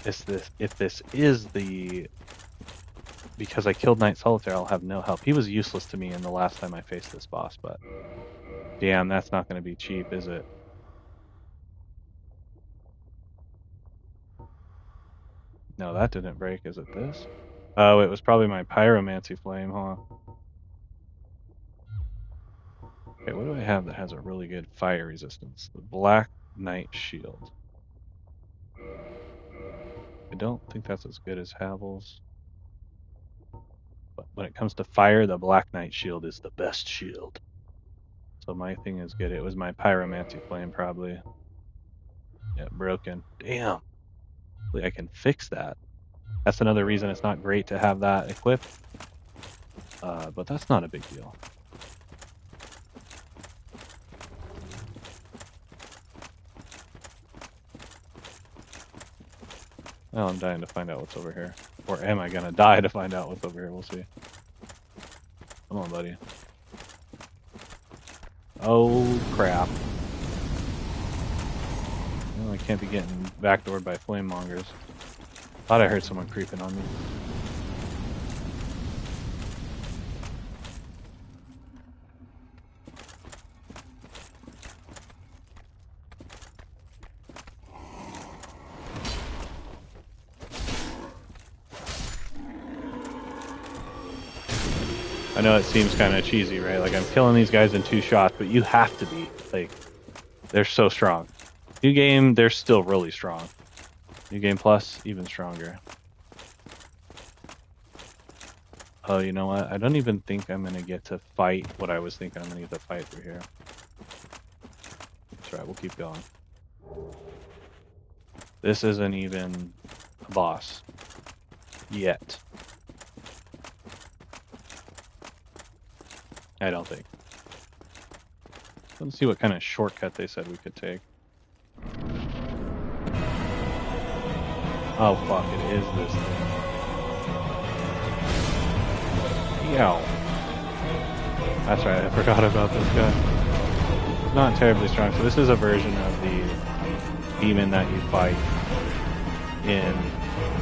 is this. If this is the... Because I killed Knight Solitaire, I'll have no help. He was useless to me in the last time I faced this boss, but... Damn, that's not going to be cheap, is it? No, that didn't break. Is it this? Oh, it was probably my pyromancy flame, huh? Okay, what do I have that has a really good fire resistance? The Black Knight Shield. I don't think that's as good as Havel's. But when it comes to fire, the Black Knight Shield is the best shield. So my thing is good. It was my pyromancy flame, probably. Yeah, broken. Damn. Hopefully I can fix that. That's another reason it's not great to have that equipped. But that's not a big deal. Well, I'm dying to find out what's over here. Or am I gonna die to find out what's over here? We'll see. Come on, buddy. Oh, crap. Well, I can't be getting backdoored by flame mongers. Thought I heard someone creeping on me. I know it seems kind of cheesy, right? Like, I'm killing these guys in 2 shots, but you have to be. Like, they're so strong. New game, they're still really strong. New game plus, even stronger. Oh, you know what? I don't even think I'm going to get to fight what I was thinking I'm going to get to fight through here. That's right, we'll keep going. This isn't even a boss. Yet. I don't think. Let's see what kind of shortcut they said we could take. Oh fuck, it is this thing. Yow. That's right, I forgot about this guy. It's not terribly strong, so this is a version of the demon that you fight in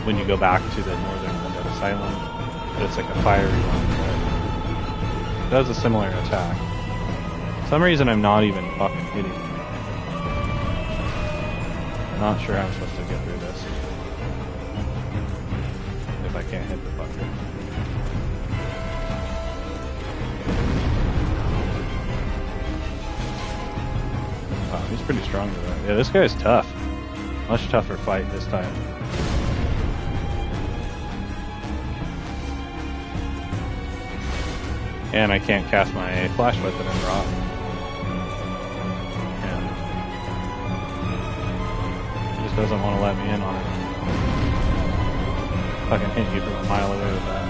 when you go back to the Northern Undead Asylum. But it's like a fiery one, right? It does a similar attack. For some reason I'm not even fucking hitting him. I'm not sure how I'm supposed to get through this. If I can't hit the fucker. Wow, he's pretty strong to that. Yeah, this guy's tough. Much tougher fight this time. And I can't cast my flash weapon in rock. And he just doesn't want to let me in on it. I can hit you from a mile away with that.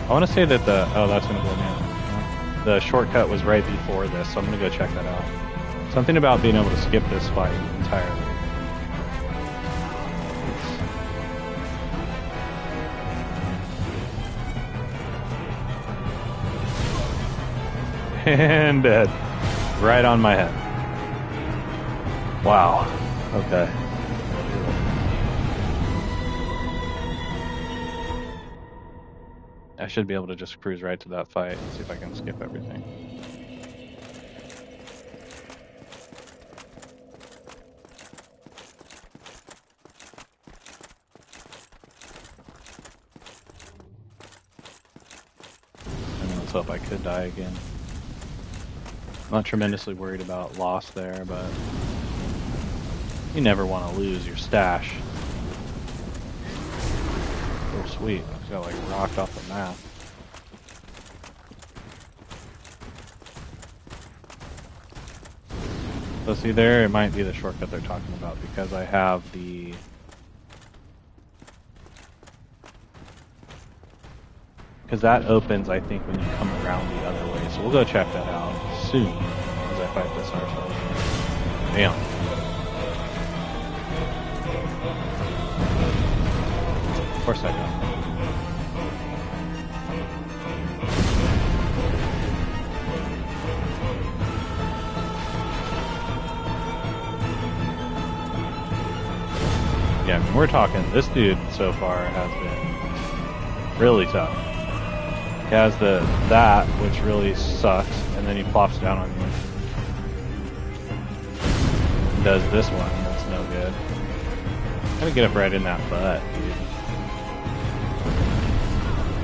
I want to say that that's going to blow me up. The shortcut was right before this, so I'm going to go check that out. Something about being able to skip this fight entirely. And dead. Right on my head. Wow. Okay. I should be able to just cruise right to that fight and see if I can skip everything. And let's hope I could die again. Not tremendously worried about loss there, but you never want to lose your stash. Oh, sweet. I got like rocked off the map. So see there, it might be the shortcut they're talking about because I have the... Because that opens, I think, when you come around the other way. So we'll go check that out soon as I fight this ourselves. Damn. Of course I got that. Yeah, I mean, we're talking, this dude so far has been really tough. He has that, which really sucks, and then he plops down on you. Does this one, that's no good. Gotta get up right in that butt, dude.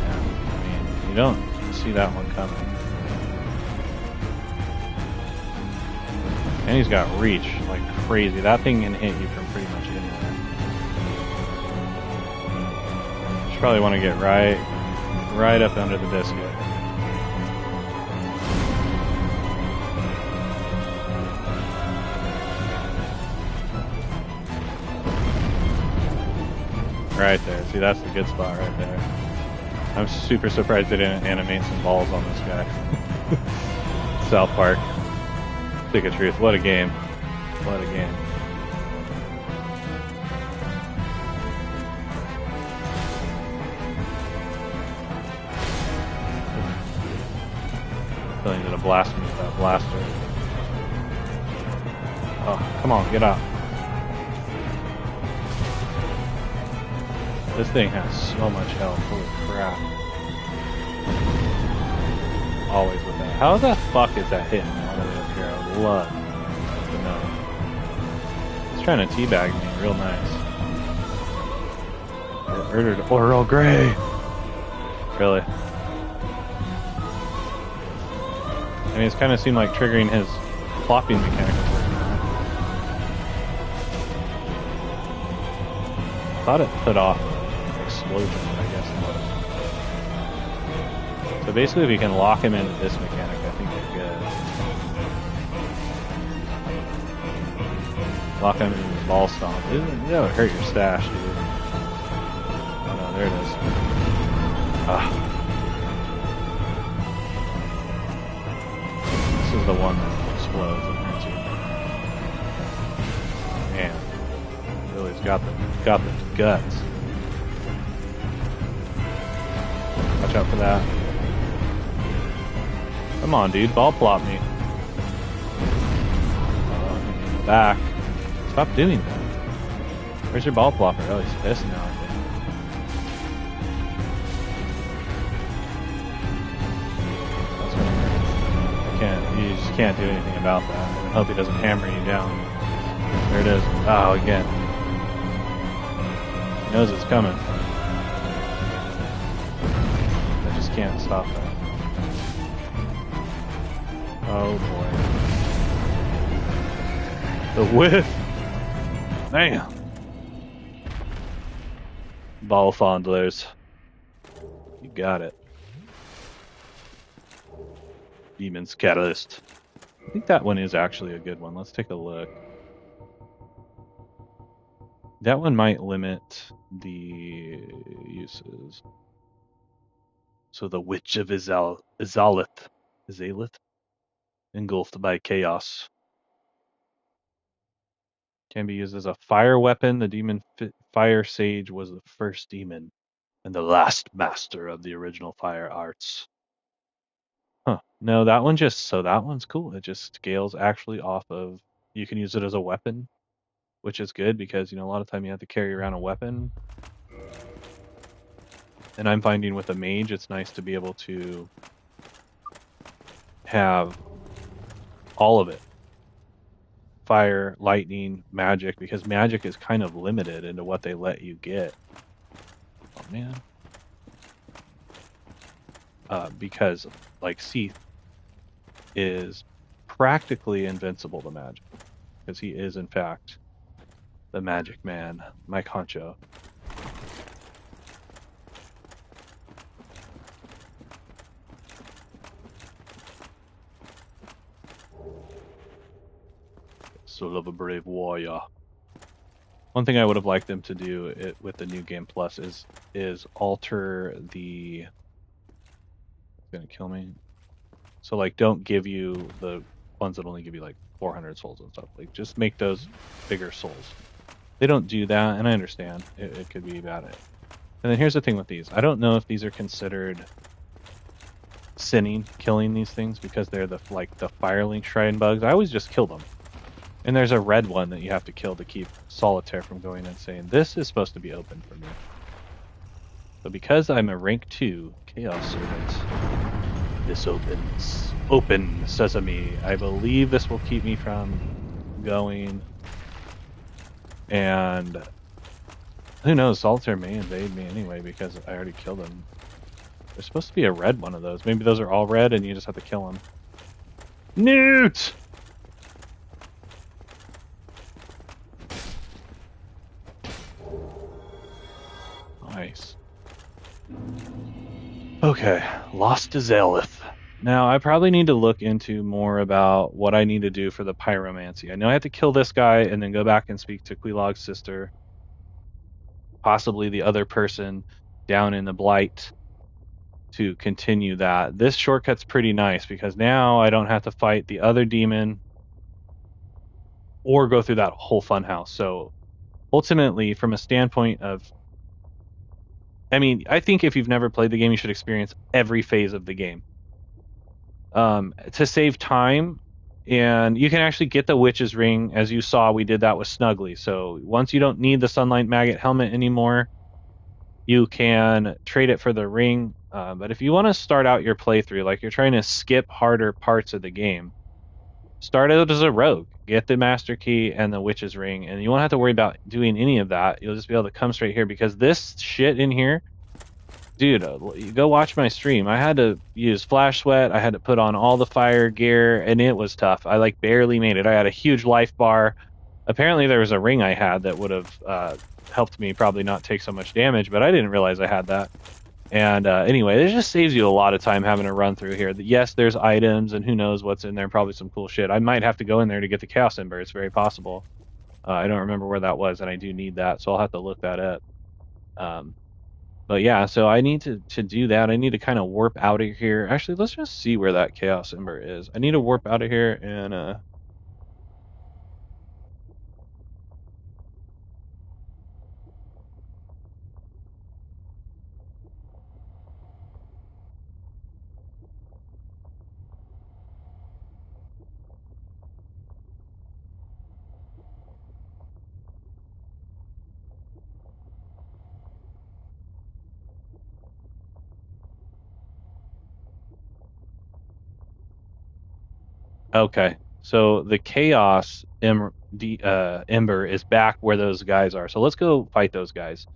Yeah, I mean, you don't see that one coming. And he's got reach like crazy. That thing can hit you from pretty much anywhere. Should probably want to get right up under the biscuit. Right there. See, that's the good spot right there. I'm super surprised they didn't animate some balls on this guy. South Park. Stick of truth. What a game. What a game. Feeling gonna blast me with that blaster. Oh, come on, get out. This thing has so much health. Holy crap. Always with that. How the fuck is that hitting me all the way up here? I would love to know. He's trying to teabag me real nice. Or Earl Grey. Really? I mean, it's kind of seemed like triggering his flopping mechanic was working on. I thought it put off an explosion, but I guess not. So basically, if you can lock him into this mechanic, I think you're good. Lock him into the ball stomp. That would hurt your stash, dude. Oh no, there it is. Ah. This is the one that explodes and hurts you. Man, Billy's got the guts. Watch out for that. Come on, dude, ball plop me. In the back. Stop doing that. Where's your ball plopper? Oh, he's pissed now, I think. That's gonna hurt. You just can't do anything about that. I hope he doesn't hammer you down. There it is. Oh, again. He knows it's coming. I just can't stop that. Oh boy. The whiff! Damn! Ball fondlers. You got it. Demon's Catalyst. I think that one is actually a good one. Let's take a look. That one might limit the uses. So the Witch of Izalith, engulfed by chaos. Can be used as a fire weapon. The demon fire sage was the first demon and the last master of the original fire arts. Huh. No, that one's cool. It just scales actually off of, you can use it as a weapon, which is good because, a lot of time you have to carry around a weapon. And I'm finding with a mage, it's nice to be able to have all of it. Fire, lightning, magic, because magic is kind of limited into what they let you get. Oh man. Because like Seath is practically invincible to magic. Because he is in fact the magic man, my Concho. Soul of a brave warrior. One thing I would have liked them to do with the new game plus is alter the. It's gonna kill me. So like, don't give you the ones that only give you like 400 souls and stuff. Like, just make those bigger souls. They don't do that, and I understand it could be about it. And then here's the thing with these. I don't know if these are considered sinning, killing these things, because they're the firelink shrine bugs. I always just kill them. And there's a red one that you have to kill to keep Solitaire from going insane. This is supposed to be open for me. So because I'm a rank 2 Chaos Servant, this opens. Open sesame. I believe this will keep me from going. And who knows, Solitaire may invade me anyway because I already killed him. There's supposed to be a red one of those. Maybe those are all red and you just have to kill them. Newt! Nice. Okay, lost to Zalith. Now, I probably need to look into more about what I need to do for the pyromancy. I know I have to kill this guy and then go back and speak to Quilog's sister. Possibly the other person down in the Blight to continue that. This shortcut's pretty nice because now I don't have to fight the other demon or go through that whole funhouse. So ultimately, from a standpoint of, I think if you've never played the game, you should experience every phase of the game. To save time, and you can actually get the Witch's Ring. As you saw, we did that with Snuggly. So once you don't need the Sunlight Maggot helmet anymore, you can trade it for the ring. But if you want to start out your playthrough, like you're trying to skip harder parts of the game, start out as a rogue. Get the Master Key and the Witch's Ring, and you won't have to worry about doing any of that. You'll just be able to come straight here, because this shit in here, dude, go watch my stream. I had to use Flash Sweat. I had to put on all the fire gear, and it was tough. I barely made it. I had a huge life bar. Apparently there was a ring I had that would have helped me probably not take so much damage, but I didn't realize I had that. And anyway, it just saves you a lot of time having to run through here. Yes, there's items, and who knows what's in there, probably some cool shit. I might have to go in there to get the Chaos Ember. It's very possible. I don't remember where that was, and I do need that, so I'll have to look that up. But yeah, so I need to do that. I need to kind of warp out of here. Actually, let's just see where that Chaos Ember is. I need to warp out of here and okay. So the Chaos Ember is back where those guys are. So let's go fight those guys.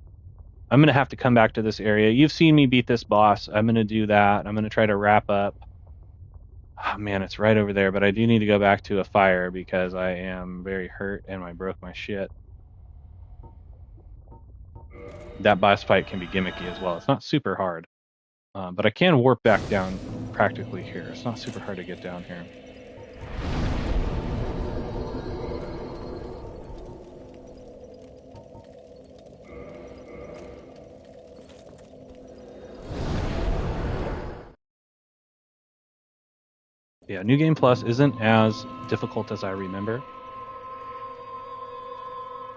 I'm going to have to come back to this area. You've seen me beat this boss. I'm going to do that. I'm going to try to wrap up. Oh, man, it's right over there, but I do need to go back to a fire because I am very hurt and I broke my shit. That boss fight can be gimmicky as well. It's not super hard, but I can warp back down practically here. It's not super hard to get down here. Yeah, New Game Plus isn't as difficult as I remember.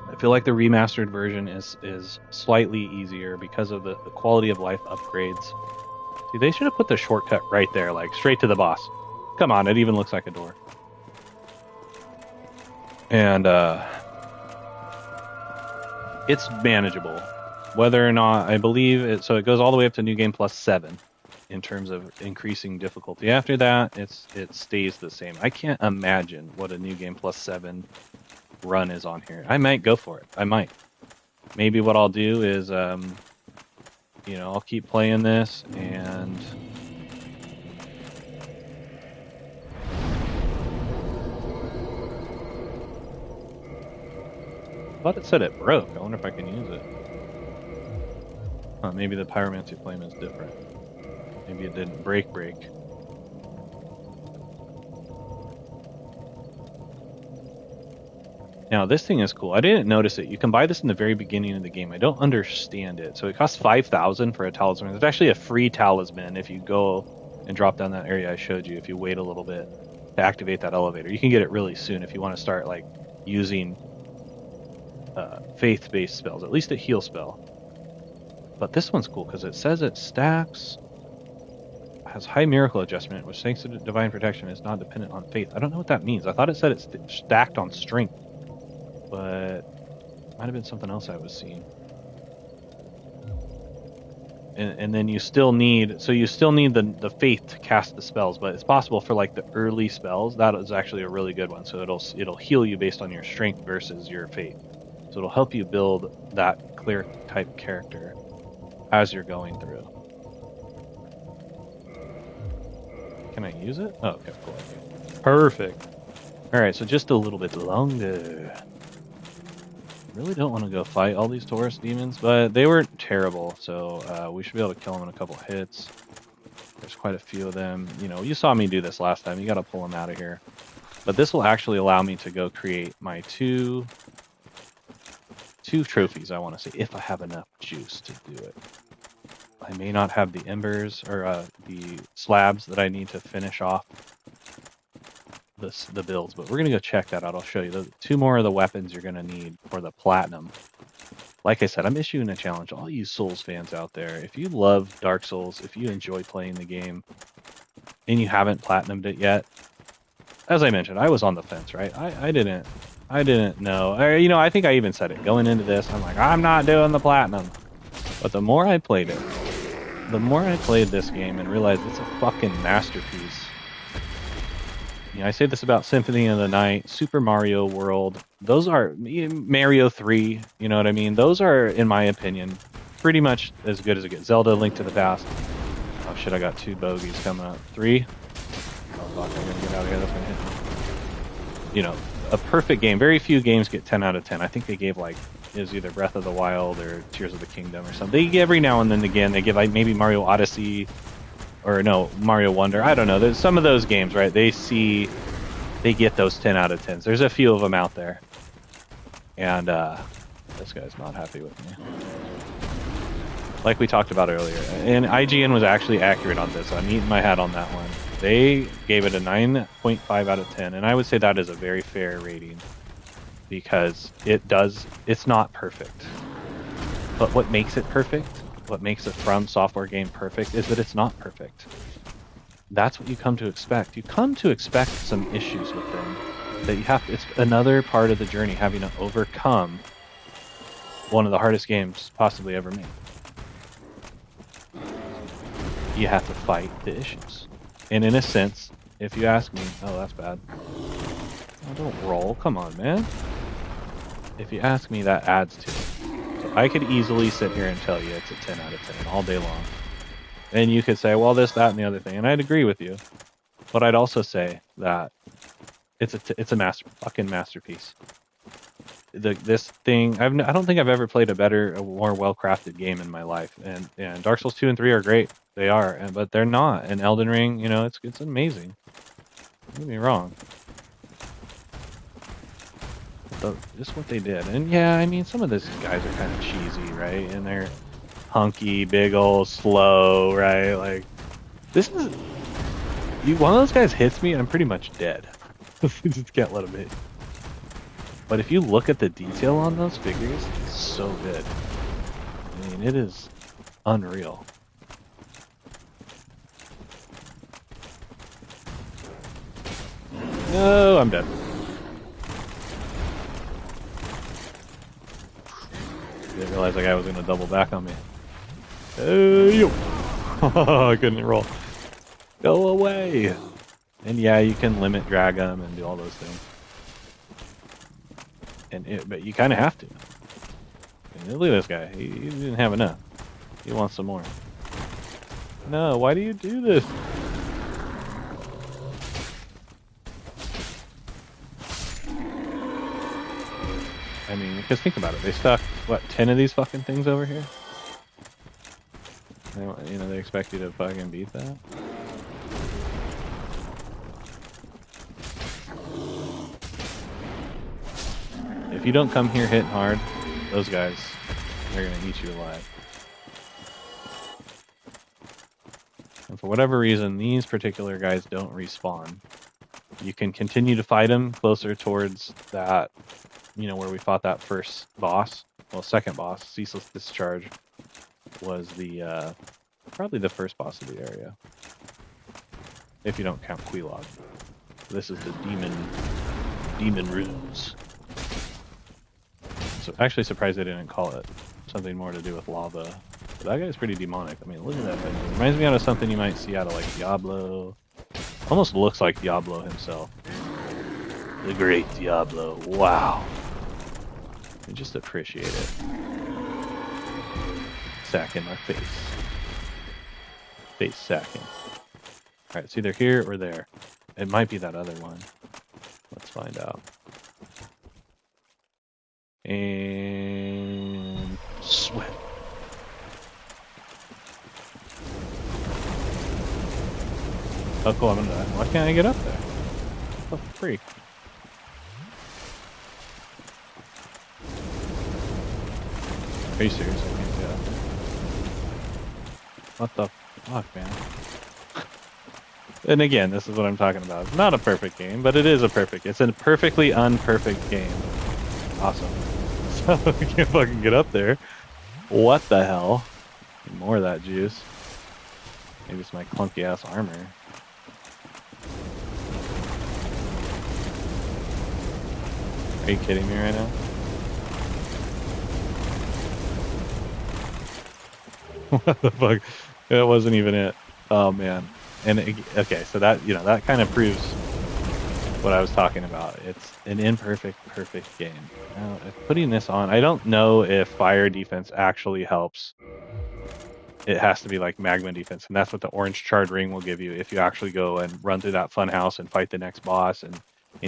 I feel like the remastered version is slightly easier because of the quality of life upgrades. See, they should have put the shortcut right there, like straight to the boss. Come on, it even looks like a door. And it's manageable. Whether or not, I believe it, so it goes all the way up to New Game Plus 7 in terms of increasing difficulty. After that, it stays the same. I can't imagine what a New Game Plus 7 run is on here. I might go for it. I might. Maybe what I'll do is, you know, I'll keep playing this and I thought it said it broke. I wonder if I can use it. Huh, maybe the pyromancy flame is different. Maybe it didn't break. Now this thing is cool. I didn't notice it. You can buy this in the very beginning of the game. I don't understand it. So it costs 5,000 for a talisman. It's actually a free talisman if you go and drop down that area I showed you. If you wait a little bit to activate that elevator, you can get it really soon if you want to start like using faith-based spells, at least a heal spell. But this one's cool because it says it stacks, has high miracle adjustment, which thanks to divine protection is not dependent on faith. I don't know what that means. I thought it said it's stacked on strength, but it might have been something else I was seeing. And then you still need the faith to cast the spells, but it's possible for like the early spells. That is actually a really good one. So it'll heal you based on your strength versus your faith. So it'll help you build that cleric type character as you're going through. Can I use it? Oh, okay, cool. Perfect. Alright, so just a little bit longer. Really don't want to go fight all these Taurus demons, but they weren't terrible, so we should be able to kill them in a couple hits. There's quite a few of them. You know, you saw me do this last time. You got to pull them out of here. But this will actually allow me to go create my two trophies, I want to say, if I have enough juice to do it. I may not have the embers or the slabs that I need to finish off the builds, but we're going to go check that out. I'll show you. The two more of the weapons you're going to need for the platinum. Like I said, I'm issuing a challenge. All you Souls fans out there, if you love Dark Souls, if you enjoy playing the game, and you haven't platinumed it yet, as I mentioned, I was on the fence, right? I didn't know. You know, I think I even said it going into this. I'm like, I'm not doing the platinum. But the more I played it, the more I played this game and realized it's a fucking masterpiece. You know, I say this about Symphony of the Night, Super Mario World. Those are Mario 3. You know what I mean? Those are, in my opinion, pretty much as good as it gets. Zelda: Link to the Past. Oh shit! I got two bogeys coming up. 3. Oh fuck! I'm gonna get out of here. That's gonna hit me. You know, a perfect game. Very few games get 10 out of 10. I think they gave like it was either Breath of the Wild or Tears of the Kingdom or something. They every now and then again they give like maybe Mario Odyssey. Or no, Mario Wonder. I don't know. There's some of those games, right? They get those 10 out of 10s. There's a few of them out there. And this guy's not happy with me. Like we talked about earlier. And IGN was actually accurate on this. I'm eating my hat on that one. They gave it a 9.5 out of 10. And I would say that is a very fair rating. Because it's not perfect. But what makes it perfect? What makes a From Software game perfect is that it's not perfect. That's what you come to expect. You come to expect some issues with them. That you have to, it's another part of the journey, having to overcome one of the hardest games possibly ever made. You have to fight the issues. And in a sense, if you ask me, oh, that's bad. Oh, don't roll. Come on, man. If you ask me, that adds to it. I could easily sit here and tell you it's a 10 out of 10 all day long. And you could say, well, this, that, and the other thing. And I'd agree with you. But I'd also say that it's a fucking masterpiece. This thing, I don't think I've ever played a more well-crafted game in my life. And Dark Souls 2 and 3 are great. They are. But they're not. And Elden Ring, you know, it's amazing. Don't get me wrong. Just what they did. And yeah, I mean, some of these guys are kind of cheesy, right? And they're hunky, big ol' slow, right? Like, this is... one of those guys hits me, I'm pretty much dead. You just can't let him hit. But if you look at the detail on those figures, it's so good. I mean, it is unreal. No, I'm dead. Didn't realize that guy was going to double back on me. Hey, yo. I couldn't roll. Go away. And yeah, you can limit drag them and do all those things. But you kind of have to. And look at this guy. He didn't have enough. He wants some more. No, why do you do this? I mean, because think about it. They stuck, what, 10 of these fucking things over here? You know, they expect you to fucking beat that? If you don't come here hitting hard, those guys, they're gonna eat you alive. And for whatever reason, these particular guys don't respawn. You can continue to fight them closer towards that, you know, where we fought that first boss. Well, second boss, Ceaseless Discharge, was the, probably the first boss of the area. If you don't count Quelaag. This is the demon runes. So actually surprised they didn't call it something more to do with lava. But that guy's pretty demonic. I mean, look at that thing. It reminds me out of something you might see out of like Diablo. Almost looks like Diablo himself. The great Diablo. Wow. I just appreciate it. Sack in my face. Face sacking. Alright, it's either here or there. It might be that other one. Let's find out. And sweat. Oh, cool, I'm gonna die. Why can't I get up there? What the freak? Are you serious? I can't get up there. What the fuck, man? And again, this is what I'm talking about. It's not a perfect game, but it is it's a perfectly unperfect game. Awesome. So I can't fucking get up there. What the hell? More of that juice. Maybe it's my clunky ass armor. Are you kidding me right now? What the fuck? That wasn't even it. Oh man. And okay, so that, you know, that kind of proves what I was talking about. It's an imperfect, perfect game. Now, if putting this on, I don't know if fire defense actually helps. It has to be like magma defense, and that's what the orange charred ring will give you if you actually go and run through that fun house and fight the next boss and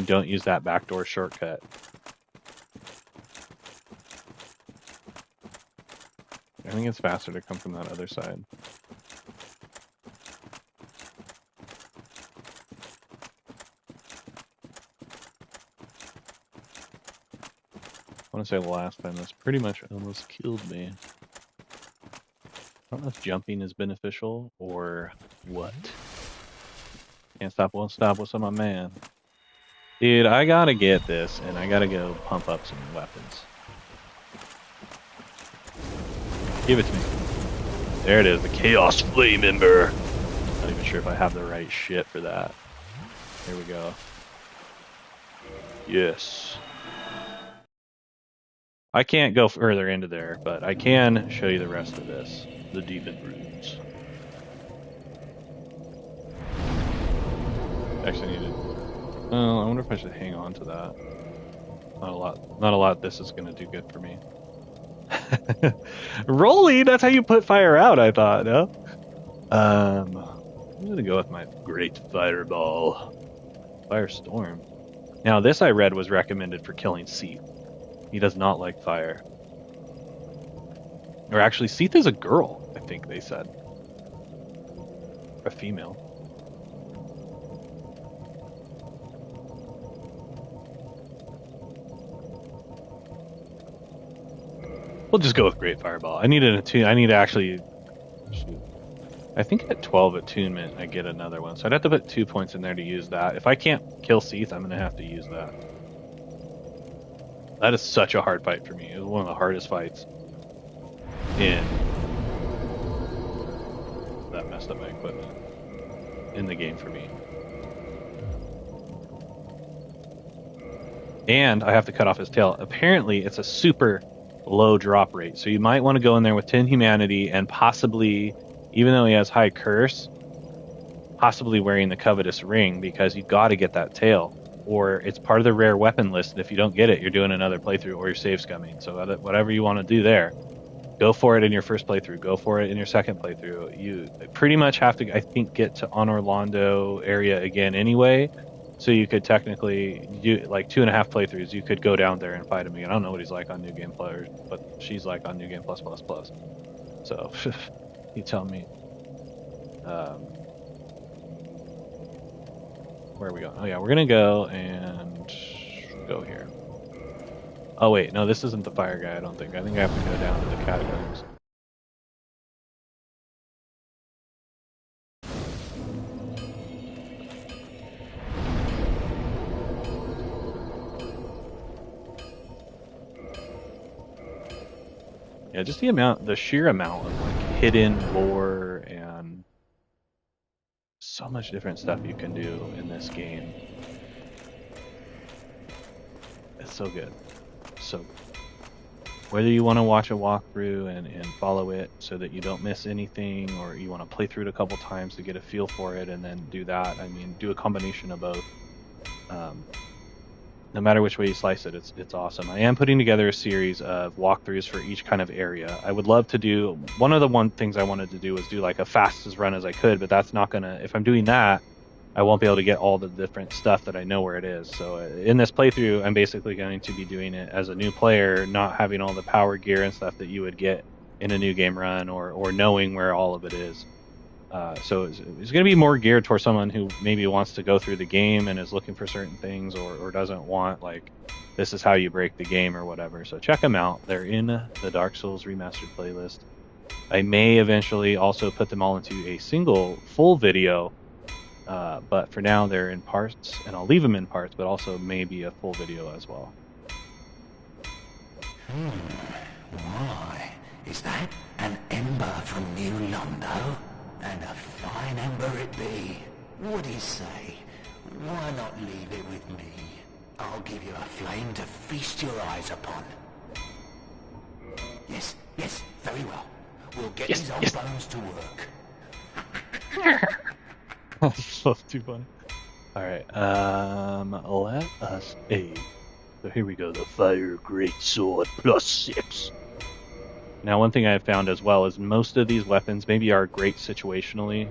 don't use that backdoor shortcut. I think it's faster to come from that other side. I want to say last time this pretty much almost killed me. I don't know if jumping is beneficial or what. Can't stop, won't stop. What's up, my man? Dude, I gotta get this, and I gotta go pump up some weapons. Give it to me. There it is, the Chaos Flame Ember. Not even sure if I have the right shit for that. Here we go. Yes. I can't go further into there, but I can show you the rest of this. The demon runes. Actually needed. Oh, I wonder if I should hang on to that. Not a lot this is gonna do good for me. Rolly, that's how you put fire out, I thought, no? I'm gonna go with my great fireball. Firestorm. Now this I read was recommended for killing Seath. He does not like fire. Or actually, Seath is a girl, I think they said. A female. We'll just go with Great Fireball. I need to actually... Shoot. I think at 12 attunement, I get another one. So I'd have to put 2 points in there to use that. If I can't kill Seath, I'm going to have to use that. That is such a hard fight for me. It was one of the hardest fights in... That messed up my equipment. In the game for me. And I have to cut off his tail. Apparently, it's a super low drop rate. So you might want to go in there with 10 humanity and possibly, even though he has high curse, possibly wearing the covetous ring, because you got to get that tail. Or it's part of the rare weapon list, and if you don't get it, you're doing another playthrough or you're save scumming. So whatever you want to do there, go for it in your first playthrough. Go for it in your second playthrough. You pretty much have to, I think, get to On Orlando area again anyway. So you could technically do like 2.5 playthroughs. You could go down there and fight him again. I don't know what he's like on New Game Plus, but she's like on New Game Plus. So you tell me. Where are we going? Oh yeah, we're gonna go and go here. Oh wait, no, this isn't the fire guy. I don't think. I think I have to go down to the catacombs. Yeah, just the sheer amount of like hidden lore and so much different stuff you can do in this game. It's so good. So whether you want to watch a walkthrough and follow it so that you don't miss anything, or you want to play through it a couple times to get a feel for it and then do that, I mean, do a combination of both. No matter which way you slice it, it's awesome. I am putting together a series of walkthroughs for each kind of area. I would love to do, one of the things I wanted to do was do like a fastest run as I could, but that's not gonna, if I'm doing that, I won't be able to get all the different stuff that I know where it is. So in this playthrough, I'm basically going to be doing it as a new player, not having all the power gear and stuff that you would get in a new game run, or knowing where all of it is. So it's going to be more geared towards someone who maybe wants to go through the game and is looking for certain things, or doesn't want, like, this is how you break the game or whatever. So check them out. They're in the Dark Souls Remastered playlist. I may eventually also put them all into a single full video, but for now they're in parts, and I'll leave them in parts, but also maybe a full video as well. Why? Is that an ember from New Londo? And a fine ember it be. What'd he say? Why not leave it with me? I'll give you a flame to feast your eyes upon. Yes, very well. We'll get these old bones to work. That's too funny. Alright, let us aid. So here we go, the Fire Greatsword +6. Now, one thing I have found as well is most of these weapons maybe are great situationally,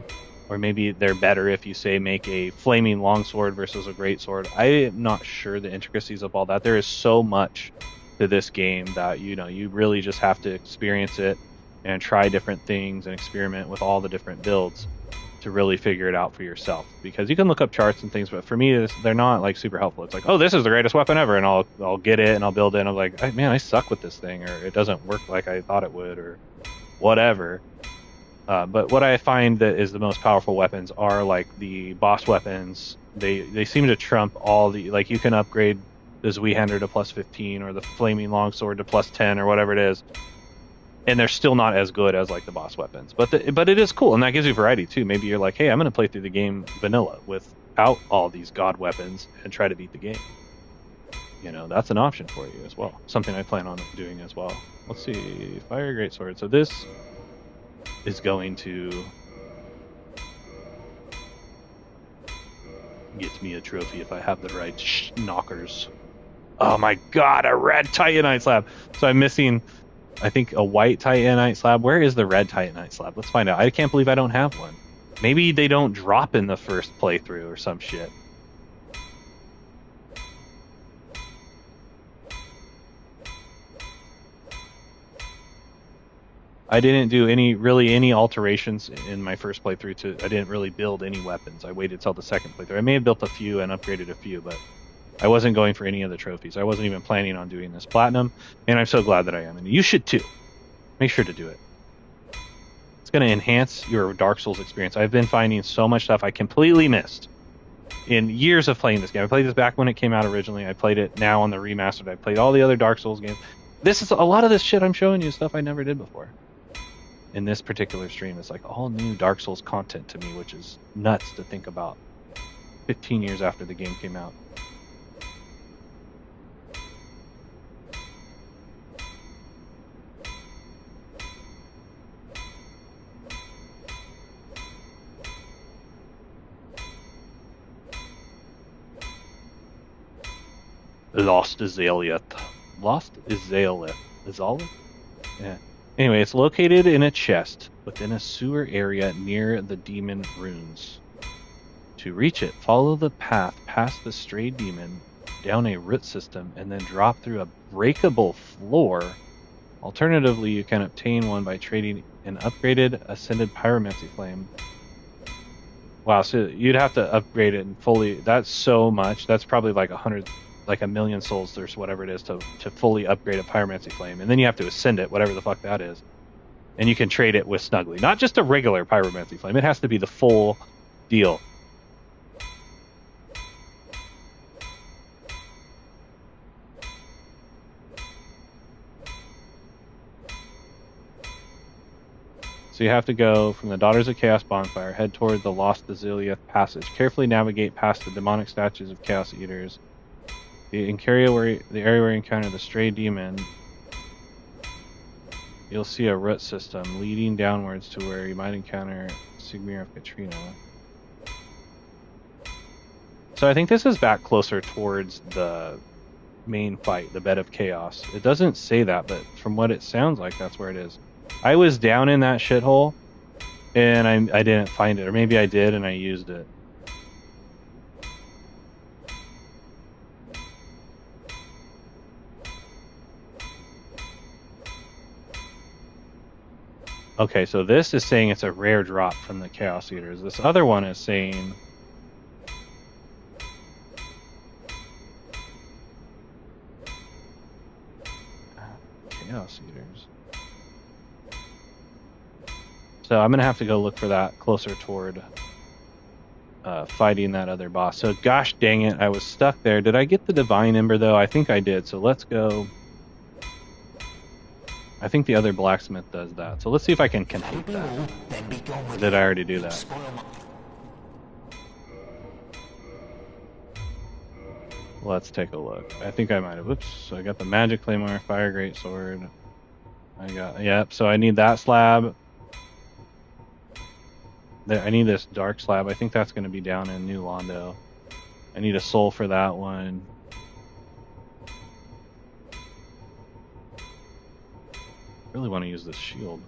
or maybe they're better if you say make a flaming longsword versus a greatsword. I am not sure the intricacies of all that. There is so much to this game that, you really just have to experience it and try different things and experiment with all the different builds to really figure it out for yourself. Because you can look up charts and things, but for me, they're not like super helpful. It's like, oh, this is the greatest weapon ever, and I'll get it and I'll build it, and I'm like, man, I suck with this thing, or it doesn't work like I thought it would, or whatever. But what I find that is the most powerful weapons are like the boss weapons. They seem to trump all the, like, you can upgrade the Zweihander to +15 or the flaming longsword to +10 or whatever it is, and they're still not as good as like the boss weapons, but it is cool, and that gives you variety too. Maybe you're like, hey, I'm going to play through the game vanilla without all these god weapons and try to beat the game. That's an option for you as well. Something I plan on doing as well. Let's see, Fire Greatsword. So this is going to get me a trophy if I have the right knockers. Oh my god, a red Titanite slab. So I'm missing, I think, a white Titanite slab. Where is the red Titanite slab? Let's find out. I can't believe I don't have one. Maybe they don't drop in the first playthrough or some shit. I didn't do any alterations in my first playthrough. I didn't really build any weapons. I waited till the second playthrough. I may have built a few and upgraded a few, but I wasn't going for any of the trophies. I wasn't even planning on doing this platinum, and I'm so glad that I am. And you should too. Make sure to do it. going to enhance your Dark Souls experience. I've been finding so much stuff I completely missed in years of playing this game. I played this back when it came out originally. I played it now on the remastered. I played all the other Dark Souls games. This is a lot of this shit I'm showing you stuff I never did before. In this particular stream, it's like all new Dark Souls content to me, which is nuts to think about 15 years after the game came out. Lost Azalea. Lost Azalea. Azalea? Yeah. Anyway, it's located in a chest within a sewer area near the demon runes. To reach it, follow the path past the stray demon, down a root system, and then drop through a breakable floor. Alternatively, you can obtain one by trading an upgraded Ascended Pyromancy Flame. Wow, so you'd have to upgrade it and fully... That's so much. That's probably like 100... like 1,000,000 souls or whatever it is to fully upgrade a Pyromancy Flame. And then you have to ascend it, whatever the fuck that is. And you can trade it with Snuggly. Not just a regular Pyromancy Flame. It has to be the full deal. So you have to go from the Daughters of Chaos bonfire, head toward the Lost Azalea passage. Carefully navigate past the demonic statues of Chaos Eaters. The area where you encounter the stray demon, you'll see a root system leading downwards to where you might encounter Sigmir of Katrina. So I think this is back closer towards the main fight, the Bed of Chaos. It doesn't say that, but from what it sounds like, that's where it is. I was down in that shithole, and I didn't find it, or maybe I did and I used it. Okay, so this is saying it's a rare drop from the Chaos Eaters. This other one is saying... Chaos Eaters. So I'm going to have to go look for that closer toward fighting that other boss. So gosh dang it, I was stuck there. Did I get the Divine Ember though? I think I did, so let's go... I think the other blacksmith does that. So let's see if I can complete that. Did I already do that? Let's take a look. I think I might have. Oops. So I got the magic claymore, fire greatsword. I got, yep. So I need that slab. I need this dark slab. I think that's going to be down in New Londo. I need a soul for that one. Really want to use this shield.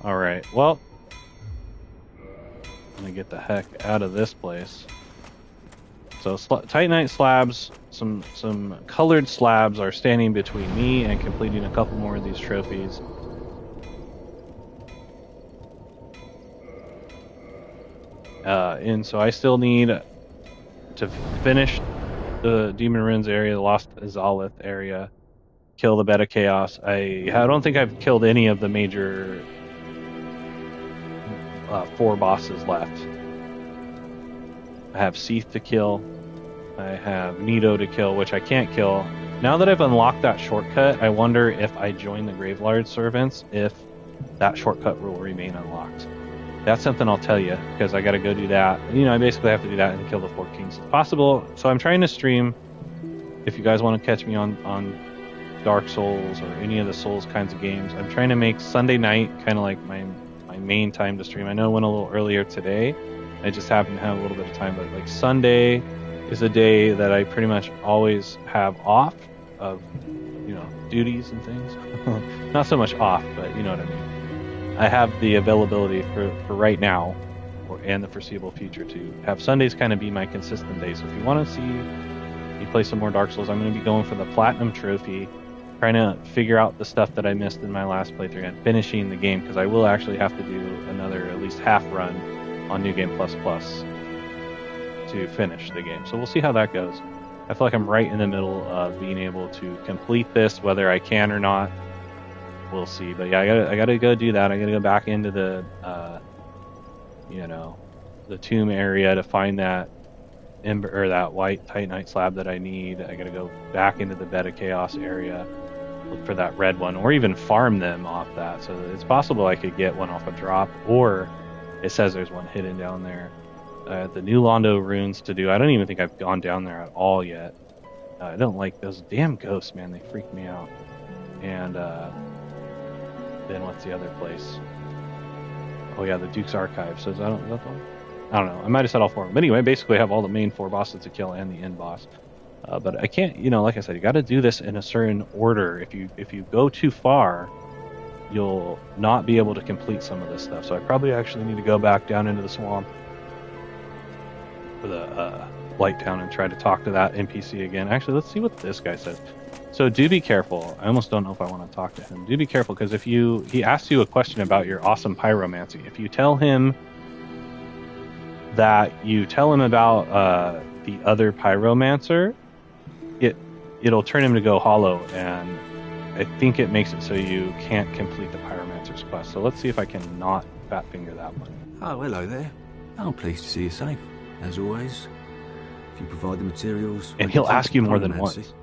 Alright, well, I'm gonna get the heck out of this place. So Titanite slabs, some colored slabs are standing between me and completing a couple more of these trophies. And so I still need to finish the Demon Ruins area, the Lost Azalea area. Kill the Bed of Chaos. I don't think I've killed any of the major 4 bosses left. I have Seath to kill. I have Nito to kill, which I can't kill. Now that I've unlocked that shortcut, I wonder if I join the Gravelarge Servants, if that shortcut will remain unlocked. That's something I'll tell you, because I gotta go do that. You know, I basically have to do that and kill the 4 Kings. It's possible. So I'm trying to stream, if you guys want to catch me on Dark Souls or any of the Souls kinds of games. I'm trying to make Sunday night kind of like my main time to stream. I know it went a little earlier today. I just happen to have a little bit of time, but like Sunday is a day that I pretty much always have off of, you know, duties and things. Not so much off, but you know what I mean. I have the availability for right now and the foreseeable future to have Sundays kind of be my consistent day. So if you want to see me play some more Dark Souls, I'm going to be going for the Platinum Trophy, trying to figure out the stuff that I missed in my last playthrough and finishing the game, because I will actually have to do another at least half run on New Game Plus Plus to finish the game. So we'll see how that goes. I feel like I'm right in the middle of being able to complete this, whether I can or not. we'll see. But yeah, I gotta go do that. I gotta go back into the the tomb area to find that ember or that white titanite slab that I need. I gotta go back into the bed of chaos area, look for that red one, or even farm them off that. So it's possible I could get one off a drop, or it says there's one hidden down there. The new Londo runes to do. I don't even think I've gone down there at all yet. I don't like those damn ghosts, man. They freak me out. And then what's the other place? Oh yeah, the Duke's Archive. So is that the one? I don't know. I might have said all 4 of them. But anyway, basically I have all the main 4 bosses to kill and the end boss. But I can't, like I said, you got to do this in a certain order. If you go too far, you'll not be able to complete some of this stuff. So I probably actually need to go back down into the swamp for the Light Town and try to talk to that NPC again. Actually, let's see what this guy says. So do be careful. I almost don't know if I want to talk to him. Do be careful, because he asks you a question about your awesome pyromancy. If you tell him that you tell him about the other pyromancer, it'll turn him to go hollow, and I think it makes it so you can't complete the pyromancer's quest. So let's see if I can not fat finger that one. Oh, hello there. I'm pleased to see you safe, as always. If you provide the materials... And he'll ask you more than once.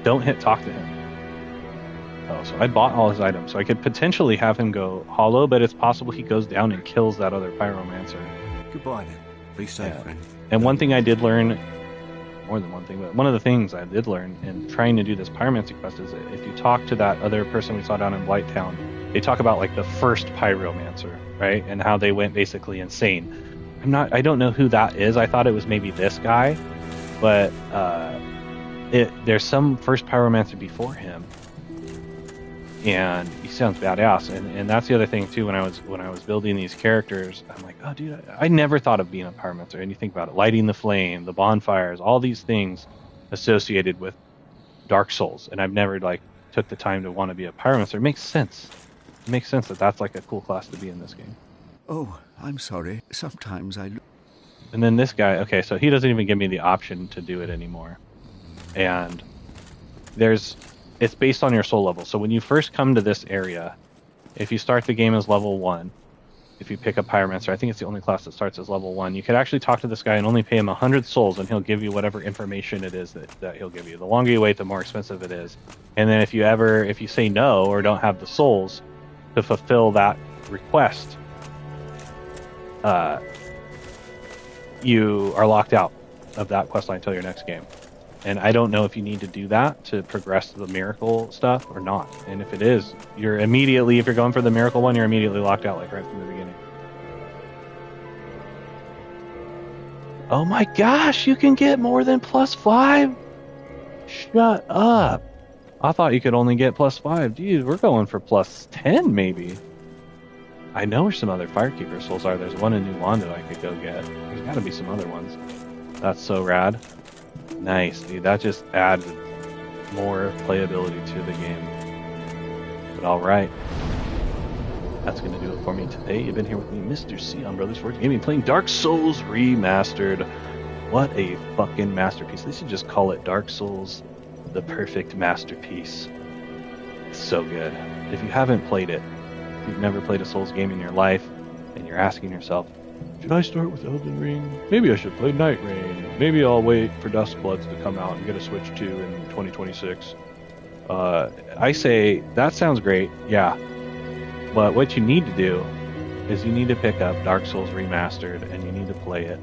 Don't hit talk to him. Oh, so I bought all his items, so I could potentially have him go hollow, but it's possible he goes down and kills that other pyromancer. Goodbye then. Be safe, friend. And one thing I did learn, more than one thing, but one of the things I did learn in trying to do this pyromancy quest is that if you talk to that other person we saw down in Blight Town, they talk about like the first pyromancer, right? And how they went basically insane. I don't know who that is. I thought it was maybe this guy, but there's some first pyromancer before him, and he sounds badass. And that's the other thing too. When I was building these characters, I'm like, oh dude, I never thought of being a pyromancer. And you think about it, lighting the flame, the bonfires, all these things associated with Dark Souls, and I've never took the time to want to be a pyromancer. It makes sense. It makes sense that that's like a cool class to be in this game. Oh, I'm sorry. Sometimes I... And then this guy, okay, so he doesn't even give me the option to do it anymore. And it's based on your soul level. So when you first come to this area, if you start the game as level 1, if you pick up Pyromancer, I think it's the only class that starts as level 1, you could actually talk to this guy and only pay him 100 souls, and he'll give you whatever information it is that he'll give you. The longer you wait, the more expensive it is. And then if you say no or don't have the souls to fulfill that request, you are locked out of that questline until your next game. And I don't know if you need to do that to progress the miracle stuff or not. And if it is, if you're going for the miracle one, you're immediately locked out, like right from the beginning. Oh my gosh, you can get more than +5? Shut up. I thought you could only get +5. Dude, we're going for +10 maybe. I know where some other Firekeeper souls are. There's one in New Londo I could go get. There's got to be some other ones. That's so rad. Nice, dude. That just adds more playability to the game. But alright. That's going to do it for me today. You've been here with me, Mr. Sion Brothers Forge Gaming, playing Dark Souls Remastered. What a fucking masterpiece. They should just call it Dark Souls, the perfect masterpiece. It's so good. If you haven't played it, if you've never played a Souls game in your life, and you're asking yourself, should I start with Elden Ring? Maybe I should play Night Rain. Maybe I'll wait for Duskbloods to come out and get a Switch 2 in 2026. I say, that sounds great, yeah. But what you need to do is you need to pick up Dark Souls Remastered, and you need to play it.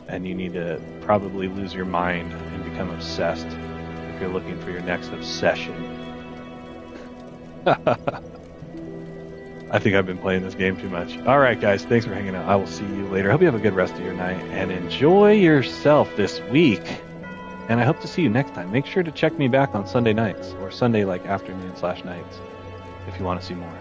And you need to probably lose your mind and become obsessed if you're looking for your next obsession. I think I've been playing this game too much. Alright guys, thanks for hanging out. I will see you later. I hope you have a good rest of your night, and enjoy yourself this week. And I hope to see you next time. Make sure to check me back on Sunday nights, or Sunday afternoon/nights, if you want to see more.